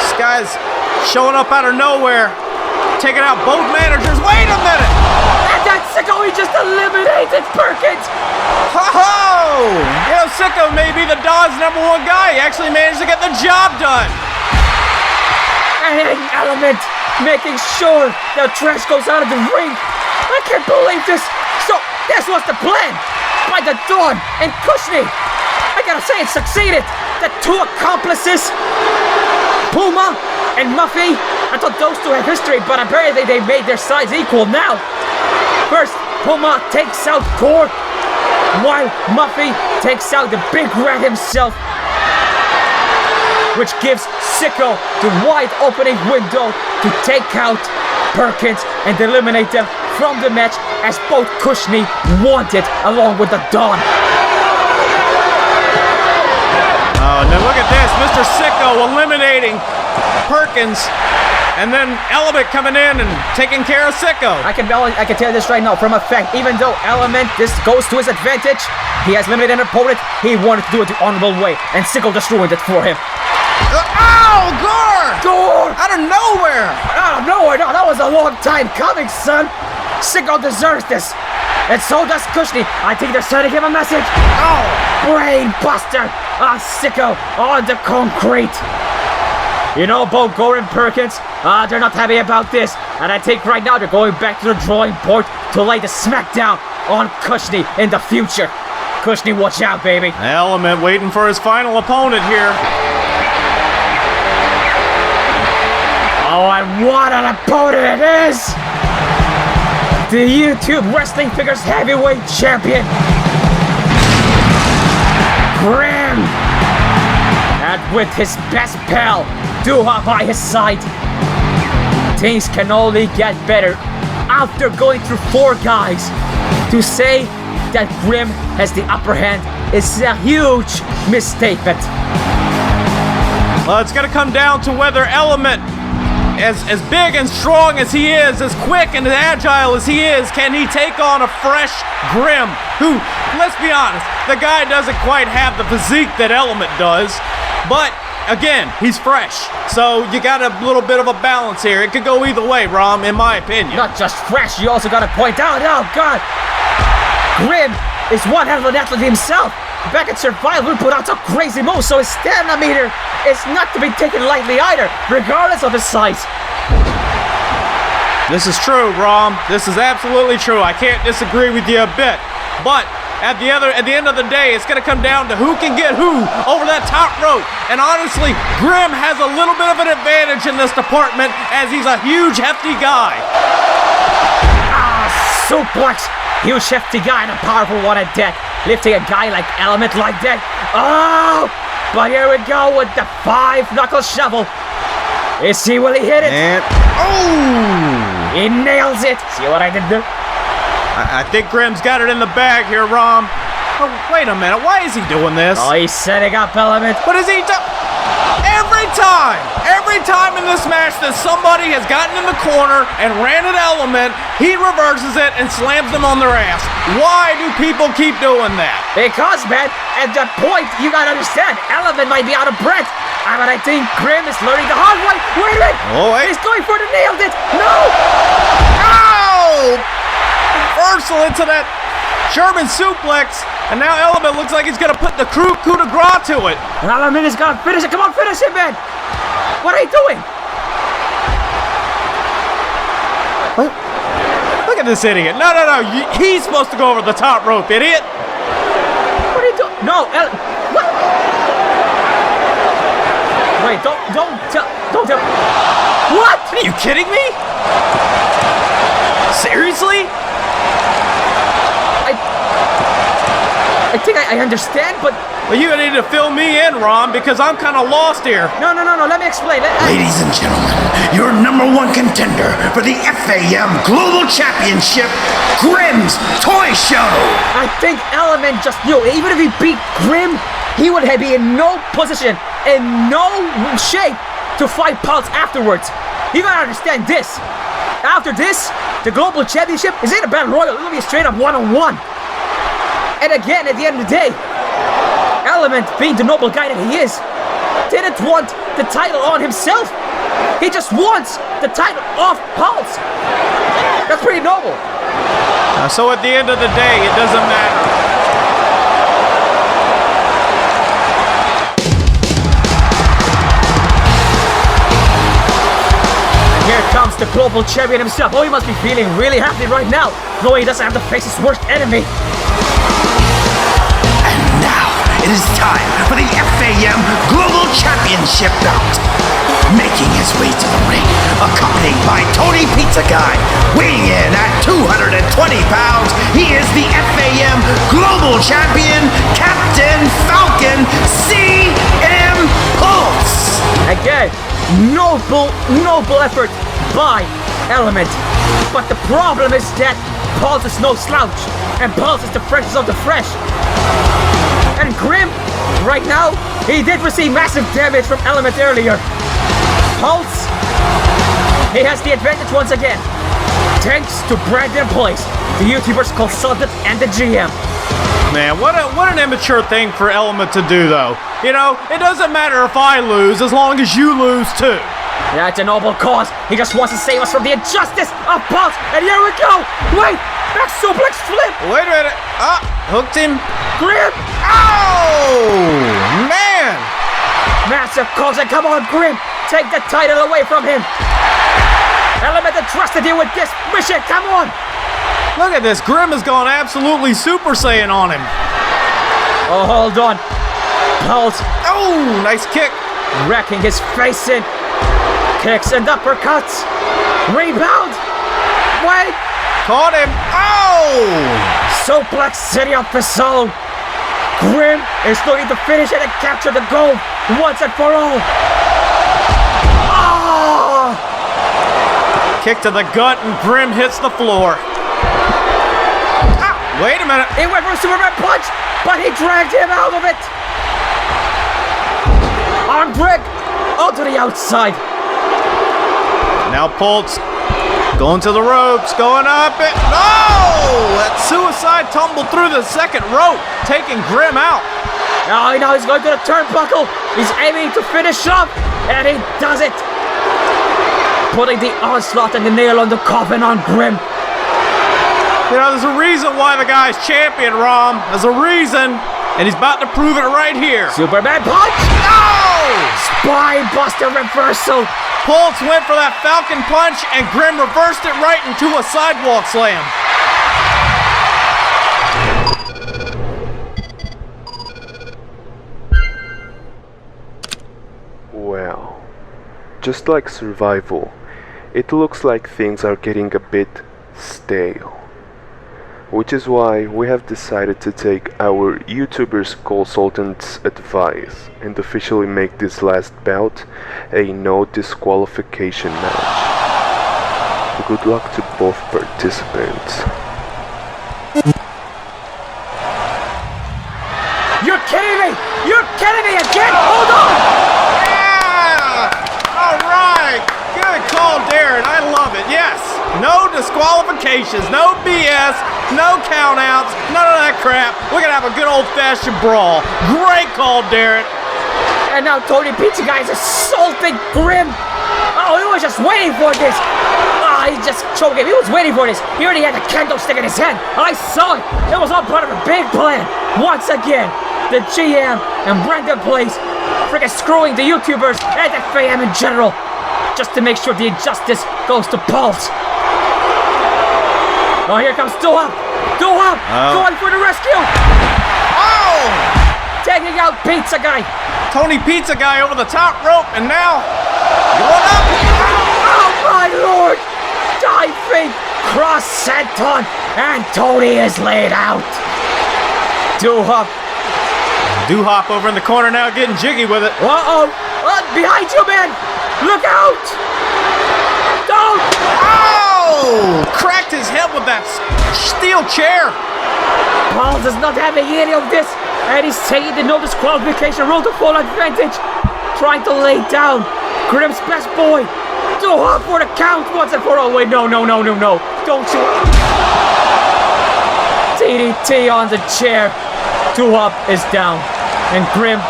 This guy's showing up out of nowhere, taking out both managers. Wait a minute! And that's Sicko. He just eliminated Perkins. Ho-ho! You know, Sicko may be the Dawes #1 guy. He actually managed to get the job done. And Element making sure the trash goes out of the ring. I can't believe this. So, this was the plan by the Dawn and Cushney. I gotta say, it succeeded. The two accomplices, Puma and Muffy. I thought those two had history, but apparently they made their sides equal now. First, Puma takes out Core, while Muffy takes out the Big Red himself, which gives Sicko the wide opening window to take out Perkins and eliminate them from the match, as both Cushney wanted, along with the Dawn. Oh, now look at this. Mr. Sicko eliminating Perkins, and then Element coming in and taking care of Sicko. I can tell you this right now from a fact. Even though Element, this goes to his advantage, he has limited an opponent. He wanted to do it the honorable way, and Sicko just ruined it for him. Oh, Gore! Gore! Out of nowhere! Out of nowhere! No, that was a long time coming, son. Sicko deserves this, and so does Cushney. I think they're sending him a message. Oh, Brain Buster! Ah, Sicko on the concrete. You know, both Gore and Perkins, they're not happy about this, and I think right now they're going back to the drawing board to lay the smackdown on Cushney in the future. Cushney, watch out, baby. Element waiting for his final opponent here. Oh, and what an opponent it is! The YouTube Wrestling Figures Heavyweight Champion, Grim! And with his best pal, Duha by his side, things can only get better. After going through 4 guys, to say that Grim has the upper hand is a huge misstatement. Well, it's gonna come down to whether Element, as big and strong as he is, as quick and agile as he is, can he take on a fresh Grim, who, let's be honest, the guy doesn't quite have the physique that Element does, but again, he's fresh, so you got a little bit of a balance here. It could go either way, Rom, in my opinion. Not just fresh, you also gotta point out, oh God, Grim is one hell of an athlete himself. Back at Survival, put out some crazy moves, so his stamina meter is not to be taken lightly either, regardless of his size. This is true, Rom. This is absolutely true. I can't disagree with you a bit. But at the end of the day, it's going to come down to who can get who over that top rope. And honestly, Grim has a little bit of an advantage in this department, as he's a huge, hefty guy. Ah, suplex. Huge, hefty guy and a powerful one at that. Lifting a guy like Element like that. Oh! But here we go with the 5-knuckle shovel. You see, will he hit it? And, oh! He nails it. See what I did there? I think Grim's got it in the bag here, Rom. Oh, wait a minute. Why is he doing this? Oh, he's setting up Element. What is he doing? Every time in this match that somebody has gotten in the corner and ran an Element, he reverses it and slams them on their ass. Why do people keep doing that? Because, man, at that point, you gotta understand, Element might be out of breath. But I think Grim is learning the hard way. Wait a minute! Oh, wait. He's going for the nailed it! No! Ow! Reversal into that German suplex, and now Element looks like he's gonna put the coup de grace to it. Element is gonna finish it. Come on, finish it, man! What are you doing? What? Look at this idiot. No. He's supposed to go over the top rope, idiot. What are you doing? No, Elle. What? Wait, don't tell. What? Are you kidding me? Seriously? I think I understand, but... Well, you need to fill me in, Rom, because I'm kind of lost here. No, let me explain. Ladies and gentlemen, your #1 contender for the FaM Global Championship, GuNNz Toy Show. I think Element just knew, even if he beat Grim, he would be in no position, in no shape to fight Pulse afterwards. You gotta understand this. After this, the Global Championship is in a battle royal. It'll be a straight up one-on-one. And again, at the end of the day, Element, being the noble guy that he is, didn't want the title on himself. He just wants the title off Pulse. That's pretty noble. So at the end of the day, it doesn't matter. And here comes the global champion himself. Oh, he must be feeling really happy right now, knowing he doesn't have to face his worst enemy. It is time for the FaM Global Championship bout. Making his way to the ring, accompanied by Tony Pizza Guy, weighing in at 220 pounds, he is the FaM Global Champion, Captain Falcon CM Pulse. Again, noble effort by Element. But the problem is that Pulse is no slouch, and Pulse is the freshest of the fresh. And Grim, right now, he did receive massive damage from Element earlier. Pulse, he has the advantage once again. Thanks to Brandon Place, the YouTuber's consultant and the GM. Man, what an immature thing for Element to do, though. You know, it doesn't matter if I lose as long as you lose, too. That's a noble cause. He just wants to save us from the injustice of Pulse. And here we go. Wait, back suplex flip. Wait a minute. Hooked him. Grim. Oh, man. Massive calls and come on, Grim. Take the title away from him. Element entrusted you with this mission. Come on. Look at this. Grim has gone absolutely Super Saiyan on him. Oh, hold on. Pulse. Oh, nice kick. Wrecking his face in. Kicks and uppercuts. Rebound. Wait. Caught him. Oh. Suplex City of the Soul. Grim is looking to finish it and capture the gold once and for all. Oh! Kick to the gut and Grim hits the floor. Wait a minute. He went for a Superman punch, but he dragged him out of it. Arm break onto the outside. Now Pulse going to the ropes, going up it. No! That suicide tumble through the second rope, taking Grim out. Oh, now he's going to the turnbuckle. He's aiming to finish up, and he does it. Putting the onslaught and the nail on the coffin on Grim. You know, there's a reason why the guy's champion, Rom. There's a reason, and he's about to prove it right here. Superman punch! No! Spine buster reversal. Pulse went for that Falcon punch, and Grim reversed it right into a sidewalk slam. Well, just like Survival, it looks like things are getting a bit stale. Which is why we have decided to take our YouTuber's consultant's advice and officially make this last bout a no disqualification match. Good luck to both participants. You're kidding me! You're kidding me again! Hold on! Yeah! Alright! Good call, Darin. I love it. Yes! No disqualifications, no BS, no countouts, none of that crap. We're gonna have a good old-fashioned brawl. Great call, Darin. And now Tony Pizza Guy is assaulting Grim. Oh, he was just waiting for this. Oh, he just choked him. He was waiting for this. He already had a candlestick in his hand. I saw it. It was all part of a big plan. Once again, the GM and Brandon Place freaking screwing the YouTubers and the FaM in general, just to make sure the injustice goes to Pulse. Oh, here comes Doha! Doha! Going for the rescue! Oh! Taking out Pizza Guy! Tony Pizza Guy over the top rope, and now going up! Oh my lord! Diving cross senton, and Tony is laid out! Doha! Dohop over in the corner now, getting jiggy with it. Uh-oh! Behind you, man! Look out! Don't! Oh! Cracked his head with that steel chair. Paul does not have any of this, and he's taking the no disqualification rule to full advantage. Trying to lay down Grimm's best boy. Doha for the count once and for all. Wait, no. Don't you. DDT on the chair. Doha is down. And Grimm.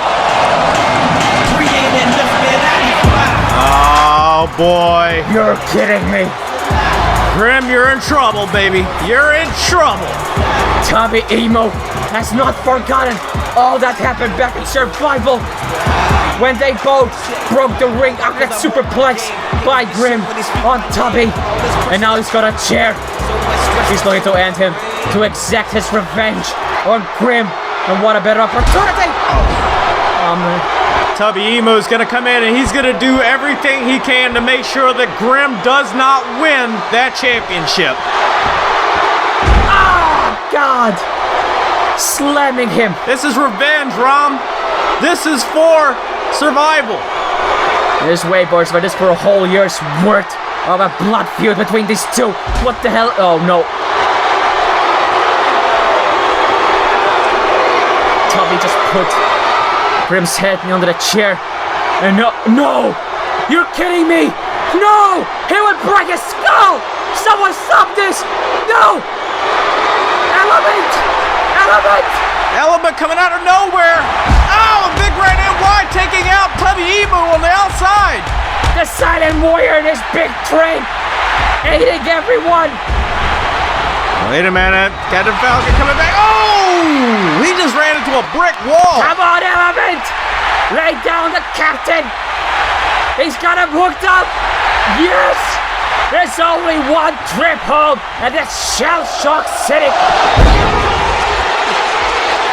Oh boy. You're kidding me. Grimm, you're in trouble, baby. You're in trouble. Tommy Emo has not forgotten all that happened back in Survival when they both broke the ring after that superplex by Grimm on Tommy. And now he's got a chair. He's going to end him to exact his revenge on Grimm. And what a better opportunity! Oh man. Tubby Emo's gonna come in and he's gonna do everything he can to make sure that Grimm does not win that championship. Oh God! Slamming him. This is revenge, Rom. This is for survival. This way, boys, but this for a whole year's worth of a blood feud between these two. What the hell? Oh no. Tubby just put Grimm's head under the chair. And no! You're kidding me! No! He would break his skull! Someone stop this! No! Element coming out of nowhere! Oh, a big right hand wide taking out Tubby Emo on the outside! The silent warrior in his big train! Aiding everyone! Wait a minute, Captain Falcon coming back. Oh! He just ran into a brick wall. Come on, Element! Lay down the captain! He's got him hooked up! Yes! There's only one trip home, and that's Shell Shock City!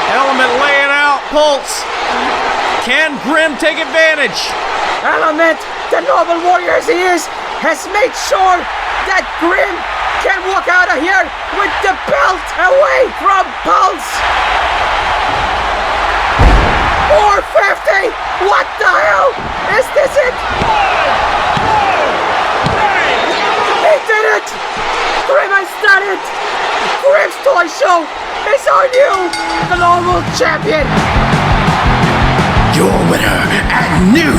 Element laying out Pulse. Can Grimm take advantage? Element, the noble warrior as he is, has made sure that Grimm can walk out of here with the belt away from Pulse. 450! What the hell? Is this it? He did it! Grimm has done it! Grimm's Toy Show is our new global champion! Your winner and new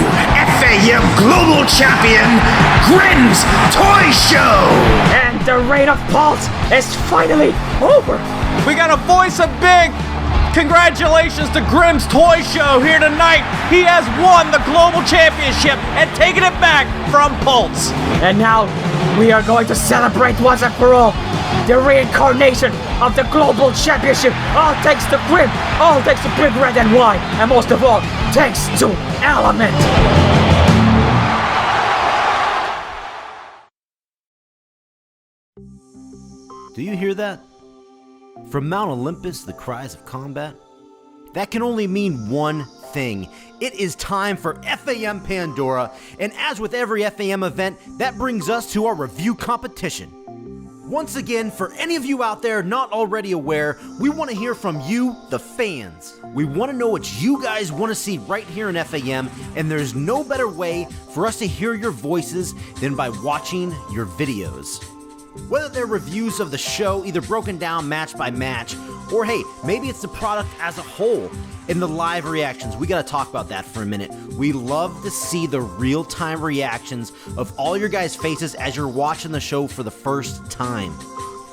FaM Global Champion, GuNNz Toy Show! And the reign of Pulse is finally over! We got a voice of big congratulations to GuNNz Toy Show here tonight. He has won the Global Championship and taken it back from Pulse. And now we are going to celebrate once and for all the reincarnation of the Global Championship. All thanks to Grimm, all thanks to Big Red and White, and most of all, thanks to Element. Do you hear that? From Mount Olympus, the cries of combat? That can only mean one thing. It is time for FaM Pandora, and as with every FaM event, that brings us to our review competition. Once again, for any of you out there not already aware, we want to hear from you, the fans. We want to know what you guys want to see right here in FaM, and there's no better way for us to hear your voices than by watching your videos. Whether they're reviews of the show, either broken down match by match, or hey, maybe it's the product as a whole. In the live reactions, we gotta talk about that for a minute. We love to see the real-time reactions of all your guys' faces as you're watching the show for the first time.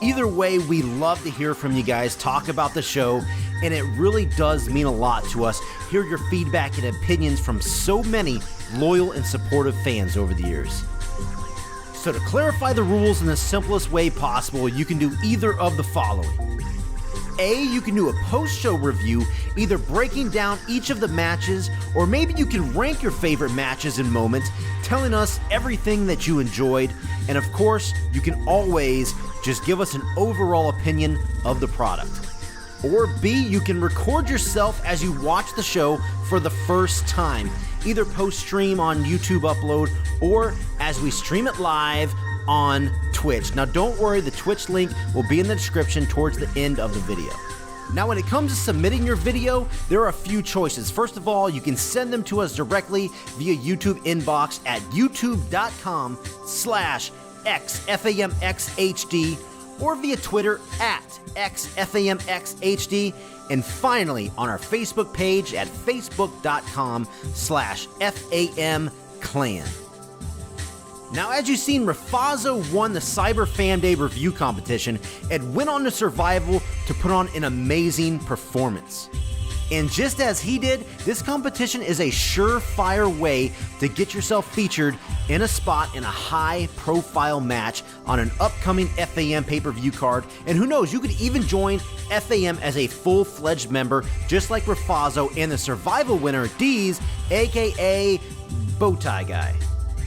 Either way, we love to hear from you guys, talk about the show, and it really does mean a lot to us, hear your feedback and opinions from so many loyal and supportive fans over the years. So to clarify the rules in the simplest way possible, you can do either of the following. A, you can do a post-show review, either breaking down each of the matches, or maybe you can rank your favorite matches and moments, telling us everything that you enjoyed, and of course, you can always just give us an overall opinion of the product. Or B, you can record yourself as you watch the show for the first time, either post-stream on YouTube upload or as we stream it live on Twitch. Now don't worry, the Twitch link will be in the description towards the end of the video. Now when it comes to submitting your video, there are a few choices. First of all, you can send them to us directly via YouTube inbox at youtube.com/xfamxhd or via Twitter at xfamxhd, and finally on our Facebook page at facebook.com/famclan. Now, as you've seen, Rafazo won the Cyber Fan Day review competition and went on to Survival to put on an amazing performance. And just as he did, this competition is a surefire way to get yourself featured in a spot in a high-profile match on an upcoming FAM pay-per-view card. And who knows, you could even join FAM as a full-fledged member, just like Rafazo and the Survival winner, Deez, aka Bowtie Guy.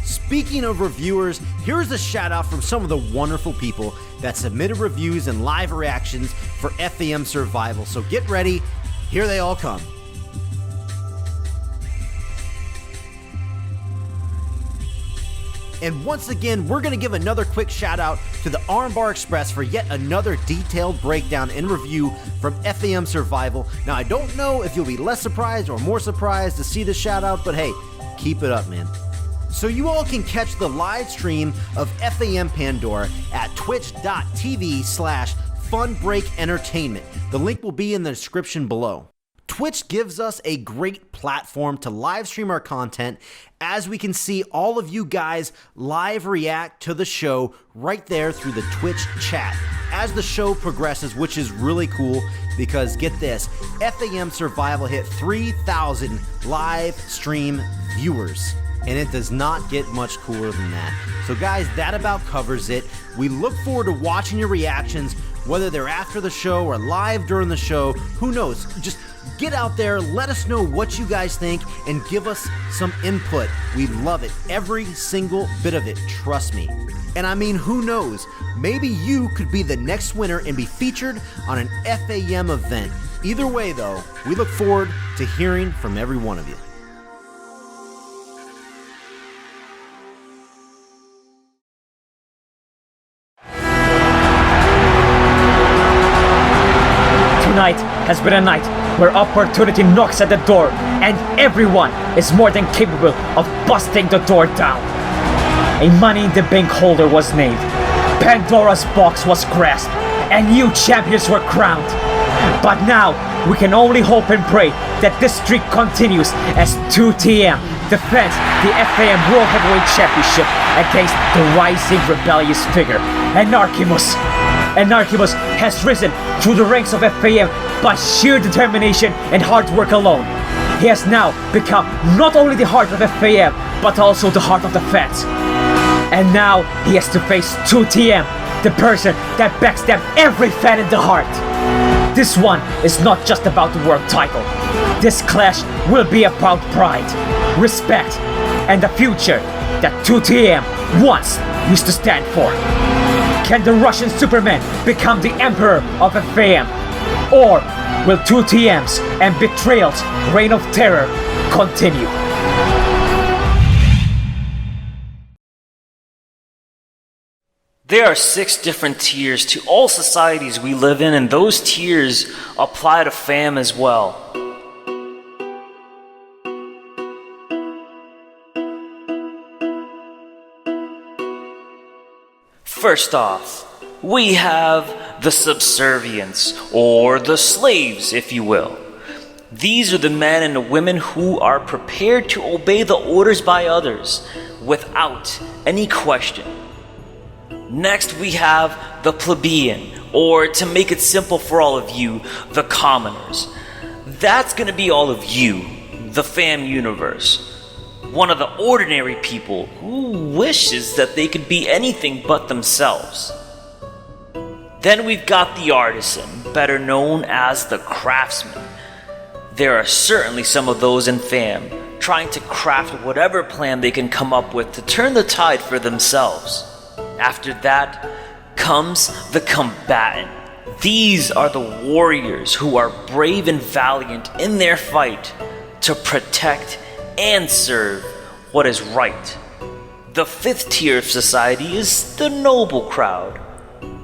Speaking of reviewers, here's a shout out from some of the wonderful people that submitted reviews and live reactions for FAM Survival. So get ready, here they all come. And once again, we're going to give another quick shout out to the Armbar Express for yet another detailed breakdown and review from FAM Survival. Now, I don't know if you'll be less surprised or more surprised to see this shout out, but hey, keep it up, man. So you all can catch the live stream of FAM Pandora at twitch.tv/funbreakentertainment. The link will be in the description below. Twitch gives us a great platform to live stream our content, as we can see all of you guys live react to the show right there through the Twitch chat as the show progresses, which is really cool because get this, FAM Survival hit 3,000 live stream viewers. And it does not get much cooler than that. So guys, that about covers it. We look forward to watching your reactions, whether they're after the show or live during the show. Who knows? Just get out there, let us know what you guys think, and give us some input. We love it. Every single bit of it, trust me. And I mean, who knows? Maybe you could be the next winner and be featured on an FAM event. Either way though, we look forward to hearing from every one of you. Tonight has been a night where opportunity knocks at the door and everyone is more than capable of busting the door down. A Money in the Bank holder was named, Pandora's box was grasped, and new champions were crowned. But now, we can only hope and pray that this streak continues as 2TM defends the FAM World Heavyweight Championship against the rising rebellious figure, Anarchymus. Anarchymus has risen through the ranks of FAM by sheer determination and hard work alone. He has now become not only the heart of FAM, but also the heart of the fans. And now he has to face 2TM, the person that backstabs every fan in the heart. This one is not just about the world title. This clash will be about pride, respect, and the future that 2TM once used to stand for. Can the Russian Superman become the Emperor of FAM? Or will 2TM's and Betrayal's reign of terror continue? There are 6 different tiers to all societies we live in, and those tiers apply to FAM as well. First off, we have the subservients, or the slaves, if you will. These are the men and the women who are prepared to obey the orders by others without any question. Next, we have the plebeian, or to make it simple for all of you, the commoners. That's gonna be all of you, the FAM universe. One of the ordinary people who wishes that they could be anything but themselves. Then we've got the artisan, better known as the craftsman. There are certainly some of those in FAM, trying to craft whatever plan they can come up with to turn the tide for themselves. After that comes the combatant. These are the warriors who are brave and valiant in their fight to protect and serve what is right. The fifth tier of society is the noble crowd.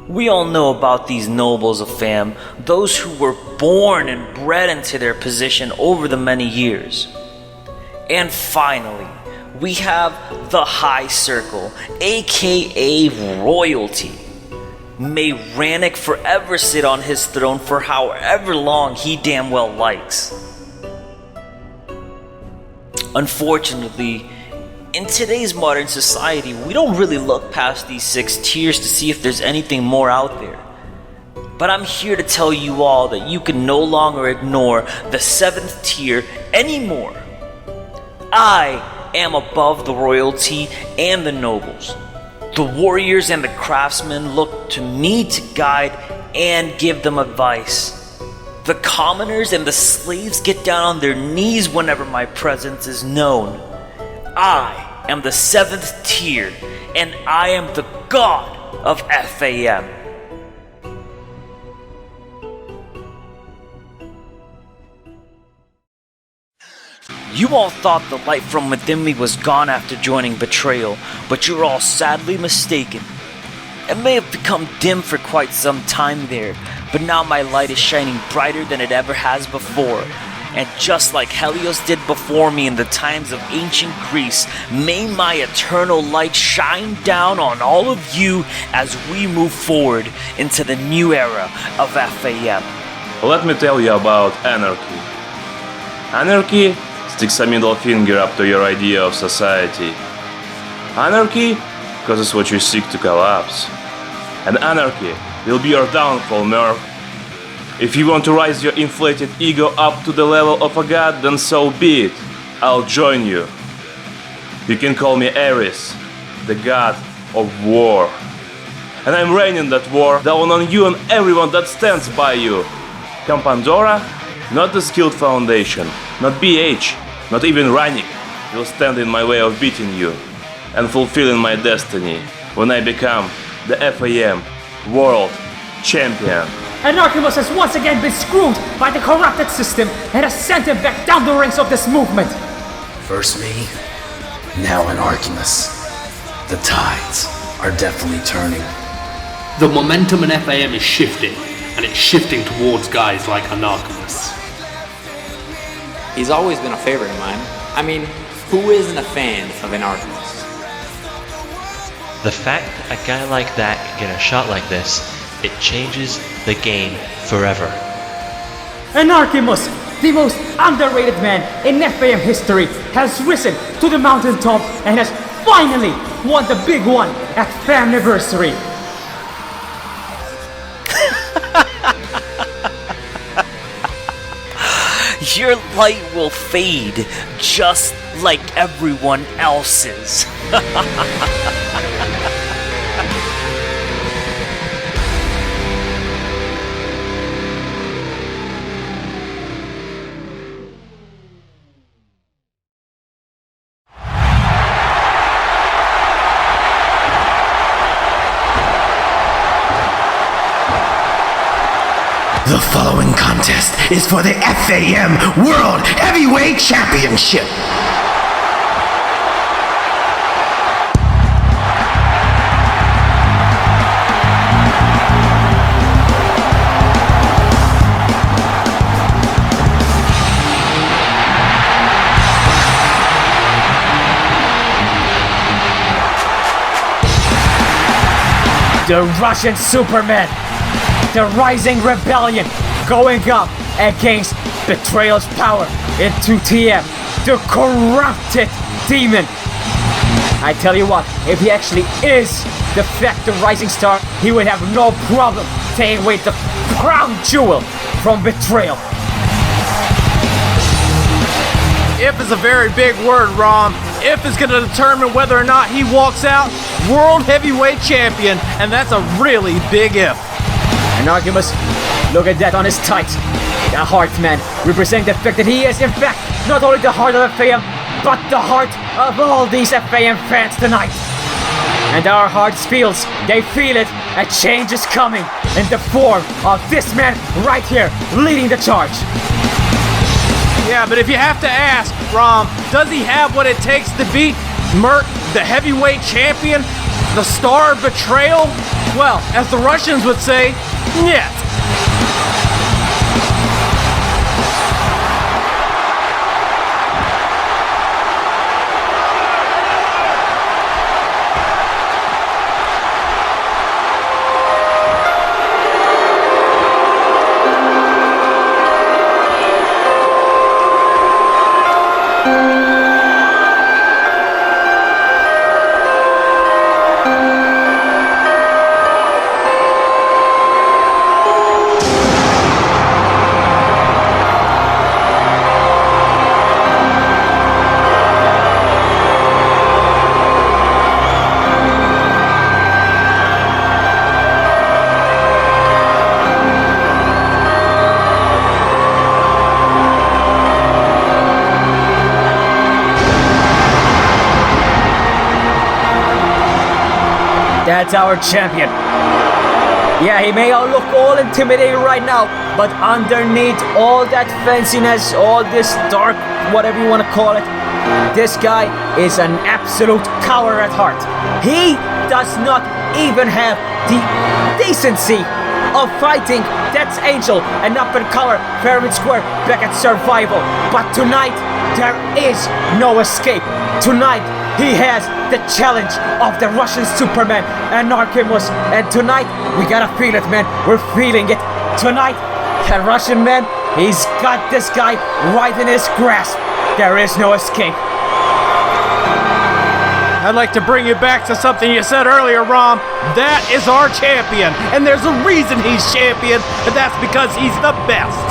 We all know about these nobles of FaM, those who were born and bred into their position over the many years. And finally, we have the High Circle, aka Royalty. May RANIK forever sit on his throne for however long he damn well likes. Unfortunately, in today's modern society, we don't really look past these 6 tiers to see if there's anything more out there. But I'm here to tell you all that you can no longer ignore the 7th tier anymore. I am above the royalty and the nobles. The warriors and the craftsmen look to me to guide and give them advice. The commoners and the slaves get down on their knees whenever my presence is known. I am the 7th tier, and I am the god of FaM. You all thought the light from within me was gone after joining Betrayal, but you're all sadly mistaken. It may have become dim for quite some time there, but now my light is shining brighter than it ever has before. And just like Helios did before me in the times of ancient Greece, may my eternal light shine down on all of you as we move forward into the new era of FaM. Let me tell you about Anarchy. Anarchy sticks a middle finger up to your idea of society. Anarchy causes what you seek to collapse. And anarchy will be your downfall, Merv. If you want to rise your inflated ego up to the level of a god, then so be it. I'll join you. You can call me Ares, the god of war. And I'm reigning that war down on you and everyone that stands by you. Come Pandora, not the skilled foundation, not BH, not even RANIK will stand in my way of beating you and fulfilling my destiny when I become the FaM World Champion. Anarchymus has once again been screwed by the corrupted system and has sent him back down the ranks of this movement. First me, now Anarchymus. The tides are definitely turning. The momentum in FaM is shifting, and it's shifting towards guys like Anarchymus. He's always been a favorite of mine. I mean, who isn't a fan of Anarchymus? The fact that a guy like that can get a shot like this, it changes the game forever. Anarchymus, the most underrated man in FaM history, has risen to the mountaintop and has finally won the big one at FAMniversary. Your light will fade just like everyone else's. The following contest is for the FaM World Heavyweight Championship. The Russian Superman, the rising rebellion, going up against Betrayal's power in 2TM, the corrupted demon. I tell you what, if he actually is the Factor Rising Star, he would have no problem taking away the crown jewel from Betrayal. If is a very big word, Rom. If is going to determine whether or not he walks out World Heavyweight Champion, and that's a really big if. Anarchymus, look at that on his tights. The heart man, representing the fact that he is in fact not only the heart of FaM, but the heart of all these FAM fans tonight. And our hearts they feel it. A change is coming in the form of this man right here leading the charge. Yeah, but if you have to ask, Rom, does he have what it takes to beat Merc, the heavyweight champion, the star of betrayal? Well, as the Russians would say, нет. That's our champion. Yeah, he may all look all intimidating right now, but underneath all that fanciness, all this dark, whatever you want to call it, this guy is an absolute coward at heart. He does not even have the decency of fighting Death's Angel and up and color Pyramid Square back at Survival. But tonight, there is no escape. Tonight, he has the challenge of the Russian Superman, Anarchymus. And tonight, we gotta feel it, man. We're feeling it. Tonight, the Russian man, he's got this guy right in his grasp. There is no escape. I'd like to bring you back to something you said earlier, Rom. That is our champion. And there's a reason he's champion, and that's because he's the best.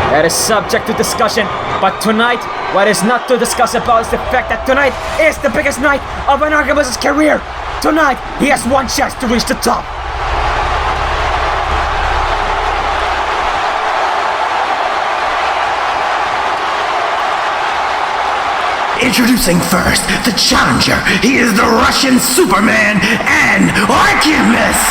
That is subject to discussion, but tonight, what is not to discuss about is the fact that tonight is the biggest night of Anarchymus' career. Tonight, he has one chance to reach the top. Introducing first, the challenger. He is the Russian Superman, Anarchymus.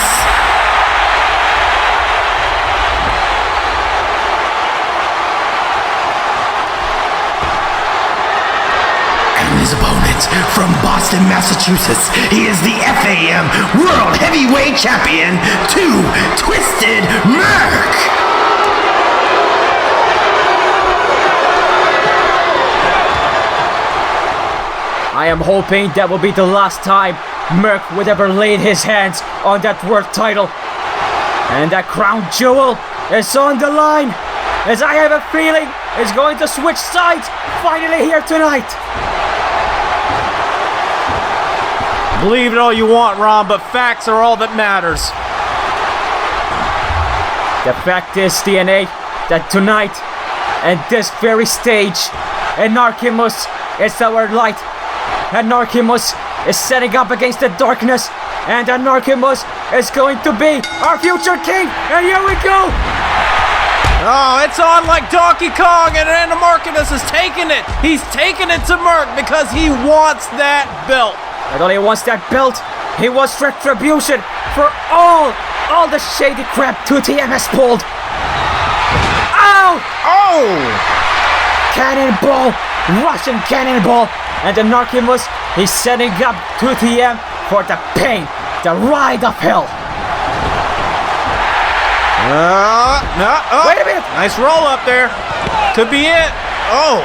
His opponent from Boston, Massachusetts. He is the FAM World Heavyweight Champion, Twisted Merc. I am hoping that will be the last time Merc would ever lay his hands on that world title. And that crown jewel is on the line, as I have a feeling is going to switch sides finally here tonight. Believe it all you want, Rom, but facts are all that matters. The fact is, DNA, that tonight, at this very stage, Anarchymus is our light. Anarchymus is setting up against the darkness, and Anarchymus is going to be our future king. And here we go! Oh, it's on like Donkey Kong, and Anarchymus is taking it. He's taking it to Merc because he wants that belt. Not only wants that belt, he wants retribution for all the shady crap 2TM has pulled. Ow! Oh! Cannonball, Russian cannonball, and Anarchymus, he's setting up 2TM for the pain, the ride of hell. Wait a minute! Nice roll up there. Could be it. Oh!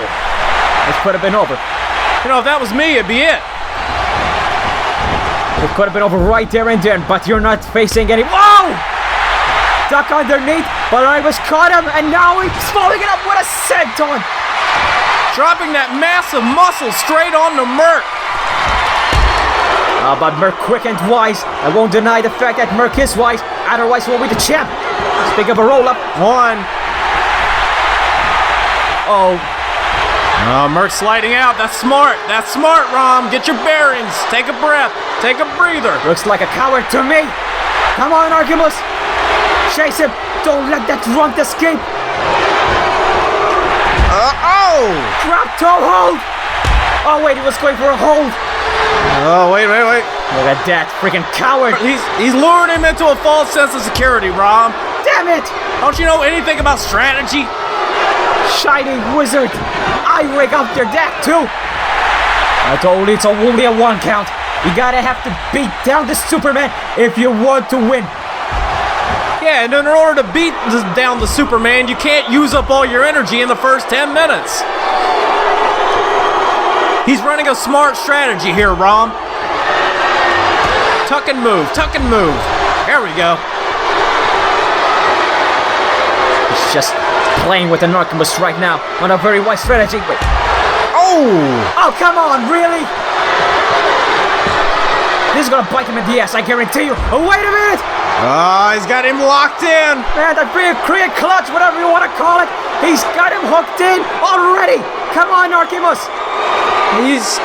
This could have been over. You know, if that was me, it'd be it. It could have been over right there and then, but you're not facing any. Whoa! Duck underneath, but I was caught him, and now he's following it up with a senton. Dropping that massive muscle straight on the Merc. But Merc quick and wise. I won't deny the fact that Merc is wise, otherwise we'll be the champ. Speak of a roll-up. One. Oh. Merc's sliding out. That's smart. That's smart, Rom. Get your bearings. Take a breath. Take a breather. Looks like a coward to me. Come on, Anarchymus. Chase him. Don't let that runt escape. Drop toe hold! Oh wait, he was going for a hold! Oh, wait. Look at that, freaking coward! He's luring him into a false sense of security, Rom. Damn it! Don't you know anything about strategy? Shining wizard! I rig up their deck too! I told you it's only a 1 count. You gotta have to beat down the Superman if you want to win. Yeah, and in order to beat down the Superman, you can't use up all your energy in the first 10 minutes. He's running a smart strategy here, Rom. Tuck and move. There we go. He's just playing with Anarchymus right now on a very wise strategy. Wait. Oh, come on, really? This is gonna bite him in the ass, I guarantee you. Oh, wait a minute! He's got him locked in. Man, that big Korean clutch, whatever you want to call it, he's got him hooked in already. Come on, Anarchymus. He's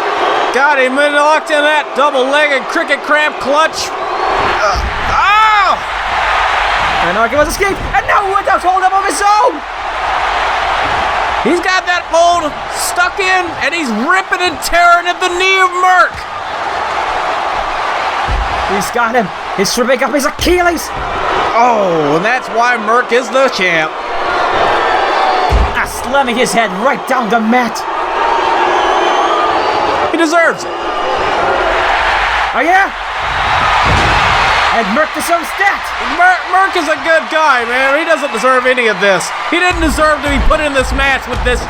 got him locked in that double-legged cricket cramp clutch. Anarchymus escaped, and now with a hold up of his own. He's got that hold stuck in, and he's ripping and tearing at the knee of Merc. He's got him. He's ripping up his Achilles. Oh, and that's why Merc is the champ. Slamming his head right down the mat. He deserves it. Oh, yeah? And Merc deserves that. Merc is a good guy, man. He doesn't deserve any of this. He didn't deserve to be put in this match with this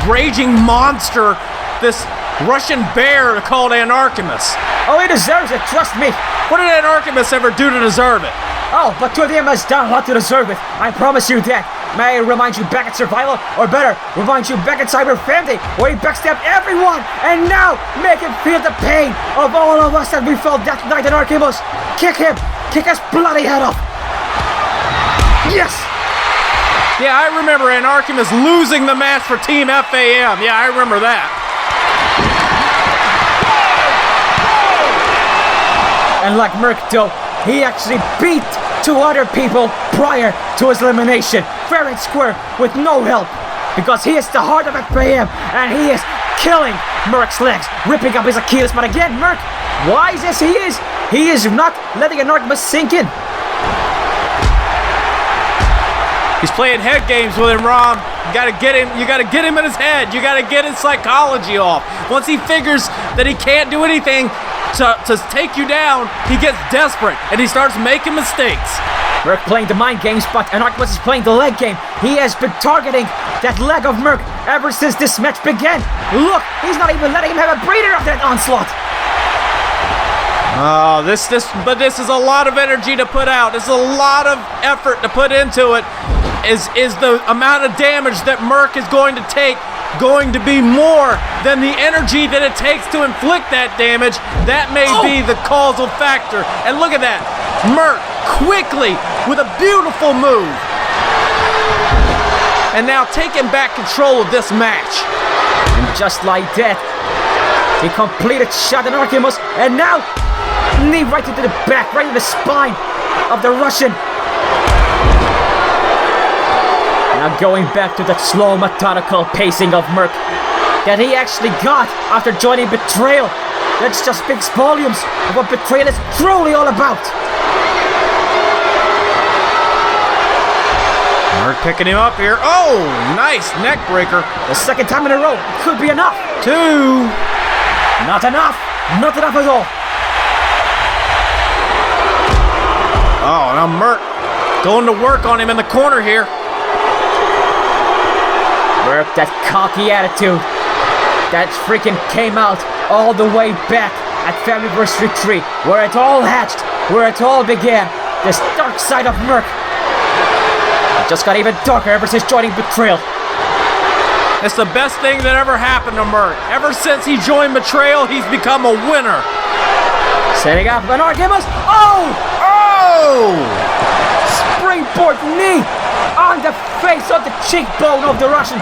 raging monster, this Russian bear called Anarchymus. Oh, he deserves it, trust me. What did Anarchymus ever do to deserve it? Oh, but 2DM has done a lot to deserve it. I promise you that. May I remind you back at Survival, or better, remind you back at Cyber Family, where he backstabbed everyone, and now make him feel the pain of all of us that we felt that night in Anarchymus. Kick him! Kick his bloody head off! Yes! Yeah, I remember Anarchymus losing the match for Team FaM. Yeah, I remember that. And like Merc though, he actually beat 2 other people prior to his elimination, fair and square, with no help, because he is the heart of FaM, and he is killing Merc's legs, ripping up his Achilles. But again, Merc, wise as he is not letting Anarchymus sink in. He's playing head games with him, Rom. You gotta get him in his head. You gotta get his psychology off. Once he figures that he can't do anything to take you down, he gets desperate and he starts making mistakes. Merc playing the mind games, but Anarchymus is playing the leg game. He has been targeting that leg of Merc ever since this match began. Look, he's not even letting him have a breather of that onslaught. Oh, this is a lot of energy to put out. This is a lot of effort to put into it. Is the amount of damage that Merc is going to take going to be more than the energy that it takes to inflict that damage? That may be the causal factor. And look at that. Merc quickly with a beautiful move. And now taking back control of this match. And just like that, he completed shot Anarchymus, and now knee right into the back, right in the spine of the Russian. Now going back to that slow, methodical pacing of Merc that he actually got after joining Betrayal. That just speaks volumes of what Betrayal is truly all about. Merc picking him up here. Oh, nice neck breaker. The second time in a row. Could be enough. 2. Not enough. Not enough at all. Oh, now Merc going to work on him in the corner here. Merc, that cocky attitude that freaking came out all the way back at Famiversary 3, where it all hatched, where it all began. This dark side of Merc. It just got even darker ever since joining Betrayal. It's the best thing that ever happened to Merc. Ever since he joined Betrayal, he's become a winner. Setting up Anarchymus. Oh! Oh! Springboard knee on the face of the cheekbone of the Russian.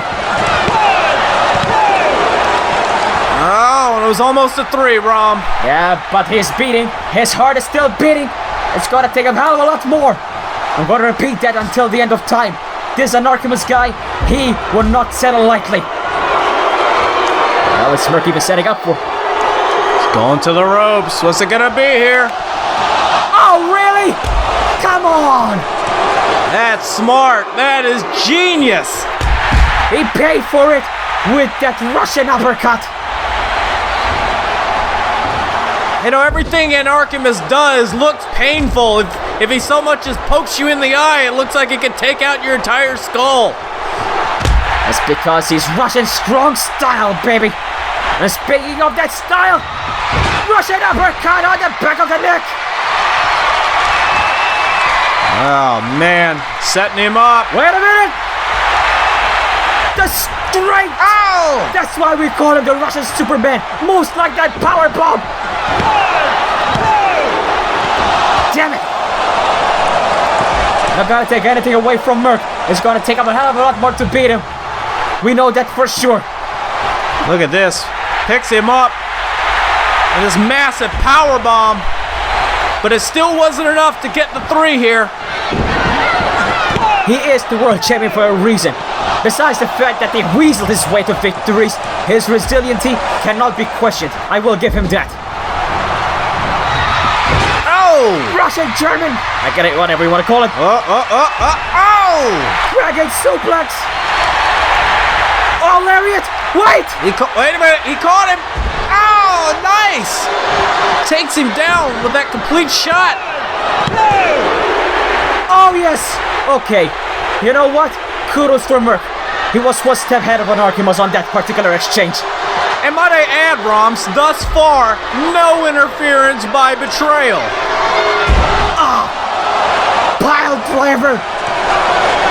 Oh, and it was almost a 3, Rom. Yeah, but he's beating. His heart is still beating. It's gonna take him a hell of a lot more. I'm gonna repeat that until the end of time. this Anarchymus guy, he will not settle lightly. Now it's Merc even setting up for. It's going to the ropes. What's it gonna be here? Oh, really? Come on! That's smart. That is genius. He paid for it with that Russian uppercut. You know, everything Anarchymus does looks painful. If he so much as pokes you in the eye, it looks like it could take out your entire skull. That's because he's Russian strong style, baby. And speaking of that style, Russian uppercut on the back of the neck. Oh, man. Setting him up. Wait a minute. The straight. Oh! That's why we call him the Russian Superman. Moves like that power bomb. Damn it. Not gonna take anything away from Merc. It's gonna take him a hell of a lot more to beat him. We know that for sure. Look at this. Picks him up. And this massive power bomb. But it still wasn't enough to get the 3 here. He is the world champion for a reason. Besides the fact that he weaseled his way to victories, his resiliency cannot be questioned. I will give him that. Oh! Russian German! I get it, whatever you want to call it. Oh! Dragon suplex! Oh, lariat! Wait! Wait a minute, he caught him! Oh, nice! Takes him down with that complete shot. Oh, yes! Okay, you know what? Kudos for Merc. He was one step ahead of Anarchymus on that particular exchange. And might I add, Roms, thus far, no interference by betrayal. Ah! Pile driver!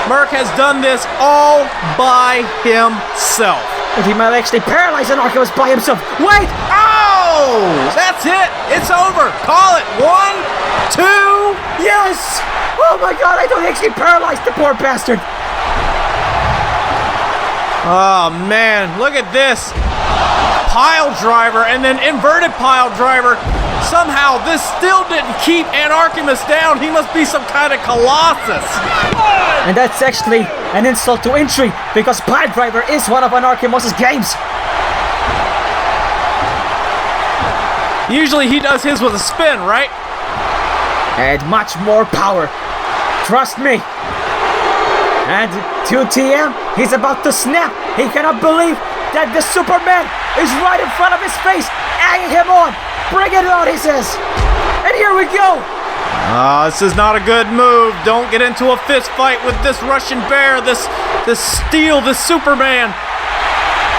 Merc has done this all by himself. But he might actually paralyze Anarchymus by himself. Wait! Oh! That's it! It's over! Call it! 1, 2... Yes! Oh my god, I thought he actually paralyzed the poor bastard! Oh man, look at this! Pile driver and then inverted pile driver. Somehow this still didn't keep Anarchymus down. He must be some kind of colossus. And that's actually an insult to injury, because pile driver is one of Anarchymus' games. Usually he does his with a spin, right? And much more power. Trust me. And 2TM, he's about to snap. He cannot believe that the Superman is right in front of his face, egging him on. Bring it on, he says. And here we go. This is not a good move. Don't get into a fist fight with this Russian bear, this steel, this Superman.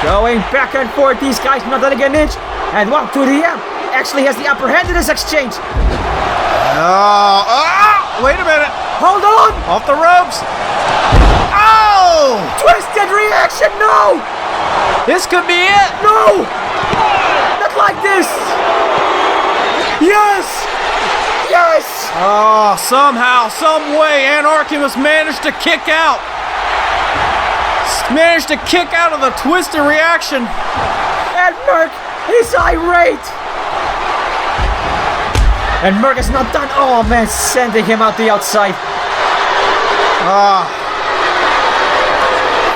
Going back and forth, these guys not letting an inch. And 2TM actually has the upper hand in this exchange. Wait a minute. Hold on. Off the ropes. Oh! Twisted reaction, no! This could be it. No! Not like this. Yes! Yes! Oh, somehow, some way, Anarchymus managed to kick out. Managed to kick out of the twisted reaction. And Merc is irate. And Merc is not done. Oh man, sending him out the outside.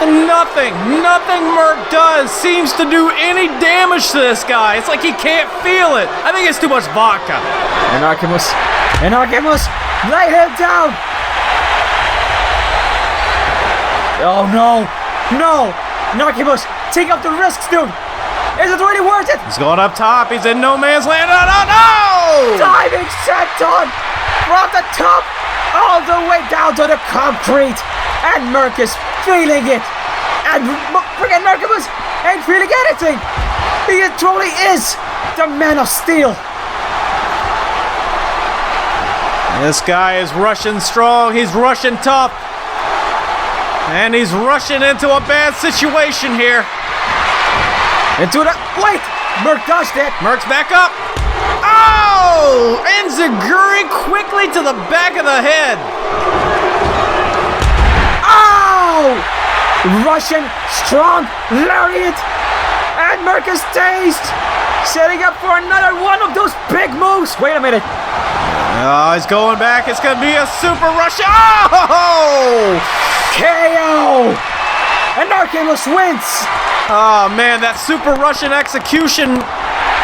Nothing Merc does seems to do any damage to this guy. It's like he can't feel it. I think it's too much vodka. Anarchymus, lay him down. Oh no, Anarchymus, take up the risks, dude. Is it really worth it? He's going up top. He's in no man's land. No! Diving senton from the top all the way down to the concrete. And Merc is feeling it. And freaking Anarchymus ain't feeling anything. He truly is the Man of Steel. This guy is Russian strong. He's Russian tough. And he's rushing into a bad situation here. Wait! Merc dodged it. Merc's back up. Oh! And Zaguri quickly to the back of the head. Oh! Russian strong lariat. And Merc is dazed. Setting up for another one of those big moves. Wait a minute. Oh, he's going back. It's going to be a super Russian. Oh! KO! Anarchymus wins! Oh man, that super Russian execution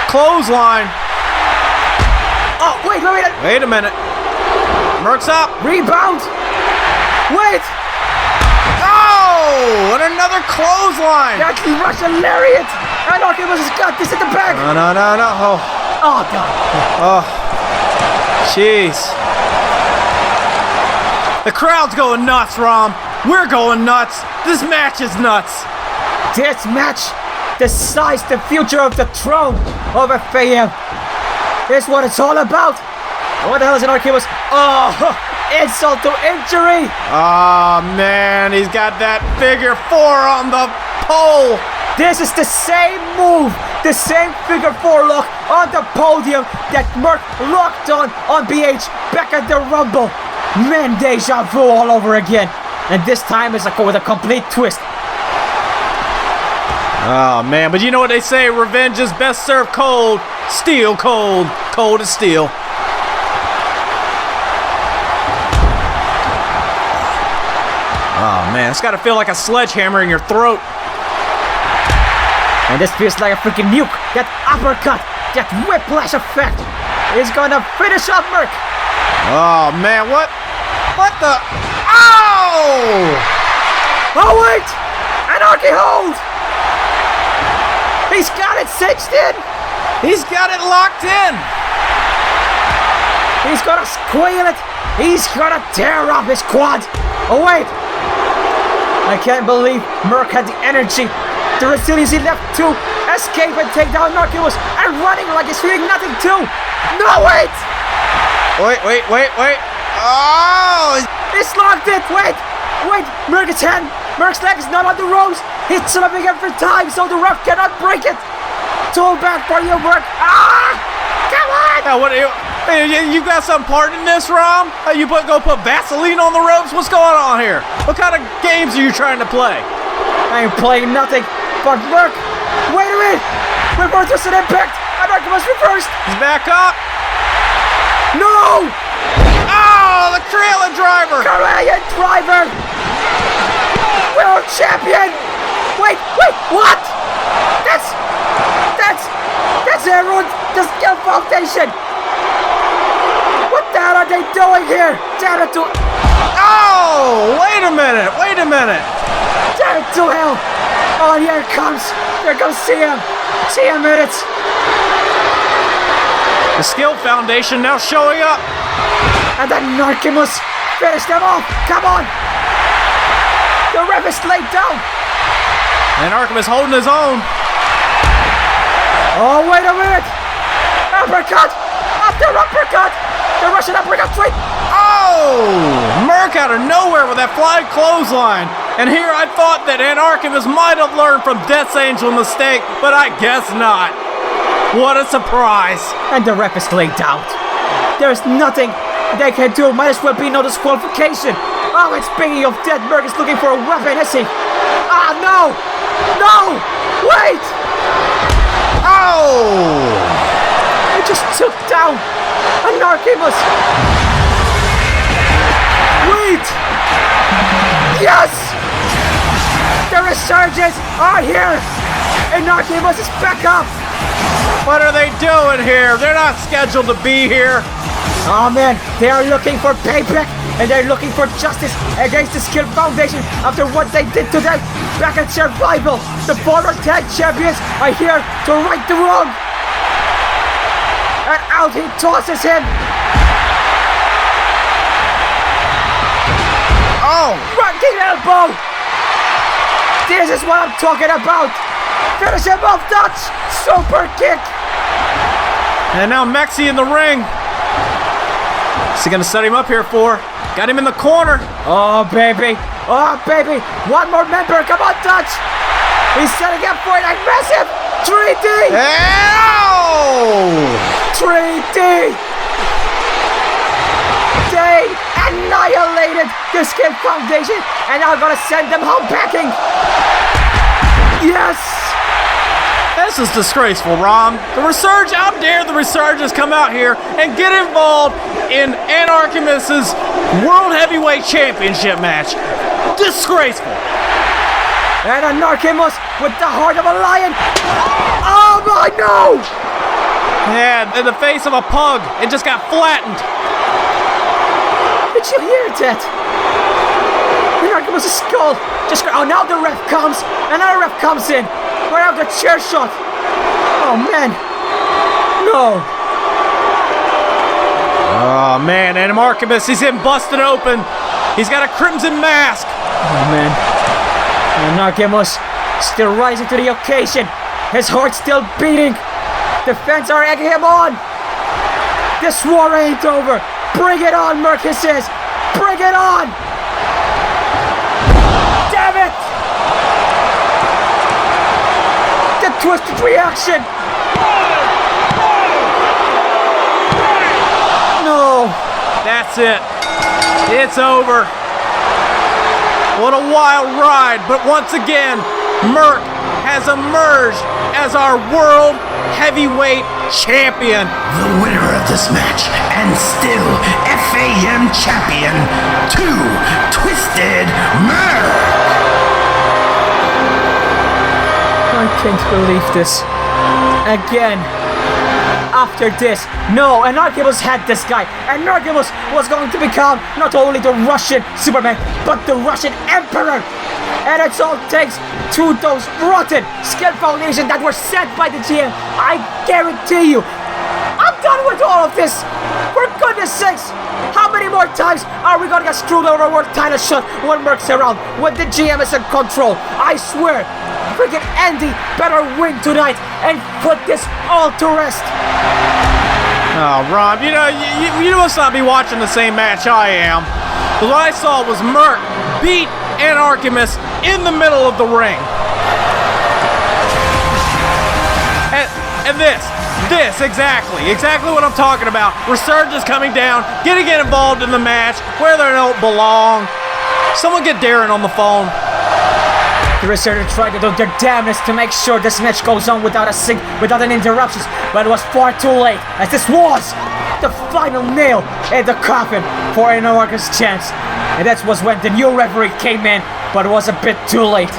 clothesline. Oh, wait. Wait a minute. Merc's up. Rebound. Wait. Oh, and another clothesline. That's the Russian lariat. Anarchymus has got this in the back. No. Oh, God. Oh, jeez. The crowd's going nuts, Rom. We're going nuts. This match is nuts. This match decides the future of the throne of FaM. Here's what it's all about. What the hell is Anarchymus? Oh, insult to injury. Oh, man, he's got that figure 4 on the pole. This is the same move, the same figure 4 look on the podium that Merc locked on BH back at the Rumble. Man, deja vu all over again. And this time it's with a complete twist. Oh, man, but you know what they say, revenge is best served cold. Steel cold. Cold as steel. Oh, man, it's got to feel like a sledgehammer in your throat. And this feels like a freaking nuke. That uppercut, that whiplash effect is gonna finish up Merc. Oh, man, what the? Oh! Oh, wait! Anarchy hold! He's got it cinched in! He's got it locked in! He's gonna squeal it! He's gonna tear off his quad! Oh, wait! I can't believe Merc had the energy, the resiliency left to escape and take down Anarchymus and running like he's feeling nothing too! No, wait! Wait! Oh! It's locked in! Wait! Merc's hand! Merc's leg is not on the ropes! He's slipping every time so the ref cannot break it! Too bad for you, Merc! Ah! Come on! Now, what are you got some part in this, Rom? You go put Vaseline on the ropes? What's going on here? What kind of games are you trying to play? I ain't playing nothing, but Merc! Wait a minute! Reverse an impact! Anarchymus reversed! He's back up! No! Oh, the trailer driver! Korean driver! World champion! Wait, what? That's everyone, the Skill Foundation! What the hell are they doing here? Damn it to... Oh, wait a minute! Damn it to hell! Oh, here it comes! There goes CM! CM minutes! The Skill Foundation now showing up! And then Anarchymus finish them off! Come on! The ref is laid down! Anarchymus holding his own. Oh, wait a minute! Uppercut! After uppercut! The Russian uppercut straight! Oh! Merc out of nowhere with that flying clothesline. And here I thought that Anarchymus might have learned from Death's Angel mistake, but I guess not. What a surprise! And the ref is laid out. There's nothing they can do. Might as well be no disqualification. Oh, and speaking of dead, Merc is looking for a weapon, is he? Ah, no! No! Wait! Oh! He just took down Anarchymus. Wait! Yes! The resurgents are here! Anarchymus is back up! What are they doing here? They're not scheduled to be here. Oh man, they are looking for payback and they're looking for justice against the Skill Foundation after what they did to them back at Survival. The former tag champions are here to right the wrong. And out he tosses him. Oh! Running elbow! This is what I'm talking about! Finish him off, Dutch! Super kick! And now Mexi in the ring. What's he gonna set him up here for? Got him in the corner. Oh baby! Oh baby! One more member! Come on, Dutch! He's setting up for that massive 3D! Ow! 3D! They annihilated the Skill Foundation and now gonna send them home packing! Yes! This is disgraceful, Rom. How dare the Resurgence come out here and get involved in Anarchymus's World Heavyweight Championship match? Disgraceful! And Anarchymus with the heart of a lion. Oh my no! Yeah, in the face of a pug, it just got flattened. Did you hear that? Anarchymus' skull just. Oh, now the ref comes. Another ref comes in. We're out the chair shot. Oh man. No. Oh man, and Anarchymus, he's getting busted open. He's got a crimson mask. Oh man. Anarchymus still rising to the occasion. His heart's still beating. The fans are egging him on. This war ain't over. Bring it on, Merc, he says. Bring it on. Damn it. The twisted reaction. No. That's it. It's over. What a wild ride, but once again, Merc has emerged as our world heavyweight champion. The winner of this match, and still FAM champion, Twisted Merc. I can't believe this. Again. After this, no, Anarchymus had this guy. Anarchymus was going to become not only the Russian Superman, but the Russian Emperor. And it's all thanks to those rotten skill foundations that were set by the GM. I guarantee you, I'm done with all of this. For goodness sakes, how many more times are we gonna get screwed over world title shot when Merc's around, when the GM is in control? I swear, freaking Andy better win tonight and put this all to rest. Oh, Rom, you must not be watching the same match I am. What I saw was Merc beat Anarchymus in the middle of the ring. And this, exactly what I'm talking about. Resurgence coming down, getting involved in the match where they don't belong. Someone get Darin on the phone. The Resurgence tried to do their damnedest to make sure this match goes on without any interruptions, but it was far too late, as this was the final nail in the coffin for Anarchymus' chance. And that was when the new referee came in, but it was a bit too late.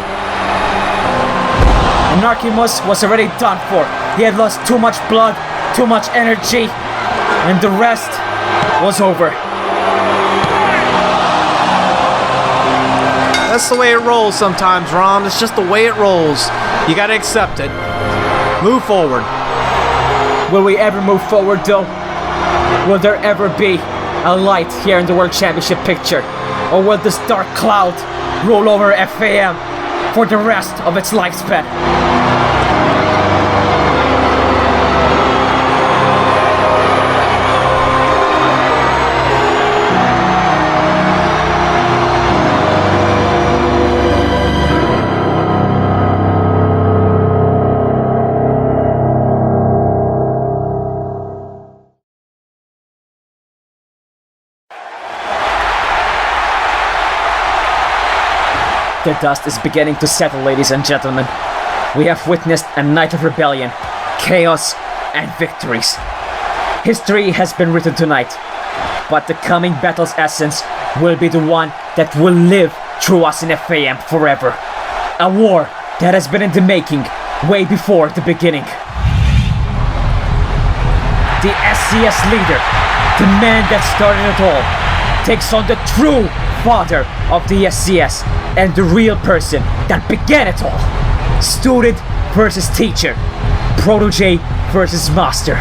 Anarchymus was already done for. He had lost too much blood, too much energy, and the rest was over. That's the way it rolls sometimes, Ron. It's just the way it rolls. You gotta accept it. Move forward. Will we ever move forward, though? Will there ever be a light here in the World Championship picture? Or will this dark cloud roll over FAM for the rest of its lifespan? The dust is beginning to settle, ladies and gentlemen. We have witnessed a night of rebellion, chaos, and victories. History has been written tonight, but the coming battle's essence will be the one that will live through us in FAM forever. A war that has been in the making way before the beginning. The SCS leader, the man that started it all, takes on the true father of the SCS and the real person that began it all. Student versus teacher, protege versus master,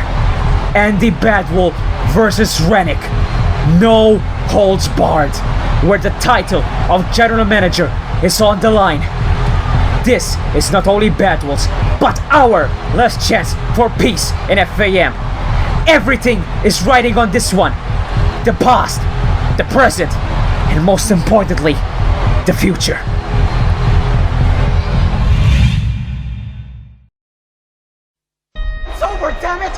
Andy Badwool versus RANIK. No holds barred, where the title of general manager is on the line. This is not only Badwool's, but our last chance for peace in FAM. Everything is riding on this one. The past, the present, and most importantly, the future. It's over, damn it!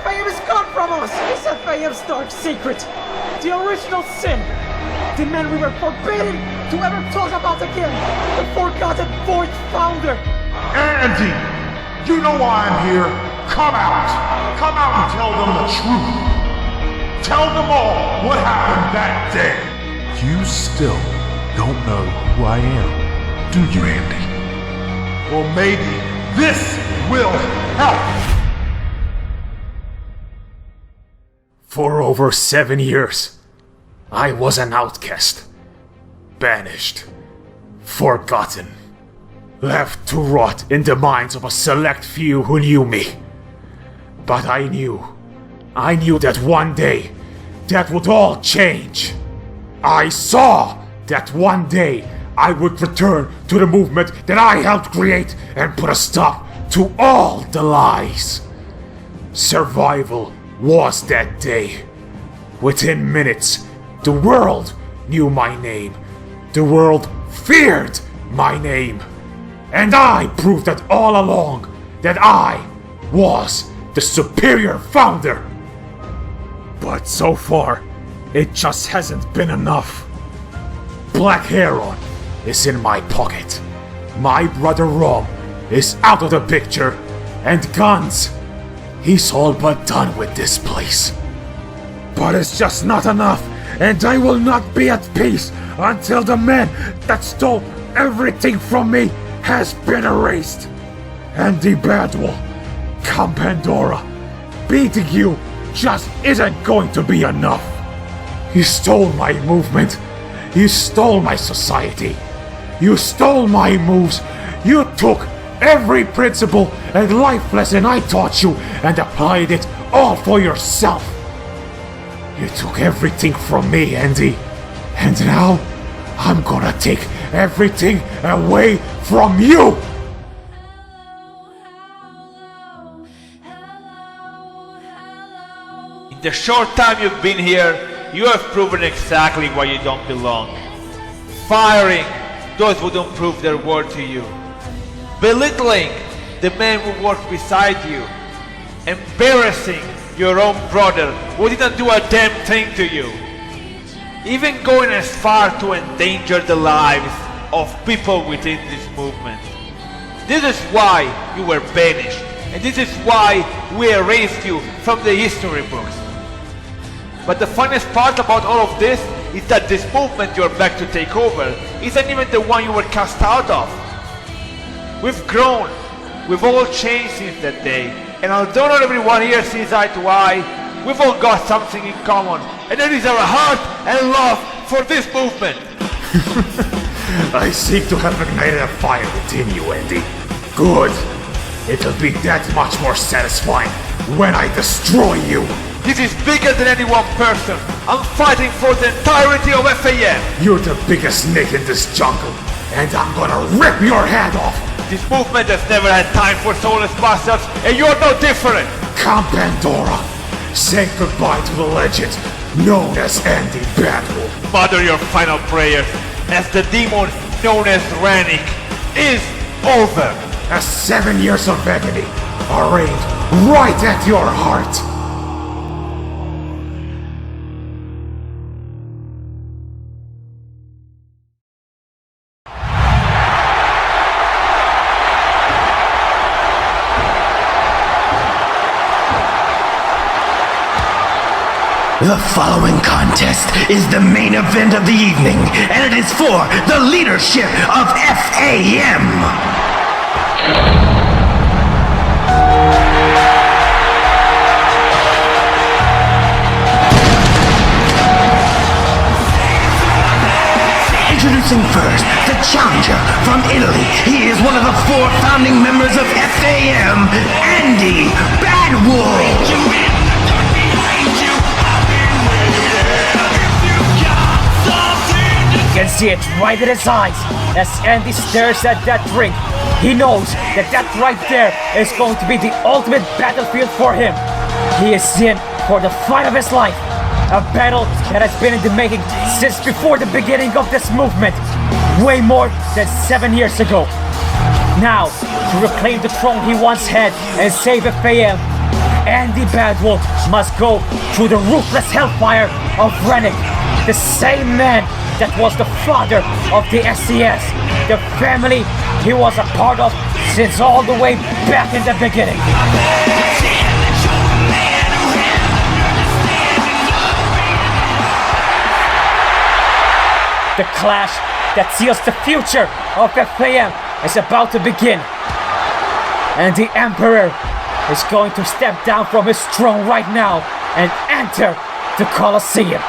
FAM is gone from us! It's FAM's dark secret. The original sin. The man we were forbidden to ever talk about again. The forgotten fourth founder. Andy! You know why I'm here. Come out! Come out and tell them the truth. Tell them all what happened that day. You still don't know who I am, do you, Andy? Well, maybe this will help! For over 7 years, I was an outcast. Banished. Forgotten. Left to rot in the minds of a select few who knew me. But I knew that one day, that would all change. I saw that one day I would return to the movement that I helped create and put a stop to all the lies. Survival was that day. Within minutes, the world knew my name. The world feared my name. And I proved that all along that I was the superior founder. But so far, it just hasn't been enough. BlackHeron is in my pocket. My brother Rom is out of the picture. And GuNNz, he's all but done with this place. But it's just not enough, and I will not be at peace until the man that stole everything from me has been erased. And the Badwool, come Pandora, beating you just isn't going to be enough. You stole my movement. You stole my society. You stole my moves. You took every principle and life lesson I taught you and applied it all for yourself. You took everything from me, Andy. And now, I'm gonna take everything away from you! In the short time you've been here, you have proven exactly why you don't belong. Firing those who don't prove their worth to you. Belittling the men who work beside you. Embarrassing your own brother who didn't do a damn thing to you. Even going as far to endanger the lives of people within this movement. This is why you were banished, and this is why we erased you from the history books. But the funniest part about all of this is that this movement you're back to take over isn't even the one you were cast out of. We've grown, we've all changed since that day, and although not everyone here sees eye to eye, we've all got something in common, and that is our heart and love for this movement. I seek to have ignited a fire within you, Andy. Good. It'll be that much more satisfying when I destroy you. This is bigger than any one person. I'm fighting for the entirety of FaM. You're the biggest snake in this jungle, and I'm gonna rip your head off. This movement has never had time for soulless bastards, and you're no different. Come, Pandora. Say goodbye to the legend known as Andy Badwool. Mutter your final prayers, as the demon known as RANIK is over. As 7 years of agony are aimed right at your heart. The following contest is the main event of the evening, and it is for the leadership of FaM. Introducing first, the challenger from Italy. He is one of the 4 founding members of FaM, Andy Badwool. You can see it right in his eyes as Andy stares at that drink. He knows that right there is going to be the ultimate battlefield for him. He is in for the fight of his life. A battle that has been in the making since before the beginning of this movement. Way more than 7 years ago. Now, to reclaim the throne he once had and save FaM, Andy Badwool must go through the ruthless hellfire of RANIK, the same man that was the father of the SCS, the family he was a part of since all the way back in the beginning. The clash that seals the future of FaM is about to begin. And the Emperor is going to step down from his throne right now and enter the Colosseum.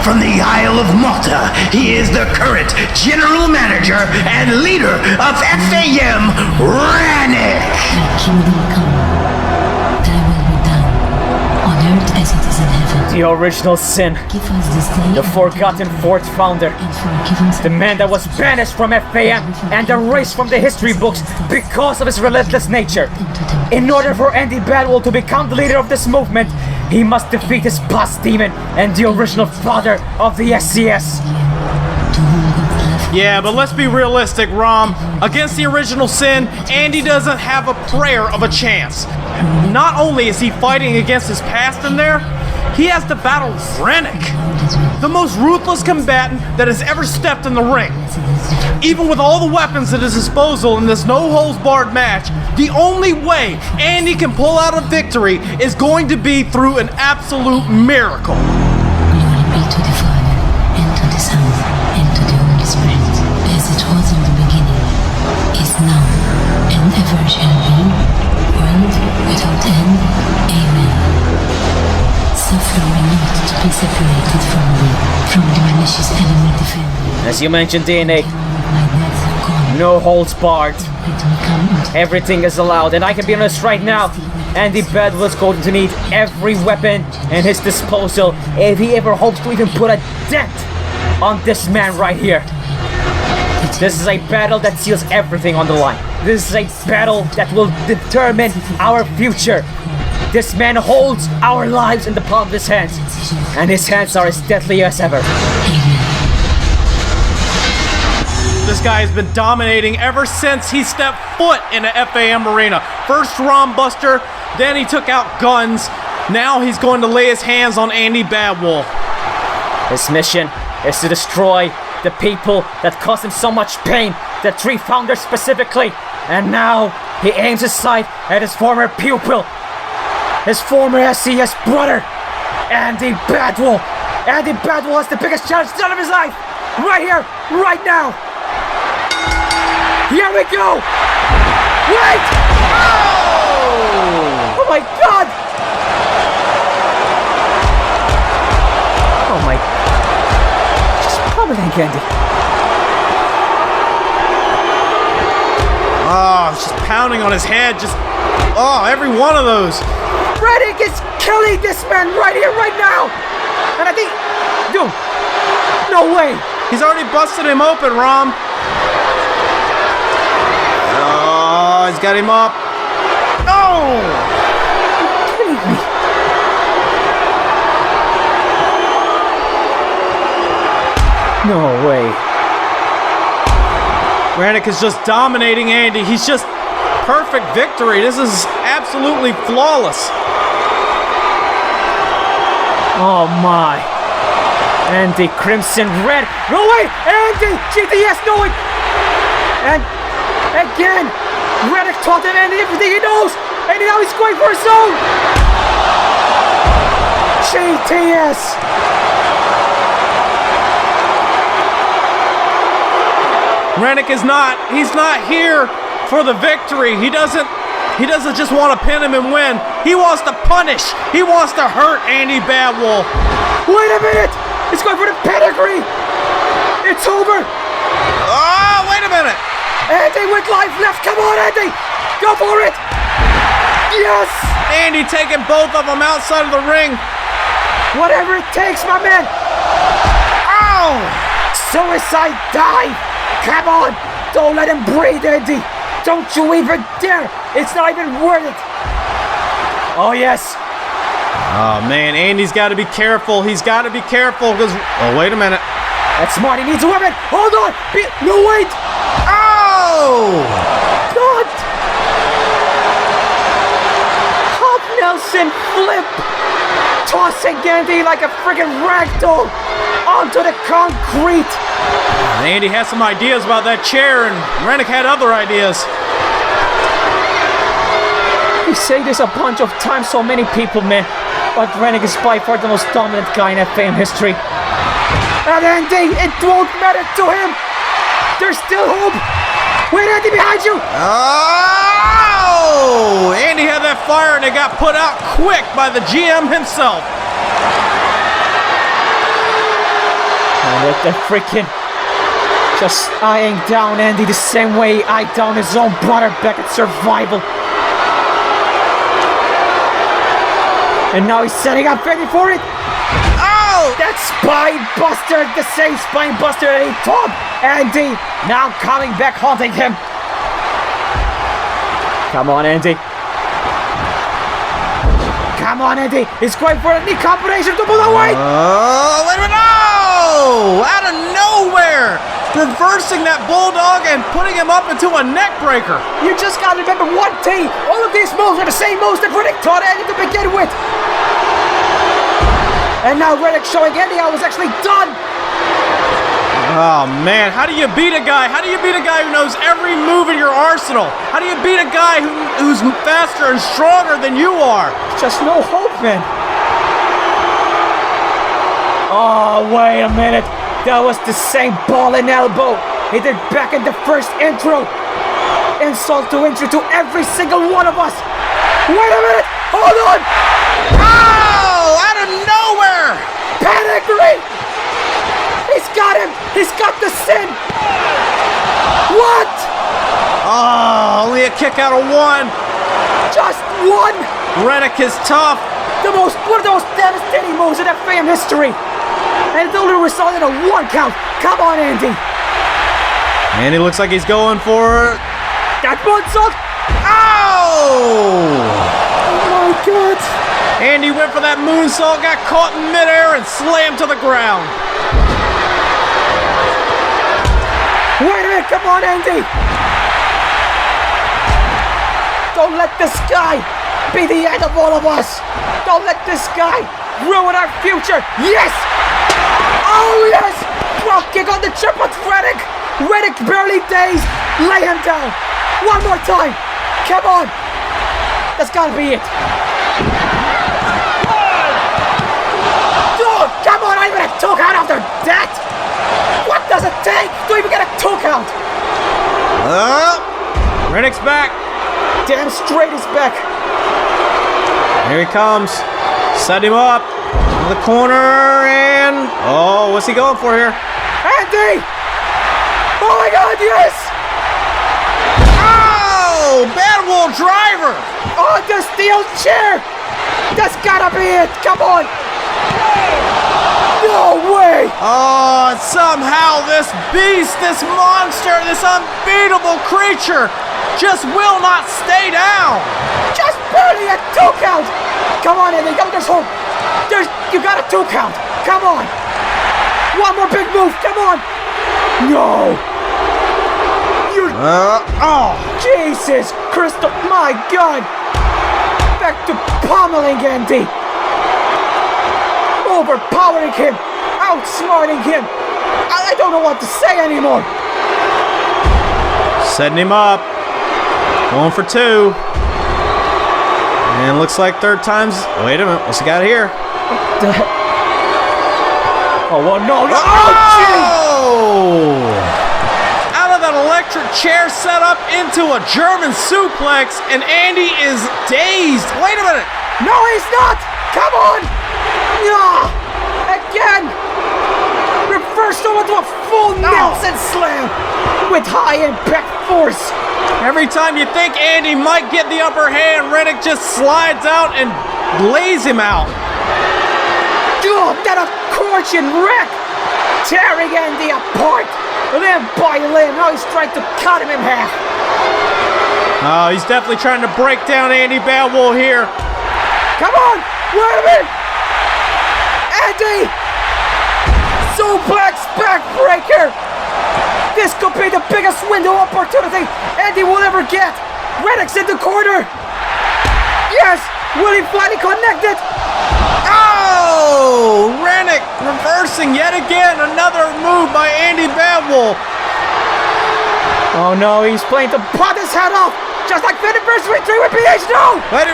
From the Isle of Malta, he is the current General Manager and leader of FaM, RANIK! Thy kingdom come, thy will be done, on earth as it is in heaven. The original sin, Give us this day the forgotten fourth founder, the man that was banished from FaM and erased from the history books because of his relentless nature. In order for Andy Badwool to become the leader of this movement, he must defeat his boss demon and the original father of the SCS. Yeah, but let's be realistic, Rom. Against the original sin, Andy doesn't have a prayer of a chance. Not only is he fighting against his past in there, he has to battle RANIK, the most ruthless combatant that has ever stepped in the ring. Even with all the weapons at his disposal in this no-holds-barred match, the only way Andy can pull out a victory is going to be through an absolute miracle. Glory be to the Father, and to the Son, and to the Holy Spirit, as it was in the beginning, is now, and ever shall be, world without end. Amen. Suffer me not to be separated from thee, from the malicious enemy defend. As you mentioned, DNA, no holds barred. Everything is allowed, and I can be honest right now, Andy Badwool is going to need every weapon in his disposal if he ever hopes to even put a dent on this man right here. This is a battle that seals everything on the line. This is a battle that will determine our future. This man holds our lives in the palm of his hands, and his hands are as deadly as ever. This guy has been dominating ever since he stepped foot in the FaM arena. First Rom Buster, then he took out GuNNz. Now he's going to lay his hands on Andy Badwool. His mission is to destroy the people that caused him so much pain, the three founders specifically. And now he aims his sight at his former pupil, his former SCS brother, Andy Badwool. Andy Badwool has the biggest challenge of his life, right here, right now. Here we go! Wait! Oh! Oh my god! Oh my... Just pummeling Andy. Oh, it's just pounding on his head, just... Oh, every one of those. RANIK is killing this man right here, right now! And I think... Dude, no way! He's already busted him open, Rom. Oh, he's got him up. Oh! You're kidding me. No way. RANIK is just dominating Andy. He's just perfect victory. This is absolutely flawless. Oh my. Andy Crimson Red. No way! Andy! GTS, no way! And again, RANIK taught him everything he knows, and now he's going for his own. GTS. RANIK is he's not here for the victory. He doesn't just want to pin him and win. He wants to punish. He wants to hurt Andy Badwool. Wait a minute! It's going for the pedigree! It's over! Oh, wait a minute! Andy with life left, come on Andy! Go for it! Yes! Andy taking both of them outside of the ring. Whatever it takes, my man! Ow! Suicide dive! Come on! Don't let him breathe, Andy! Don't you even dare! It's not even worth it! Oh yes! Oh man, Andy's got to be careful. He's got to be careful because... Oh, wait a minute. That's smart. He needs a weapon. Hold on. No, wait. Oh! God! Nelson flip, tossing Andy like a friggin' ragdoll onto the concrete. Andy had some ideas about that chair, and RANIK had other ideas. We say this a bunch of times, so many people, man, but RANIK is by far the most dominant guy in FaM history. And Andy, it won't matter to him. There's still hope. Wait, Andy, behind you. Oh! Andy had that fire, and it got put out quick by the GM himself. And what the freaking... Just eyeing down Andy the same way he eyed down his own brother back at Survival. And now he's setting up ready for it. Oh! That Spine Buster, the same Spine Buster that he taught Andy, now coming back haunting him. Come on, Andy. Come on, Andy. He's going for a knee combination to pull away. Oh, wait a minute. No! Out of nowhere! Reversing that Bulldog and putting him up into a neck breaker. You just gotta remember one thing. All of these moves are the same moves that RANIK taught Andy to begin with. And now RANIK showing Andy how it was actually done. Oh man, how do you beat a guy? How do you beat a guy who knows every move in your arsenal? How do you beat a guy who's faster and stronger than you are? Just no hope, man. Oh, wait a minute. That was the same ball and elbow he did back in the first intro. Insult to injury to every single one of us. Wait a minute. Hold on. Oh, out of nowhere. Pedigree. He's got him. He's got the sin. What? Oh, only a kick out of one. Just one. RANIK is tough. One of the most devastating moves in FaM history. And it only resulted in a 1 count. Come on, Andy. Andy looks like he's going for that moonsault. Oh! Oh my God. Andy went for that moonsault, got caught in midair, and slammed to the ground. Wait a minute, come on, Andy. Don't let this guy be the end of all of us. Don't let this guy ruin our future. Yes! Oh, yes! Drop kick on the triple RANIK. RANIK barely dazed. Lay him down. One more time. Come on. That's gotta be it. Oh, come on, I even a 2 count after that. What does it take to even get a 2 count? RANIK's back. Damn straight he's back. Here he comes. Set him up. In the corner and... Oh, what's he going for here? Andy! Oh my God, yes! Oh! Badwool driver! Oh, the steel chair! That's gotta be it! Come on! No way! Oh, and somehow this beast, this monster, this unbeatable creature just will not stay down! Just barely a 2 count! Come on, Andy, come on, there's hope! You got a 2 count! Come on! One more big move, come on! No! Oh! Jesus Christ, my God! Back to pummeling Andy! Overpowering him! Outsmarting him! I don't know what to say anymore! Setting him up. Going for 2. And looks like third time's... Wait a minute, what's he got here? Oh, well, no! Oh! Out of that electric chair set up into a German suplex, and Andy is dazed. Wait a minute! No, he's not! Come on! No! Again! Reversed over to a full Nelson slam with high impact force. Every time you think Andy might get the upper hand, RANIK just slides out and lays him out. Oh, that accordion wreck! Tearing Andy apart, limb by limb. Now he's trying to cut him in half. Oh, he's definitely trying to break down Andy Badwool here. Come on! Wait a minute! Andy! Suplex backbreaker! This could be the biggest window opportunity Andy will ever get! RANIK's in the corner! Yes! Will he finally connect it? Oh! RANIK reversing yet again. Another move by Andy Badwool. Oh no, he's playing to pot his head off. Just like Anniversary 3 with PH. No! Wait,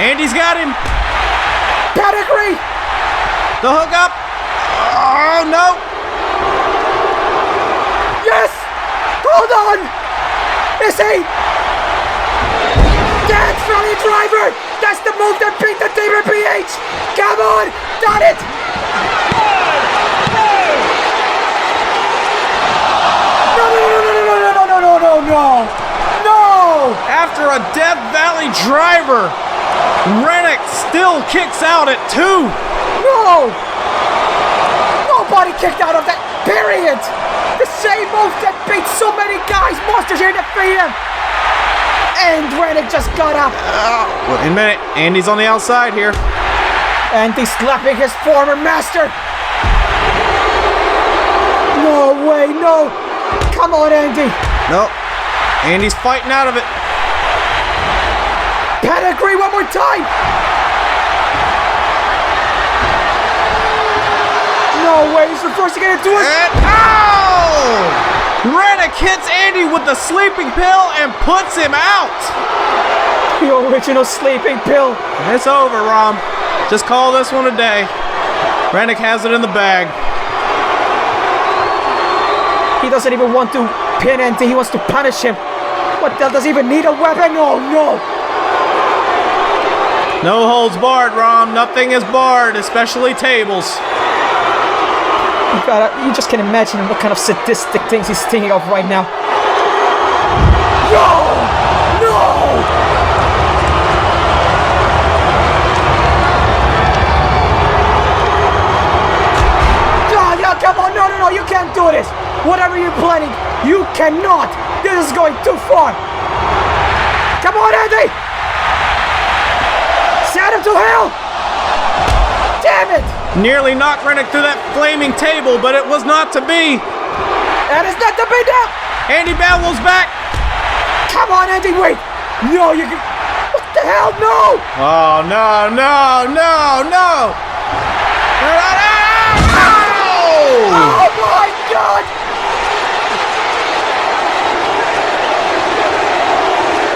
Andy's got him. Pedigree. The hook up. Oh no. Yes! Hold on! Is he? Dead Valley Driver! That's the move that beat the Demon PH! Come on! Done it! No! After a Death Valley Driver, RANIK still kicks out at 2. No! Nobody kicked out of that, period! The same move that beat so many guys, monsters here in the FaM! And RANIK just got up. Wait a minute, Andy's on the outside here. And he's slapping his former master. No way, no! Come on, Andy! Nope. Andy's fighting out of it. Pedigree one more time! No way, he's reversing it into us! And ow! RANIK hits Andy with the sleeping pill and puts him out! The original sleeping pill. It's over, Rom. Just call this one a day. RANIK has it in the bag. He doesn't even want to pin Andy, he wants to punish him. What the hell, does he even need a weapon? Oh no! No holds barred, Rom. Nothing is barred, especially tables. You just can imagine what kind of sadistic things he's thinking of right now. No! No! God, no, come on, no, you can't do this. Whatever you're planning, you cannot. This is going too far. Come on, Andy! Send him to hell! Damn it! Nearly knocked RANIK through that flaming table, but it was not to be. That is not to be now! Andy Badwool's back! Come on, Andy, wait! No, you can... What the hell, no! Oh, no! Oh my God!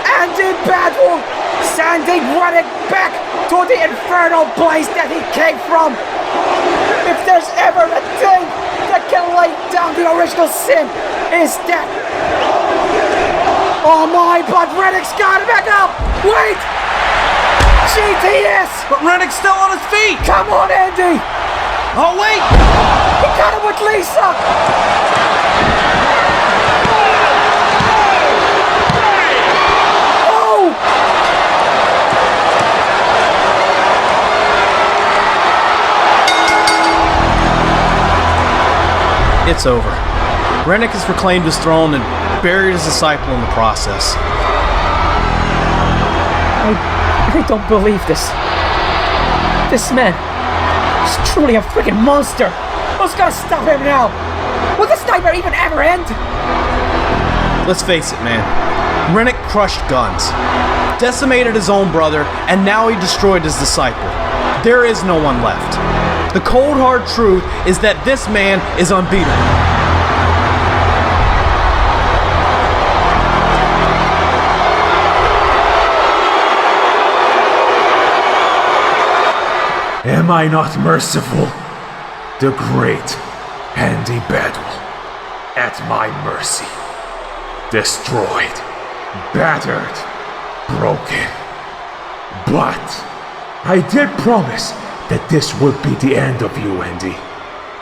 Andy Badwool sending RANIK back to the infernal place that he came from. If there's ever a thing that can lay down the original sin, is that... Oh my, but RANIK's got it back up! Wait! GTS! But RANIK's still on his feet! Come on, Andy! Oh, wait! He got him with Lisa! Oh! It's over. RANIK has reclaimed his throne and buried his disciple in the process. I don't believe this. This man is truly a freaking monster. Who's gonna stop him now? Will this nightmare even ever end? Let's face it, man. RANIK crushed GuNNz, decimated his own brother, and now he destroyed his disciple. There is no one left. The cold hard truth is that this man is unbeatable. Am I not merciful? The great Andy Badwool, at my mercy. Destroyed, battered, broken. But I did promise that this would be the end of you, Andy.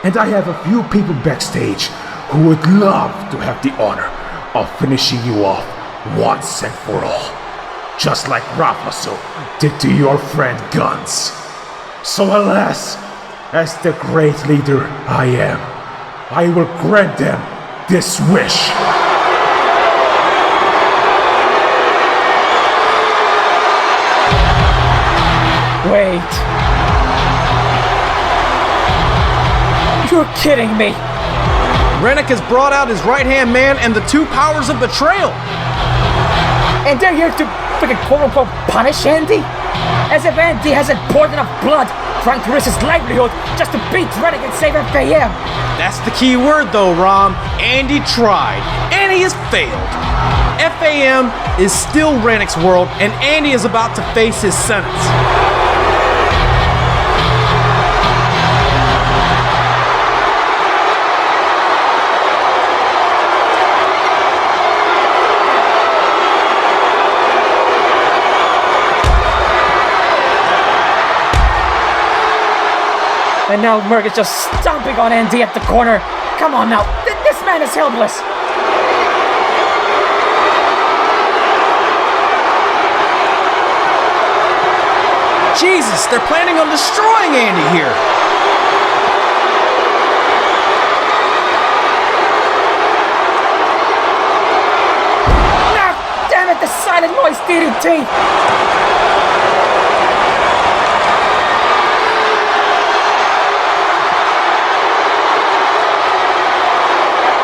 And I have a few people backstage who would love to have the honor of finishing you off once and for all. Just like Rafaso did to your friend GuNNz. So alas, as the great leader I am, I will grant them this wish. Wait. You're kidding me. RANIK has brought out his right-hand man and the two powers of betrayal. And they're here to freaking quote-unquote punish Andy? As if Andy hasn't poured enough blood trying to risk his livelihood just to beat RANIK and save FaM. That's the key word though, Rom. Andy tried, and he has failed. FaM is still RANIK's world, and Andy is about to face his sentence. And now Merc is just stomping on Andy at the corner. Come on now, this man is helpless. Jesus, they're planning on destroying Andy here. Ah, damn it, the silent noise DDT.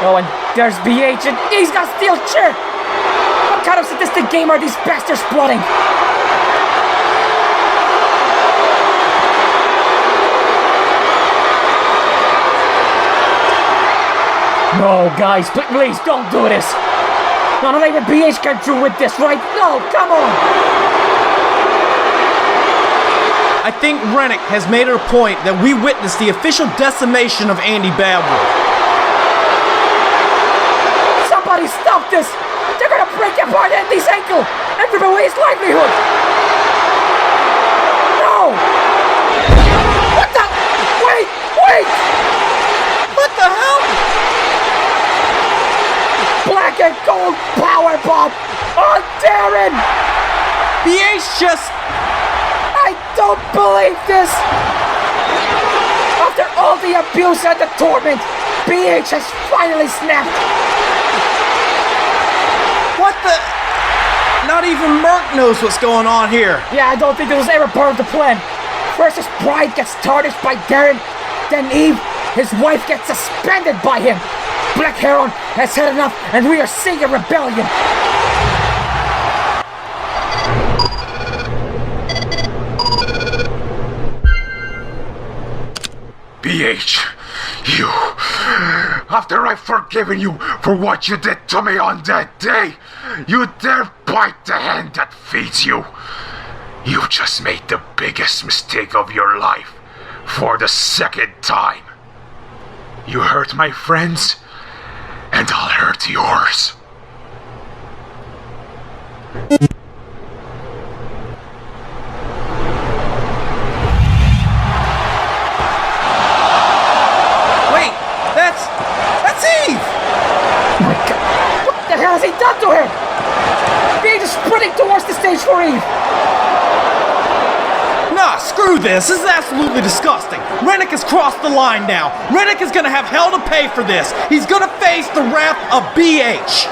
Oh, and there's BH, and he's got steel chair! What kind of sadistic game are these bastards plotting? No, guys, please don't do this! No, not even BH can through with this, right? No, come on! I think RANIK has made it a point that we witness the official decimation of Andy Badwool. Somebody stop this! They're gonna break apart Andy's ankle and rip away his livelihood! No! What the? Wait! What the hell? Black and gold power bomb on Darin! BH just... I don't believe this! After all the abuse and the torment, BH has finally snapped! What the? Not even Merc knows what's going on here. Yeah, I don't think this was ever part of the plan. First his pride gets tarnished by Darin, then Eve, his wife, gets suspended by him. BlackHeron has had enough, and we are seeing a rebellion. BH, you... After I've forgiven you for what you did to me on that day, you dare bite the hand that feeds you. You just made the biggest mistake of your life for the second time. You hurt my friends, and I'll hurt yours. What the hell has he done to her? BH is sprinting towards the stage for Eve. Nah, screw this. This is absolutely disgusting. RANIK has crossed the line now. RANIK is gonna have hell to pay for this. He's gonna face the wrath of BH.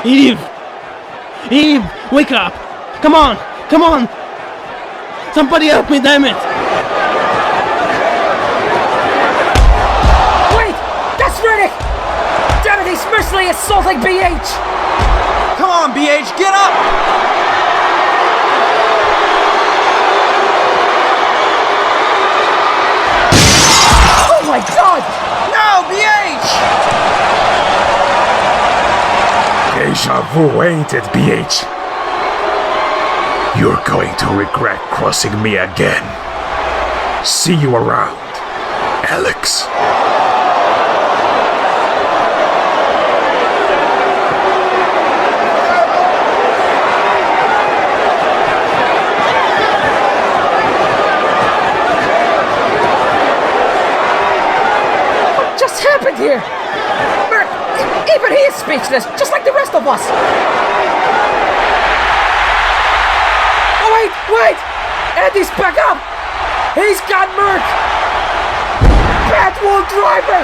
Eve, wake up! Come on! Somebody help me, damn it! Wait! That's RANIK! Damn it, he's mercilessly assaulting BH! Come on, BH, get up! Oh my god! No, BH! Deja vu, ain't it, BH? You're going to regret crossing me again. See you around, Alex. What just happened here? Even he is speechless, just like the rest of us! Oh wait! Andy's back up! He's got Merc! Badwool driver!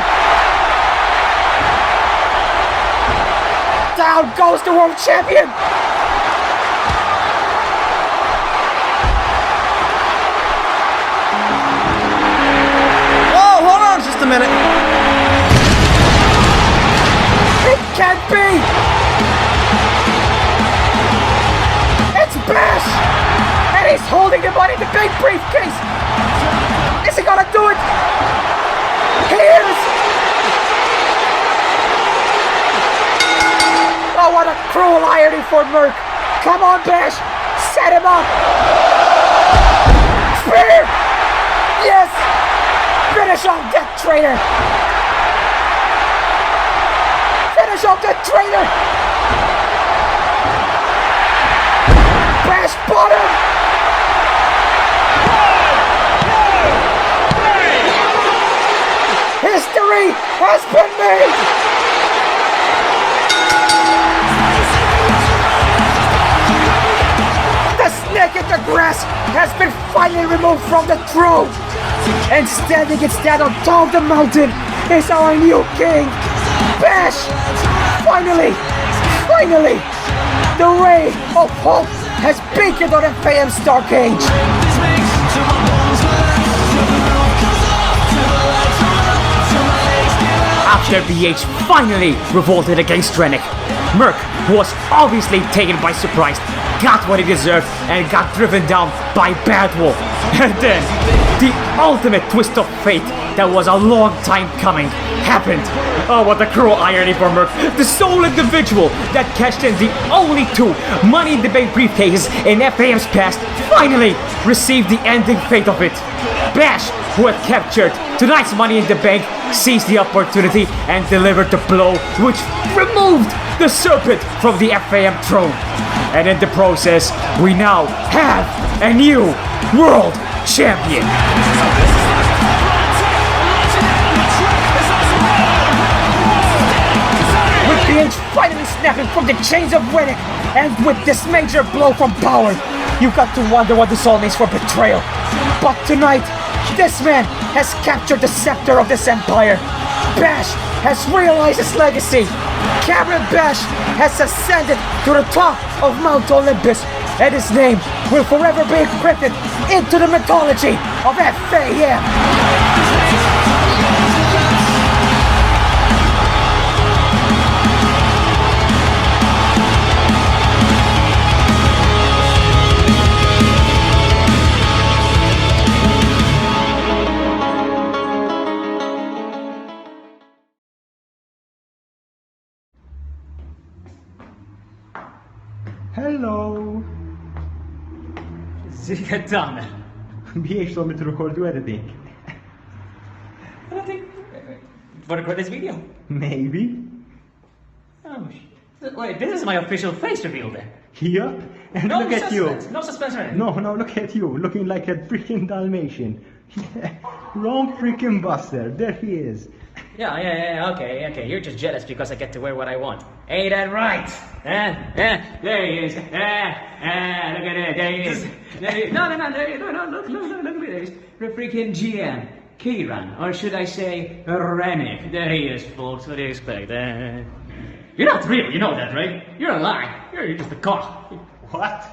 Down goes the world champion! the big briefcase! Is he gonna do it? He is! Oh, what a cruel irony for Merc! Come on, Bash! Set him up! Spear! Yes! Finish off that traitor! Finish off that traitor! Bash bottom! History has been made! The snake in the grass has been finally removed from the throne! And standing instead on top of the mountain is our new king! Bash! Finally! Finally! The ray of hope has beaconed on FaM's dark age! After BH finally revolted against RANIK, Merc was obviously taken by surprise, got what he deserved, and got driven down by Badwool. And then, the ultimate twist of fate that was a long time coming happened. Oh, what a cruel irony for Merc. The sole individual that cashed in the only 2 Money in the Bank briefcases in FaM's past finally received the ending fate of it. Bash, who had captured tonight's Money in the Bank, seized the opportunity and delivered the blow which removed the serpent from the FaM throne. And in the process, we now have a new world champion. With BH finally snapping from the chains of RANIK, and with this major blow from power, you got to wonder what this all means for betrayal. But tonight, this man has captured the scepter of this empire. Bash has realized his legacy. Cameron Bash has ascended to the top of Mount Olympus, and his name will forever be encrypted into the mythology of FaM. Hello! Zika done. BH told me to record the editing. For record this video? Maybe. Oh, wait, this is my official face reveal then. Yup. And No look at you. suspense, no suspense or anything. No, look at you. Looking like a freaking Dalmatian. Rom freaking Buster. There he is. Yeah, okay. You're just jealous because I get to wear what I want. Ain't that right? There he is. Look at it. There he is. No, look at this. The freaking GM, Killswitch, or should I say, RANIK. There he is, folks. What do you expect? You're not real, you know that, right? You're a lie. You're just a cop. What?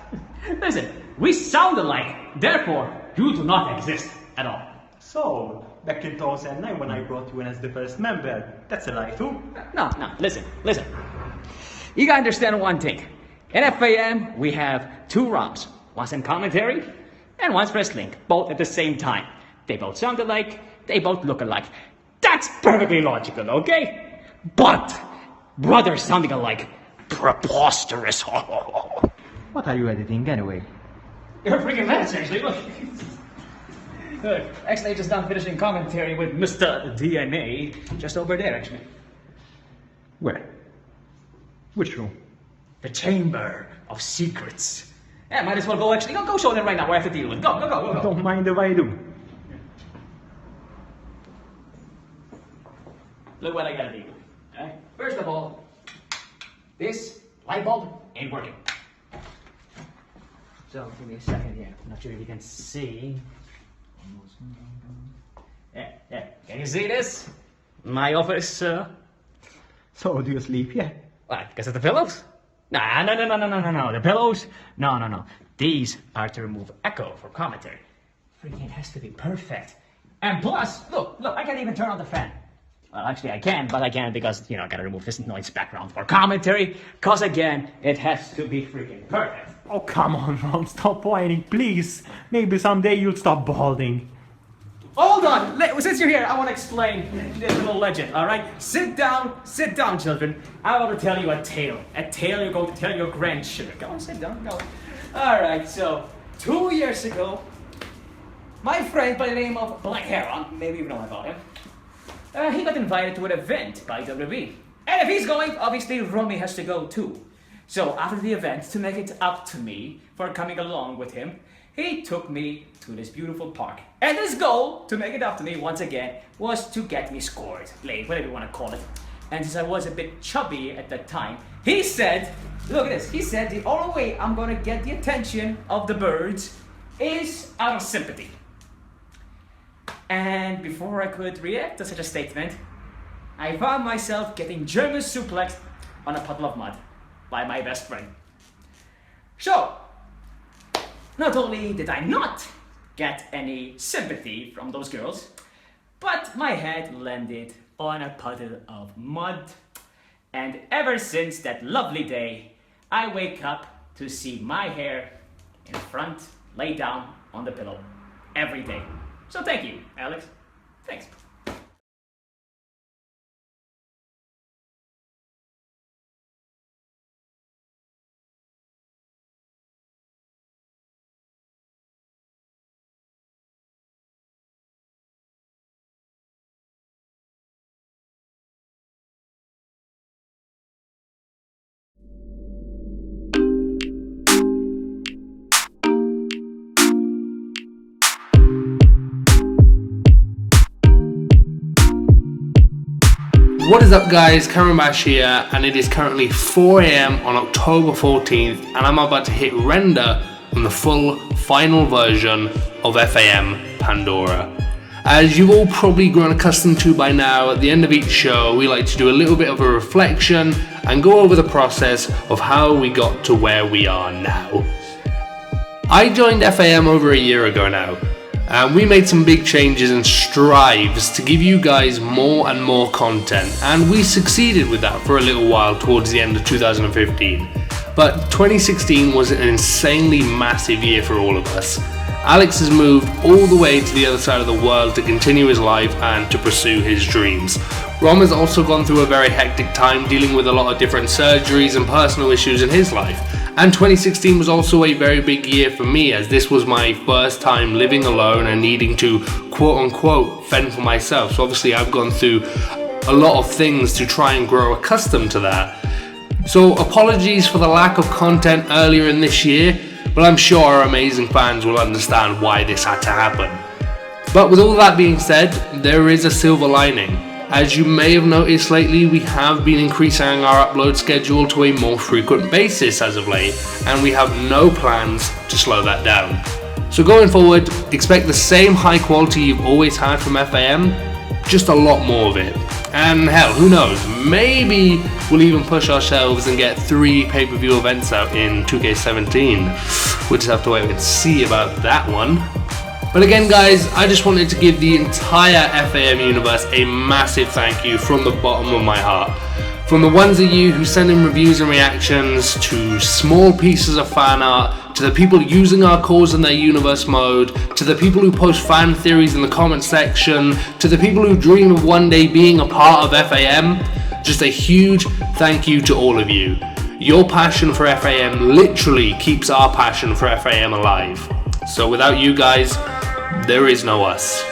Listen, we sound alike. Therefore, you do not exist at all. So, back in 2009 when I brought you in as the first member, that's a lie too? No, listen. You gotta understand one thing. In FaM, we have 2 ROMs. One's in commentary, and one's wrestling, both at the same time. They both sound alike, they both look alike. That's perfectly logical, okay? But, brothers sounding alike, preposterous. What are you editing anyway? You're freaking mad, seriously, look. Actually, I just done finishing commentary with Mr. DNA, just over there, actually. Where? Which room? The Chamber of Secrets. Yeah, might as well go, actually. Go show them right now what I have to deal with. Go. Don't mind if I do. Look what I gotta do. Right? First of all, this light bulb ain't working. So, give me a second here. I'm not sure if you can see. Yeah. Can you see this? My office, So, do you sleep yet? What, because of the pillows? Nah, no. The pillows? No. These are to remove echo for commentary. Freaking has to be perfect. And plus, look, I can't even turn on the fan. Well, actually I can, but I can't because, you know, I gotta remove this noise background for commentary, cause again, it has to be freaking perfect. Oh, come on, Rom, stop whining, please. Maybe someday you'll stop balding. Hold on! Since you're here, I want to explain this little legend, alright? Sit down, children. I want to tell you a tale. A tale you're going to tell your grandchildren. Go on, sit down, go. Alright, so, 2 years ago, my friend by the name of BlackHeron, maybe you know about him, he got invited to an event by WWE. And if he's going, obviously Romy has to go too. So after the event, to make it up to me for coming along with him, he took me to this beautiful park. And his goal, to make it up to me once again, was to get me scored, laid, whatever you want to call it. And since I was a bit chubby at that time, he said, look at this, he said the only way I'm gonna get the attention of the birds is out of sympathy. And before I could react to such a statement, I found myself getting German suplexed on a puddle of mud by my best friend. So, not only did I not get any sympathy from those girls, but my head landed on a puddle of mud. And ever since that lovely day, I wake up to see my hair in front, laid down on the pillow every day. So thank you, Alex. Thanks. What is up guys, Cameron Bash here, and it is currently 4 AM on October 14th, and I'm about to hit render on the full final version of FaM Pandora. As you've all probably grown accustomed to by now, at the end of each show we like to do a little bit of a reflection and go over the process of how we got to where we are now. I joined FaM over a year ago now, and we made some big changes and strives to give you guys more and more content, and we succeeded with that for a little while towards the end of 2015. But 2016 was an insanely massive year for all of us. Alex has moved all the way to the other side of the world to continue his life and to pursue his dreams. Rom has also gone through a very hectic time dealing with a lot of different surgeries and personal issues in his life. And 2016 was also a very big year for me, as this was my first time living alone and needing to quote unquote fend for myself. So obviously I've gone through a lot of things to try and grow accustomed to that. So apologies for the lack of content earlier in this year, but I'm sure our amazing fans will understand why this had to happen. But with all that being said, there is a silver lining. As you may have noticed lately, we have been increasing our upload schedule to a more frequent basis as of late, and we have no plans to slow that down. So going forward, expect the same high quality you've always had from FaM, just a lot more of it. And hell, who knows, maybe we'll even push ourselves and get 3 pay-per-view events out in 2K17. We'll just have to wait and see about that one. But again guys, I just wanted to give the entire FaM universe a massive thank you from the bottom of my heart. From the ones of you who send in reviews and reactions, to small pieces of fan art, to the people using our cause in their universe mode, to the people who post fan theories in the comment section, to the people who dream of one day being a part of FaM, just a huge thank you to all of you. Your passion for FaM literally keeps our passion for FaM alive. So without you guys, there is no us.